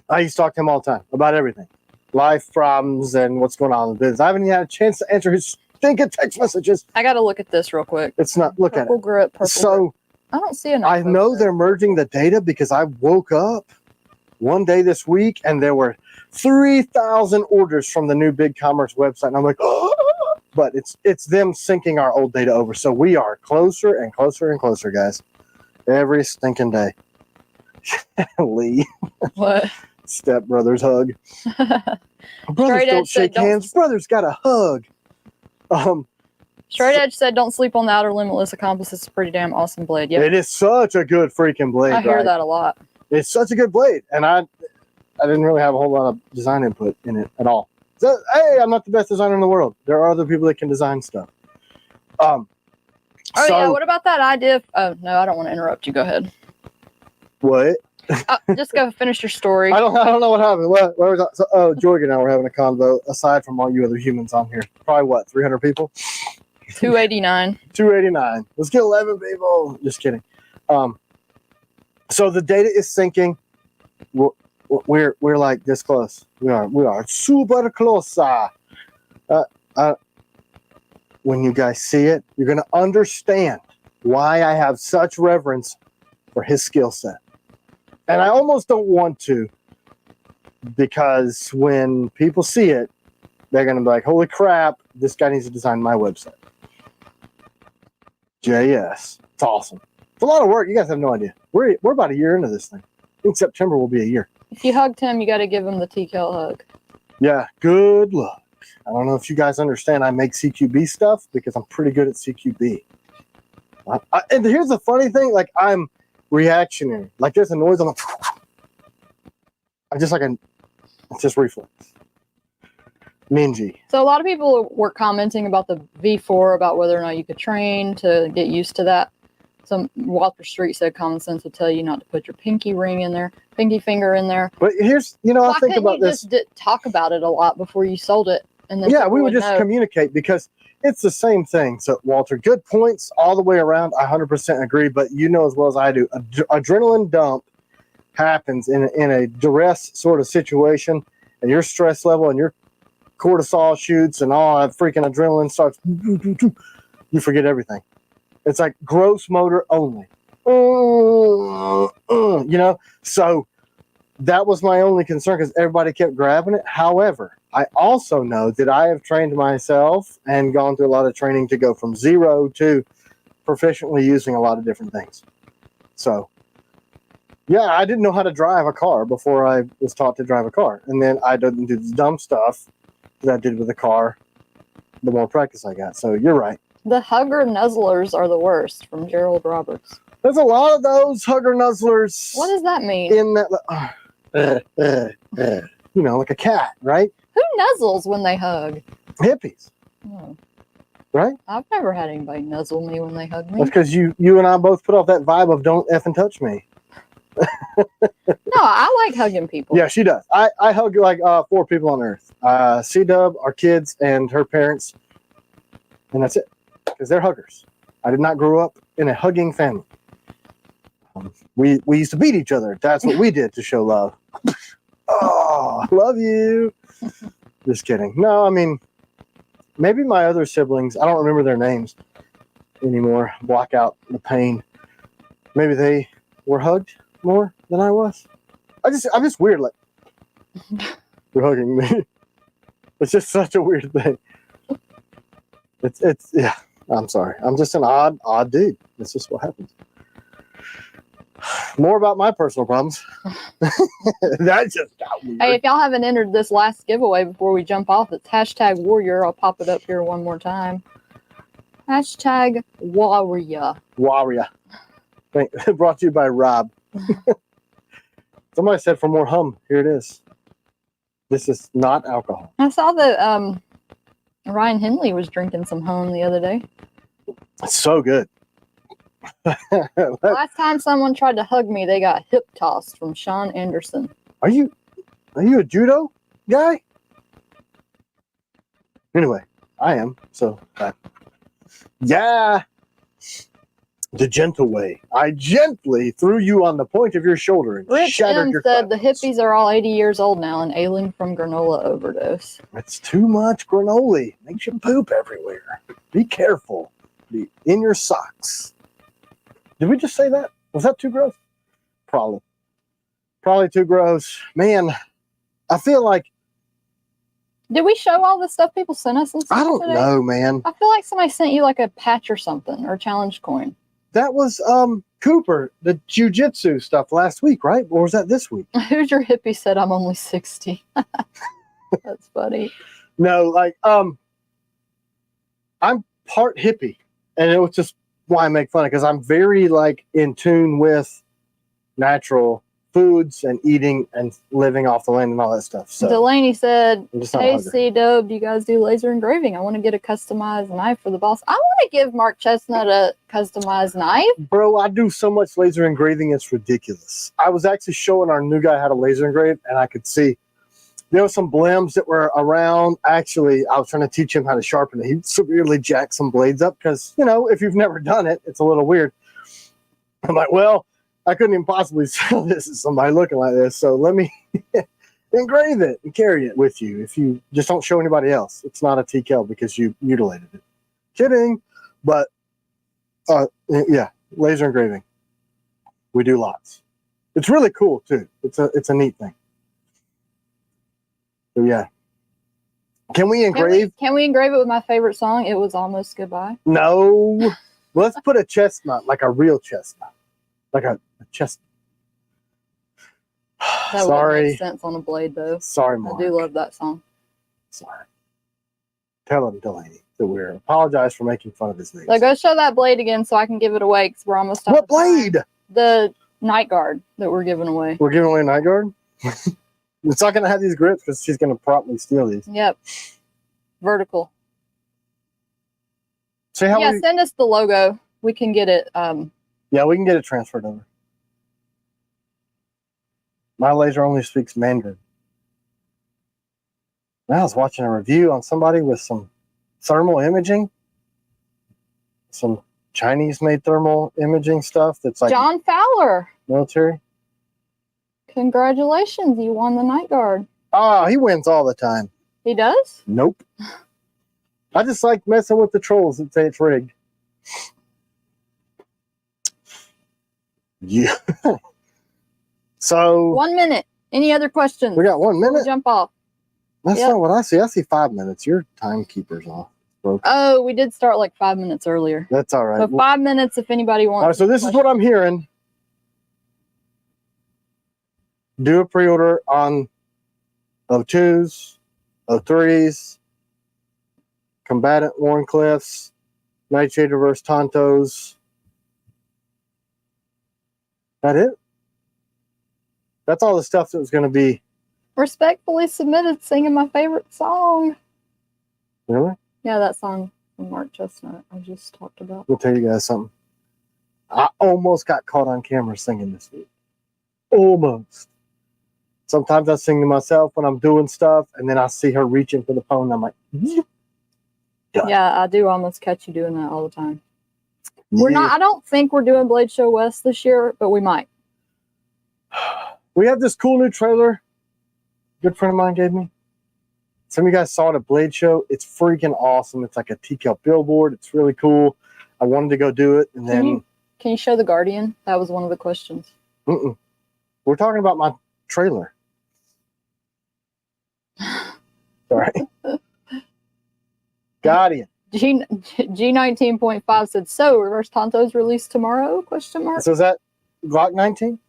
I used to talk to him all the time about everything. Life problems and what's going on in the business. I haven't even had a chance to answer his stinking text messages. I got to look at this real quick. It's not, look purple at it. Grip, purple so grip. I don't see enough. I know they're merging the data because I woke up one day this week and there were 3,000 orders from the new BigCommerce website. And I'm like, oh, but it's them syncing our old data over. So we are closer and closer and closer, guys. Every stinking day. Lee. What? Stepbrothers hug. Brothers don't shake hands. Brothers got a hug. Straight Edge said, don't sleep on the Outer Limitless Accomplice. It's a pretty damn awesome blade. Yeah, it is such a good freaking blade. I hear that a lot. It's such a good blade. And I didn't really have a whole lot of design input in it at all. So, hey, I'm not the best designer in the world. There are other people that can design stuff. Yeah, what about that idea? Oh, no, I don't want to interrupt you. Go ahead. What? Just go finish your story. I don't know what happened. Where was that? So, Jordan and I were having a convo, aside from all you other humans on here. Probably, what, 300 people? 289. 289. Let's get 11 people. Just kidding. So the data is syncing. We're like this close. We are super close. When you guys see it, you're going to understand why I have such reverence for his skill set. And I almost don't want to, because when people see it, they're going to be like, holy crap, this guy needs to design my website. JS. It's awesome. It's a lot of work. You guys have no idea. We're about a year into this thing. I think September will be a year. If you hugged him, you got to give him the Kell hug. Yeah, good luck. I don't know if you guys understand. I make CQB stuff because I'm pretty good at CQB. And here's the funny thing. Like, I'm reactionary. Like, there's a noise on the... It's just reflex. Mingy. So a lot of people were commenting about the V4, about whether or not you could train to get used to that. Some Walter Street said common sense would tell you not to put your pinky finger in there. But here's, I think about this. Just talk about it a lot before you sold it, and then we would just communicate, because it's the same thing. So Walter, good points all the way around. I 100% agree. But you know as well as I do, adrenaline dump happens in a duress sort of situation, and your stress level and your cortisol shoots and all that freaking adrenaline starts. You forget everything. It's like gross motor only. So that was my only concern because everybody kept grabbing it. However, I also know that I have trained myself and gone through a lot of training to go from 0 to proficiently using a lot of different things. So, yeah, I didn't know how to drive a car before I was taught to drive a car. And then I didn't do the dumb stuff that I did with the car the more practice I got. So you're right. The hugger nuzzlers are the worst, from Gerald Roberts. There's a lot of those hugger nuzzlers. What does that mean? In that, you know, like a cat, right? Who nuzzles when they hug? Hippies, Oh, right? I've never had anybody nuzzle me when they hug me. That's because you and I both put off that vibe of don't effing touch me. No, I like hugging people. Yeah, she does. I hug like 4 people on Earth. C-Dub, our kids, and her parents. And that's it. Because they're huggers. I did not grow up in a hugging family. We used to beat each other. That's what we did to show love. Oh, I love you. Just kidding. No, I mean, maybe my other siblings, I don't remember their names anymore. Block out the pain. Maybe they were hugged more than I was. I'm just weird. Like, you're hugging me. It's just such a weird thing. It's yeah. I'm sorry. I'm just an odd dude. That's just what happens. More about my personal problems. That just got weird. Hey, if y'all haven't entered this last giveaway before we jump off, it's hashtag warrior. I'll pop it up here one more time. Hashtag warrior. Warrior. Brought to you by Rob. Somebody said for more hum. Here it is. This is not alcohol. I saw that Ryan Henley was drinking some home the other day. It's so good. Last time someone tried to hug me, they got hip tossed from Sean Anderson. Are you a judo guy? Anyway, I am. So, yeah. The gentle way. I gently threw you on the point of your shoulder and Rich shattered M your said the clavicle. hippies are all 80 years old now and ailing from granola overdose. It's too much granola. Makes you poop everywhere. Be careful. Be in your socks. Did we just say that? Was that too gross? Probably too gross. Man, I feel like Did we show all the stuff people sent us? And stuff I don't today? know, man. I feel like somebody sent you like a patch or something or a challenge coin. That was Cooper, the jiu-jitsu stuff last week, right? Or was that this week? Who's your hippie said I'm only 60? That's funny. No, like I'm part hippie, and it was just why I make fun of, because I'm very like in tune with natural foods and eating and living off the land and all that stuff. So Delaney said, I'm just not a hey, hugger. C-Dub, do you guys do laser engraving? I want to get a customized knife for the boss. I want to give Mark Chestnut a customized knife. Bro, I do so much laser engraving, it's ridiculous. I was actually showing our new guy how to laser engrave, and I could see there were some blems that were around. Actually, I was trying to teach him how to sharpen it. He severely jacked some blades up because, you know, if you've never done it, it's a little weird. I'm like, well, I couldn't even possibly sell this to somebody looking like this, so let me engrave it and carry it with you. If you just don't show anybody else, it's not a Kell because you mutilated it. Kidding, but yeah, laser engraving. We do lots. It's really cool too. It's a neat thing. So yeah, can we engrave? Can we engrave it with my favorite song? It Was Almost Goodbye. No, let's put a chestnut, like a real chestnut, like a chestnut. That would Sorry. make sense on a blade, though. Sorry, Mark. I do love that song. Sorry. Tell him, Delaney, that we're apologize for making fun of his name. So go show that blade again so I can give it away because we're almost out What of time. blade? The night guard that we're giving away. We're giving away a night guard? It's not going to have these grips because she's going to promptly steal these. Yep. Vertical. See how Yeah, we, send us the logo. We can get it. yeah, we can get it transferred over. My laser only speaks Mandarin. Now I was watching a review on somebody with some thermal imaging. Some Chinese-made thermal imaging stuff that's like John Fowler. military. Congratulations. You won the night guard. Oh, he wins all the time. He does? Nope. I just like messing with the trolls that say it's rigged. Yeah. So 1 minute. Any other questions? We got 1 Before we minute. jump off. That's Yep. not what I see. I see 5 minutes. Your timekeeper's off. Broke. Oh, we did start like 5 minutes earlier. That's all right. So 5 minutes if anybody wants. All right, so this is what I'm hearing. Do a pre-order on 02s, 03s, Combatant Warncliffs, Nightshade Reverse Tontos. That it? That's all the stuff that was going to be. Respectfully submitted singing my favorite song. Really? Yeah, that song from Mark Chestnut I just talked about. I'll tell you guys something. I almost got caught on camera singing this week. Almost. Sometimes I sing to myself when I'm doing stuff, and then I see her reaching for the phone, and I'm like, Yeah, I do almost catch you doing that all the time. We're not. I don't think we're doing Blade Show West this year, but we might. We have this cool new trailer. A good friend of mine gave me. Some of you guys saw it at Blade Show. It's freaking awesome. It's like a TCAL billboard. It's really cool. I wanted to go do it, and then Can you show the Guardian? That was one of the questions. We're talking about my trailer. Sorry. Guardian. G19.5 said, so Reverse Tonto's released tomorrow? Question mark. So is that Glock 19?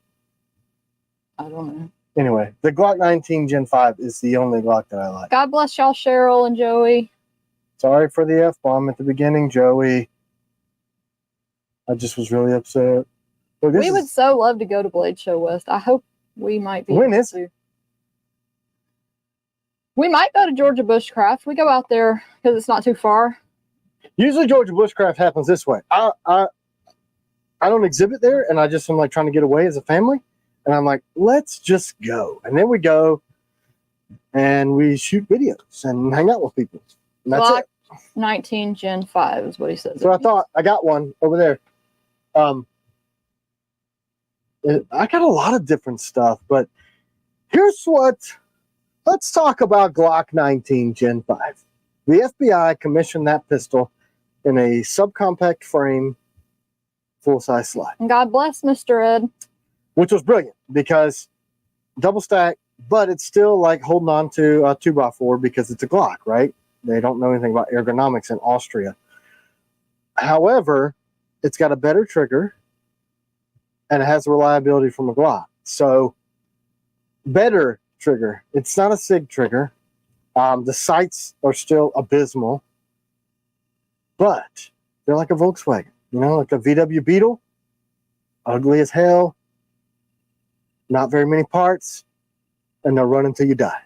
I don't know. Anyway, the Glock 19 Gen 5 is the only Glock that I like. God bless y'all, Cheryl and Joey. Sorry for the F-bomb at the beginning, Joey. I just was really upset. Look, We would so love to go to Blade Show West. I hope we might be. When is it? We might go to Georgia Bushcraft. We go out there because it's not too far. Usually Georgia Bushcraft happens this way. I don't exhibit there, and I just am like trying to get away as a family. And I'm like, let's just go. And then we go and we shoot videos and hang out with people. And that's Glock it. 19 Gen 5 is what he says. So I thought I got one over there. I got a lot of different stuff, but here's let's talk about Glock 19 Gen 5. The FBI commissioned that pistol in a subcompact frame, full-size slide. And God bless Mr. Ed. Which was brilliant because double stack, but it's still like holding on to a 2x4 because it's a Glock, right? They don't know anything about ergonomics in Austria. However, it's got a better trigger and it has the reliability from a Glock. So, better trigger. It's not a SIG trigger. The sights are still abysmal, but they're like a Volkswagen, like a VW Beetle. Ugly as hell. Not very many parts, and they'll run until you die.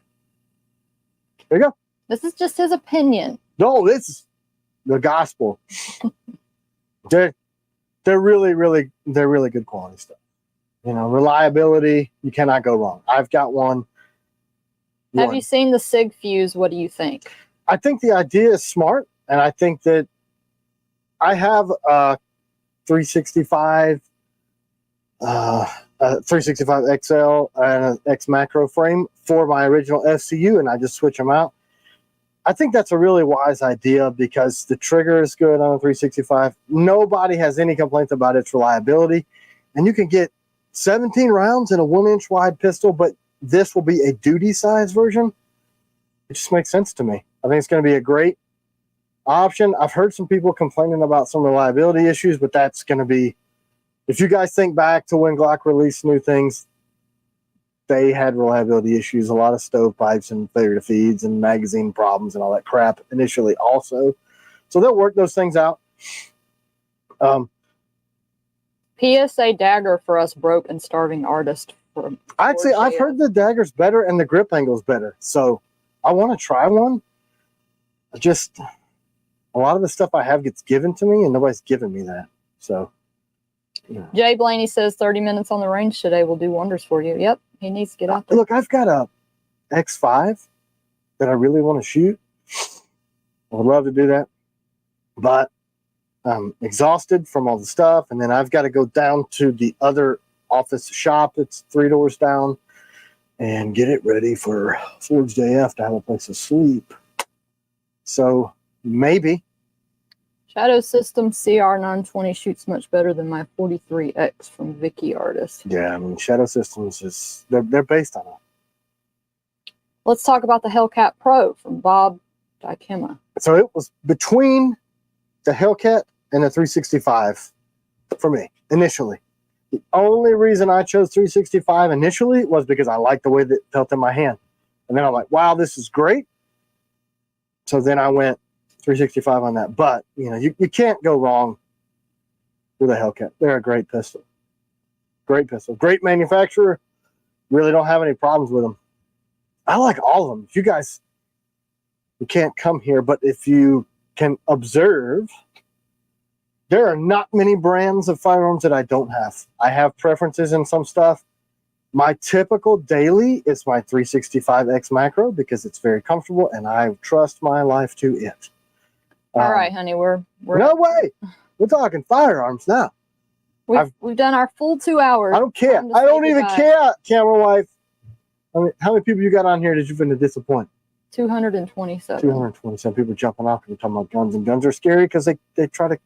There you go. This is just his opinion. No, this is the gospel. they're really good quality stuff. Reliability, you cannot go wrong. I've got one. Have you seen the SIG fuse? What do you think? I think the idea is smart, and I think that I have a 365 365 XL and an X macro frame for my original FCU, and I just switch them out. I think that's a really wise idea because the trigger is good on a 365. Nobody has any complaints about its reliability, and you can get 17 rounds in a 1-inch wide pistol, but this will be a duty size version. It just makes sense to me. I think it's going to be a great option. I've heard some people complaining about some reliability issues, but that's going to be, if you guys think back to when Glock released new things, they had reliability issues, a lot of stovepipes and failure to feeds and magazine problems and all that crap initially also. So they'll work those things out. PSA dagger for us broke and starving artist. Actually, I've heard the dagger's better and the grip angle's better. So I want to try one. Just a lot of the stuff I have gets given to me and nobody's given me that. So yeah. Jay Blaney says 30 minutes on the range today will do wonders for you. Yep, he needs to get out there. Look, I've got a X5 that I really want to shoot. I would love to do that, but I'm exhausted from all the stuff, and then I've got to go down to the other office shop that's 3 doors down and get it ready for Forge AF to have a place to sleep. So maybe. Shadow System CR920 shoots much better than my 43X from Vicky Artist. Yeah, I mean, Shadow Systems they're based on it. Let's talk about the Hellcat Pro from Bob Dykema. So it was between the Hellcat and the 365 for me initially. The only reason I chose 365 initially was because I liked the way that it felt in my hand. And then I'm like, wow, this is great. So then I went 365 on that. But, you know, you can't go wrong with a Hellcat. They're a great pistol. Great pistol. Great manufacturer. Really don't have any problems with them. I like all of them. If you guys, you can't come here, but if you can observe, there are not many brands of firearms that I don't have. I have preferences in some stuff. My typical daily is my 365X Macro because it's very comfortable and I trust my life to it. All right, honey, we're no way. We're talking firearms now. We've done our full 2 hours. I don't care. I don't even care, camera wife. I mean, how many people you got on here that you've been to disappoint? 227. 227 people jumping off because we're talking about guns, and guns are scary because they try to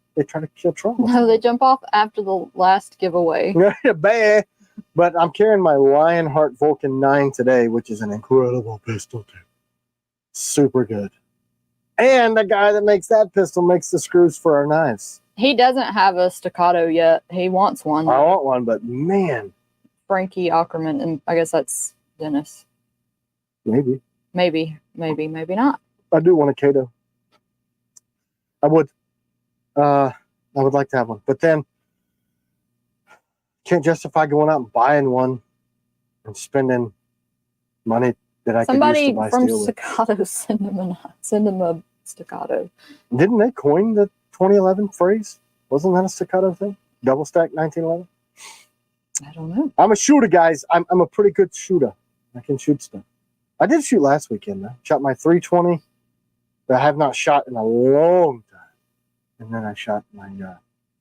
kill Trump. No, they jump off after the last giveaway. Bad. But I'm carrying my Lionheart Vulcan 9 today, which is an incredible pistol too. Super good. And the guy that makes that pistol makes the screws for our knives. He doesn't have a staccato yet. He wants one. I want one, but man. Frankie Ackerman, and I guess that's Dennis. Maybe not. I do want a Kato. I would like to have one, but then can't justify going out and buying one and spending money that I could use to buy from steel Staccato with. send him a staccato. Didn't they coin the 2011 phrase? Wasn't that a staccato thing? Double stack 1911. I don't know. I'm a shooter, guys. I'm a pretty good shooter. I can shoot stuff. I did shoot last weekend, though. Shot my 320 that I have not shot in a long time. And then I shot my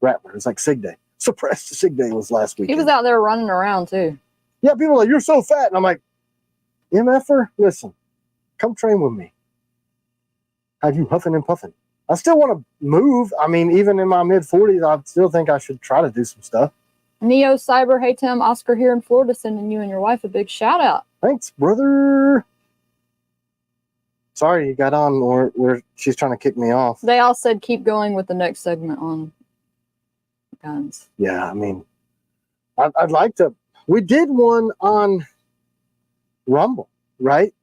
Rattler. It was like SIG Day. Suppressed SIG Day was last weekend. He was out there running around, too. Yeah, people are like, you're so fat. And I'm like, MFer, listen, come train with me. Have you huffing and puffing? I still want to move. I mean, even in my mid-40s, I still think I should try to do some stuff. Neo Cyber, hey Tim, Oscar here in Florida, sending you and your wife a big shout out. Thanks, brother. Sorry you got on where she's trying to kick me off. They all said keep going with the next segment on guns. Yeah, I mean, I'd like to. We did one on Rumble, right?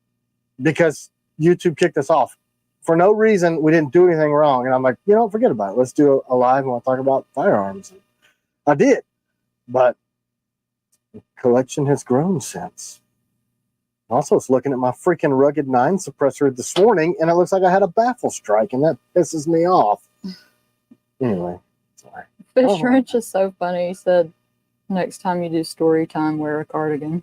Because YouTube kicked us off. For no reason, we didn't do anything wrong. And I'm like, forget about it. Let's do a live and we'll talk about firearms. And I did. But the collection has grown since. Also, it's looking at my freaking Rugged 9 suppressor this morning, and it looks like I had a baffle strike, and that pisses me off. Anyway, sorry. Fish Wrench is so funny. He said, next time you do story time, wear a cardigan.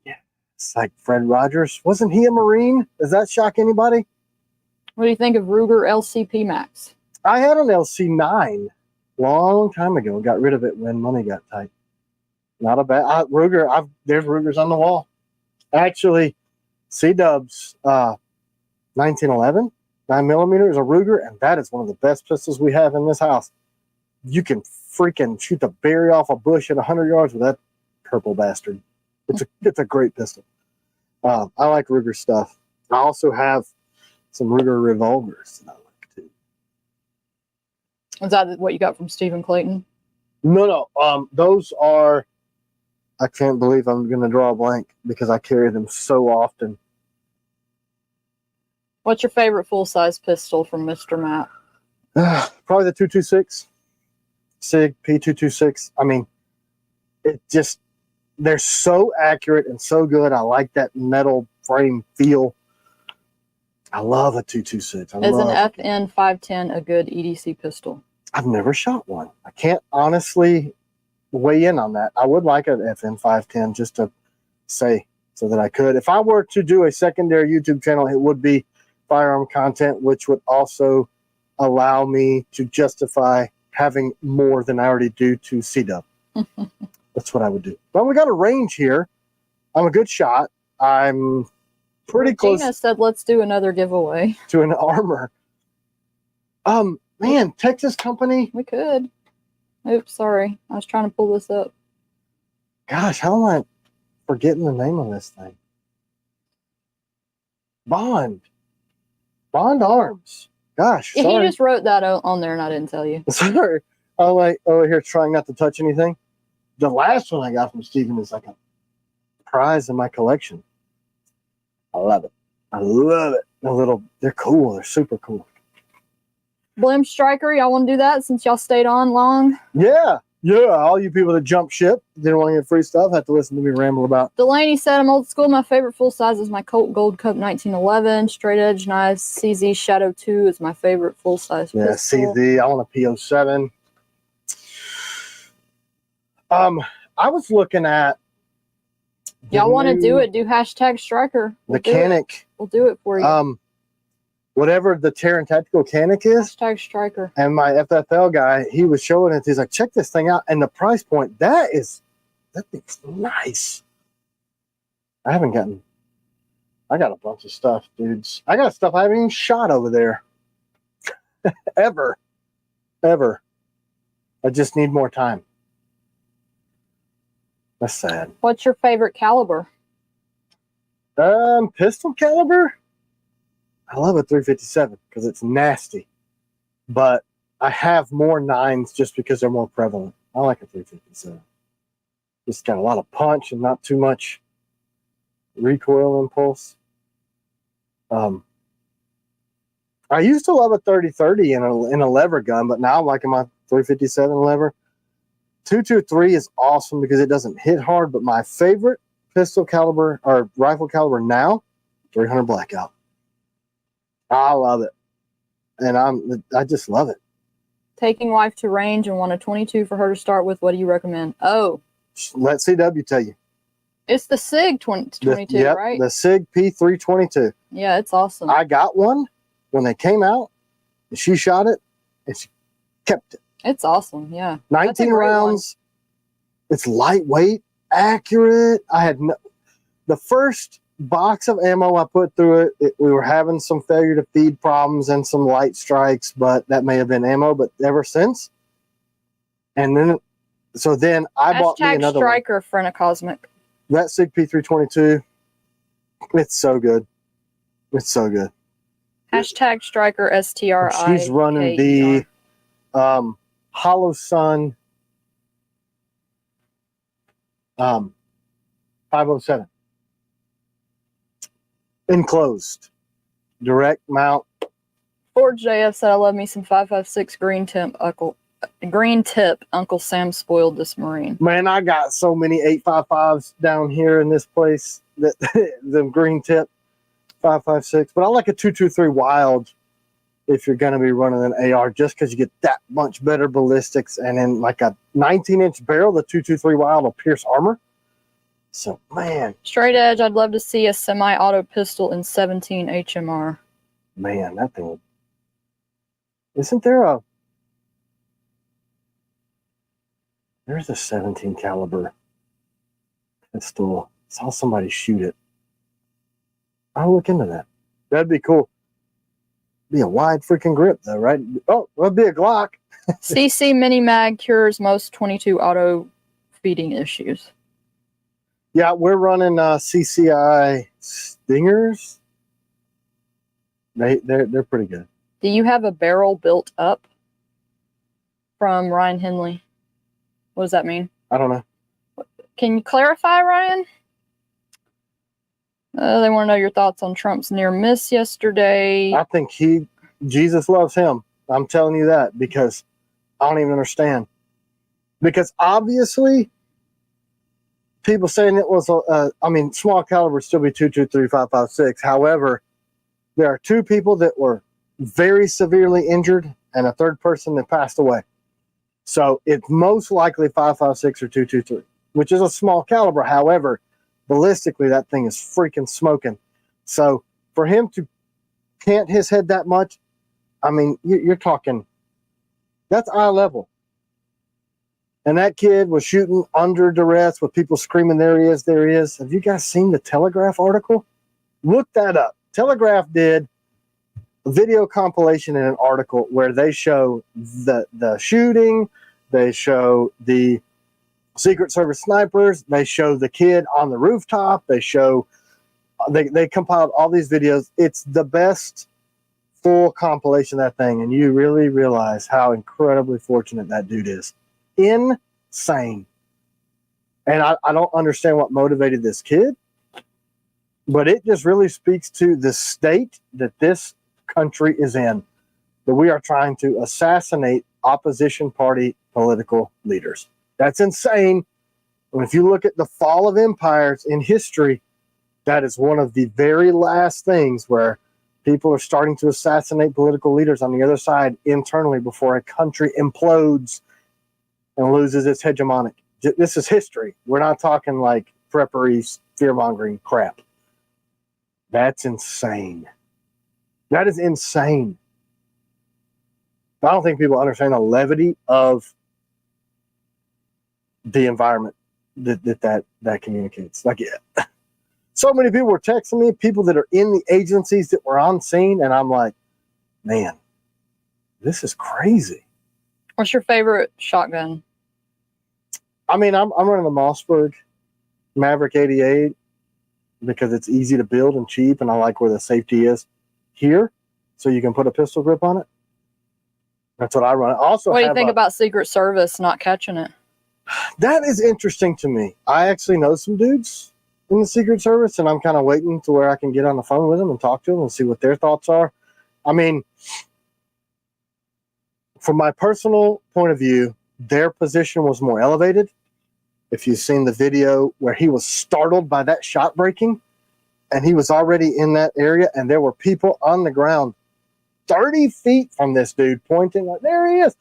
Yeah. It's like Fred Rogers. Wasn't he a Marine? Does that shock anybody? What do you think of Ruger LCP Max? I had an LC9 long time ago. Got rid of it when money got tight. Not a bad Ruger. There's Rugers on the wall. Actually, C-Dub's 1911 9mm is a Ruger, and that is one of the best pistols we have in this house. You can freaking shoot the berry off a bush at 100 yards with that purple bastard. It's a great pistol. I like Ruger stuff. I also have some Ruger revolvers that I like too. Is that what you got from Stephen Clayton? No. Those are. I can't believe I'm going to draw a blank because I carry them so often. What's your favorite full-size pistol from Mr. Matt? Probably the 226. SIG P226. I mean, they're so accurate and so good. I like that metal frame feel. I love a 226. Is an FN 510 a good EDC pistol? I've never shot one. I can't honestly weigh in on that. I would like an FN 510 just to say so that I could. If I were to do a secondary YouTube channel, it would be firearm content, which would also allow me to justify having more than I already do to C-Dub. That's what I would do. Well, we got a range here. I'm a good shot. I'm pretty close. Gina said, let's do another giveaway. To an armor. Man, Texas company. We could. Oops, sorry. I was trying to pull this up. Gosh, how am I forgetting the name of this thing? Bond Arms. Gosh, Yeah, sorry. he just wrote that on there and I didn't tell you. Sorry. I'm like over here trying not to touch anything. The last one I got from Steven is like a prize in my collection. I love it. I love it. They're cool. They're super cool. Blim Striker, y'all want to do that since y'all stayed on long? Yeah. All you people that jump ship, didn't want to get free stuff, have to listen to me ramble about. Delaney said, I'm old school. My favorite full size is my Colt Gold Cup 1911. Straight edge knives. CZ Shadow 2 is my favorite full size Yeah, pistol. CZ. I want a P07. I was looking at. Y'all want to do it? Do hashtag Striker. Mechanic. We'll do it for you. Whatever the Terran Tactical Canic is. Hashtag Striker. And my FFL guy, he was showing it. He's like, check this thing out. And the price point, that thing's nice. I got a bunch of stuff, dudes. I got stuff I haven't even shot over there. Ever. I just need more time. That's sad. What's your favorite caliber? Pistol caliber? I love a 357 because it's nasty. But I have more 9s just because they're more prevalent. I like a 357. Just got a lot of punch and not too much recoil impulse. I used to love a 30-30 in a lever gun, but now I'm liking my 357 lever. 223 is awesome because it doesn't hit hard, but my favorite pistol caliber or rifle caliber now, 300 Blackout. I love it. And I just love it. Taking wife to range and want a 22 for her to start with. What do you recommend? Oh. Let CW tell you. It's the SIG 22, yep, right? The SIG P322. Yeah, it's awesome. I got one when they came out, and she shot it, and she kept it. It's awesome, yeah. 19 rounds. It's lightweight, accurate. I had the first box of ammo I put through it, we were having some failure to feed problems and some light strikes, but that may have been ammo. But ever since, and then I bought me another Striker, friend of Cosmic. That SIG P322, it's so good. It's so good. Hashtag Striker STRI. She's running the Hollow Sun 507. Enclosed. Direct mount. Ford JF said, I love me some 5.56 green tip. Uncle Sam spoiled this Marine. Man, I got so many 8.55s down here in this place. That the green tip 5.56. But I like a 223 Wild if you're going to be running an AR, just because you get that much better ballistics. And then like a 19-inch barrel, the 223 Wild will pierce armor. So, man. Straight edge, I'd love to see a semi-auto pistol in 17 HMR. Man, that thing. Isn't there there's a 17 caliber pistol. I saw somebody shoot it. I'll look into that. That'd be cool. Be a wide freaking grip though, right? Oh, that'd be a Glock. CC Mini Mag cures most 22 auto feeding issues. Yeah, we're running CCI Stingers. They're pretty good. Do you have a barrel built up? From Ryan Henley. What does that mean? I don't know. Can you clarify, Ryan? They want to know your thoughts on Trump's near miss yesterday. I think Jesus loves him. I'm telling you that because I don't even understand. Because obviously, people saying it was, small caliber would still be 223, 5.56. However, there are 2 people that were very severely injured and a 3rd person that passed away. So it's most likely 5.56 or 223, which is a small caliber. However, ballistically, that thing is freaking smoking. So for him to cant his head that much, I mean, you're talking, that's eye level. And that kid was shooting under duress with people screaming, there he is, there he is. Have you guys seen the Telegraph article? Look that up. Telegraph did video compilation in an article where they show the shooting, they show the Secret Service snipers, they show the kid on the rooftop, they compiled all these videos. It's the best full compilation of that thing, and you really realize how incredibly fortunate that dude is. Insane. And I don't understand what motivated this kid, but it just really speaks to the state that this country is in, that we are trying to assassinate opposition party political leaders. That's insane. And if you look at the fall of empires in history, that is one of the very last things where people are starting to assassinate political leaders on the other side internally before a country implodes and loses its hegemonic. This is history. We're not talking like preppery, fear-mongering crap. That's insane. That is insane. I don't think people understand the levity of the environment that communicates. Like, yeah. So many people were texting me, people that are in the agencies that were on scene, and I'm like, man, this is crazy. What's your favorite shotgun? I mean, I'm running the Mossberg Maverick 88 because it's easy to build and cheap, and I like where the safety is here, so you can put a pistol grip on it. That's what I run. Also, what do you think about Secret Service not catching it? That is interesting to me. I actually know some dudes in the Secret Service, and I'm kind of waiting to where I can get on the phone with them and talk to them and see what their thoughts are. I mean, from my personal point of view, their position was more elevated. If you've seen the video where he was startled by that shot breaking, and he was already in that area, and there were people on the ground 30 feet from this dude pointing like, there he is.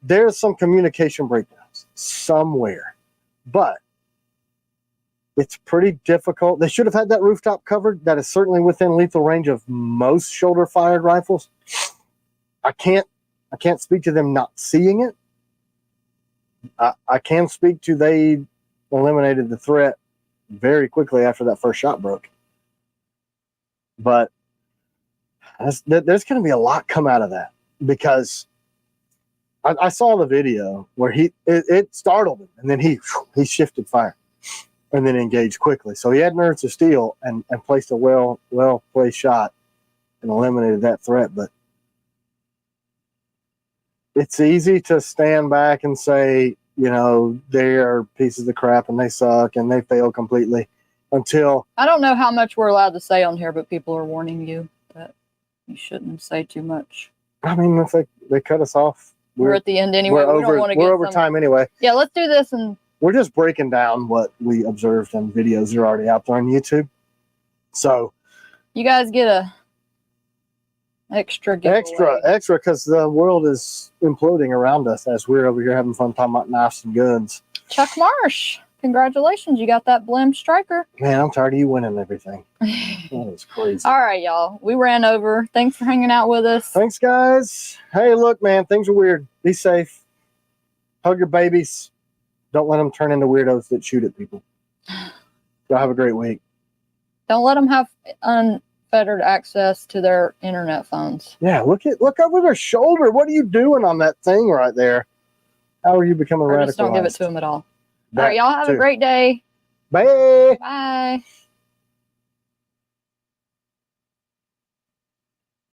There's some communication breakdowns somewhere, but it's pretty difficult. They should have had that rooftop covered. That is certainly within lethal range of most shoulder fired rifles. I can't speak to them not seeing it. I can speak to they eliminated the threat very quickly after that first shot broke. But there's going to be a lot come out of that, because I saw the video where it startled him, and then he shifted fire and then engaged quickly. So he had nerves of steel and placed a well placed shot and eliminated that threat. But it's easy to stand back and say, you know, they are pieces of crap and they suck and they fail completely, until I don't know how much we're allowed to say on here, but people are warning you that you shouldn't say too much. I mean, if they cut us off, we're at the end anyway. We're over time anyway. Yeah, let's do this, and we're just breaking down what we observed in videos that are already out there on YouTube. So you guys get a extra because the world is imploding around us as we're over here having fun talking about knives and guns. Chuck Marsh, congratulations, you got that Blim striker. Man, I'm tired of you winning everything. That was crazy. All right, y'all, we ran over. Thanks for hanging out with us. Thanks, guys. Hey, look, man, things are weird. Be safe. Hug your babies. Don't let them turn into weirdos that shoot at people. Y'all have a great week. Don't let them have unfettered access to their internet phones. Yeah, look over their shoulder. What are you doing on that thing right there? How are you becoming radicalized? Just don't give it to them at all. All right, y'all have a great day. Bye. Bye.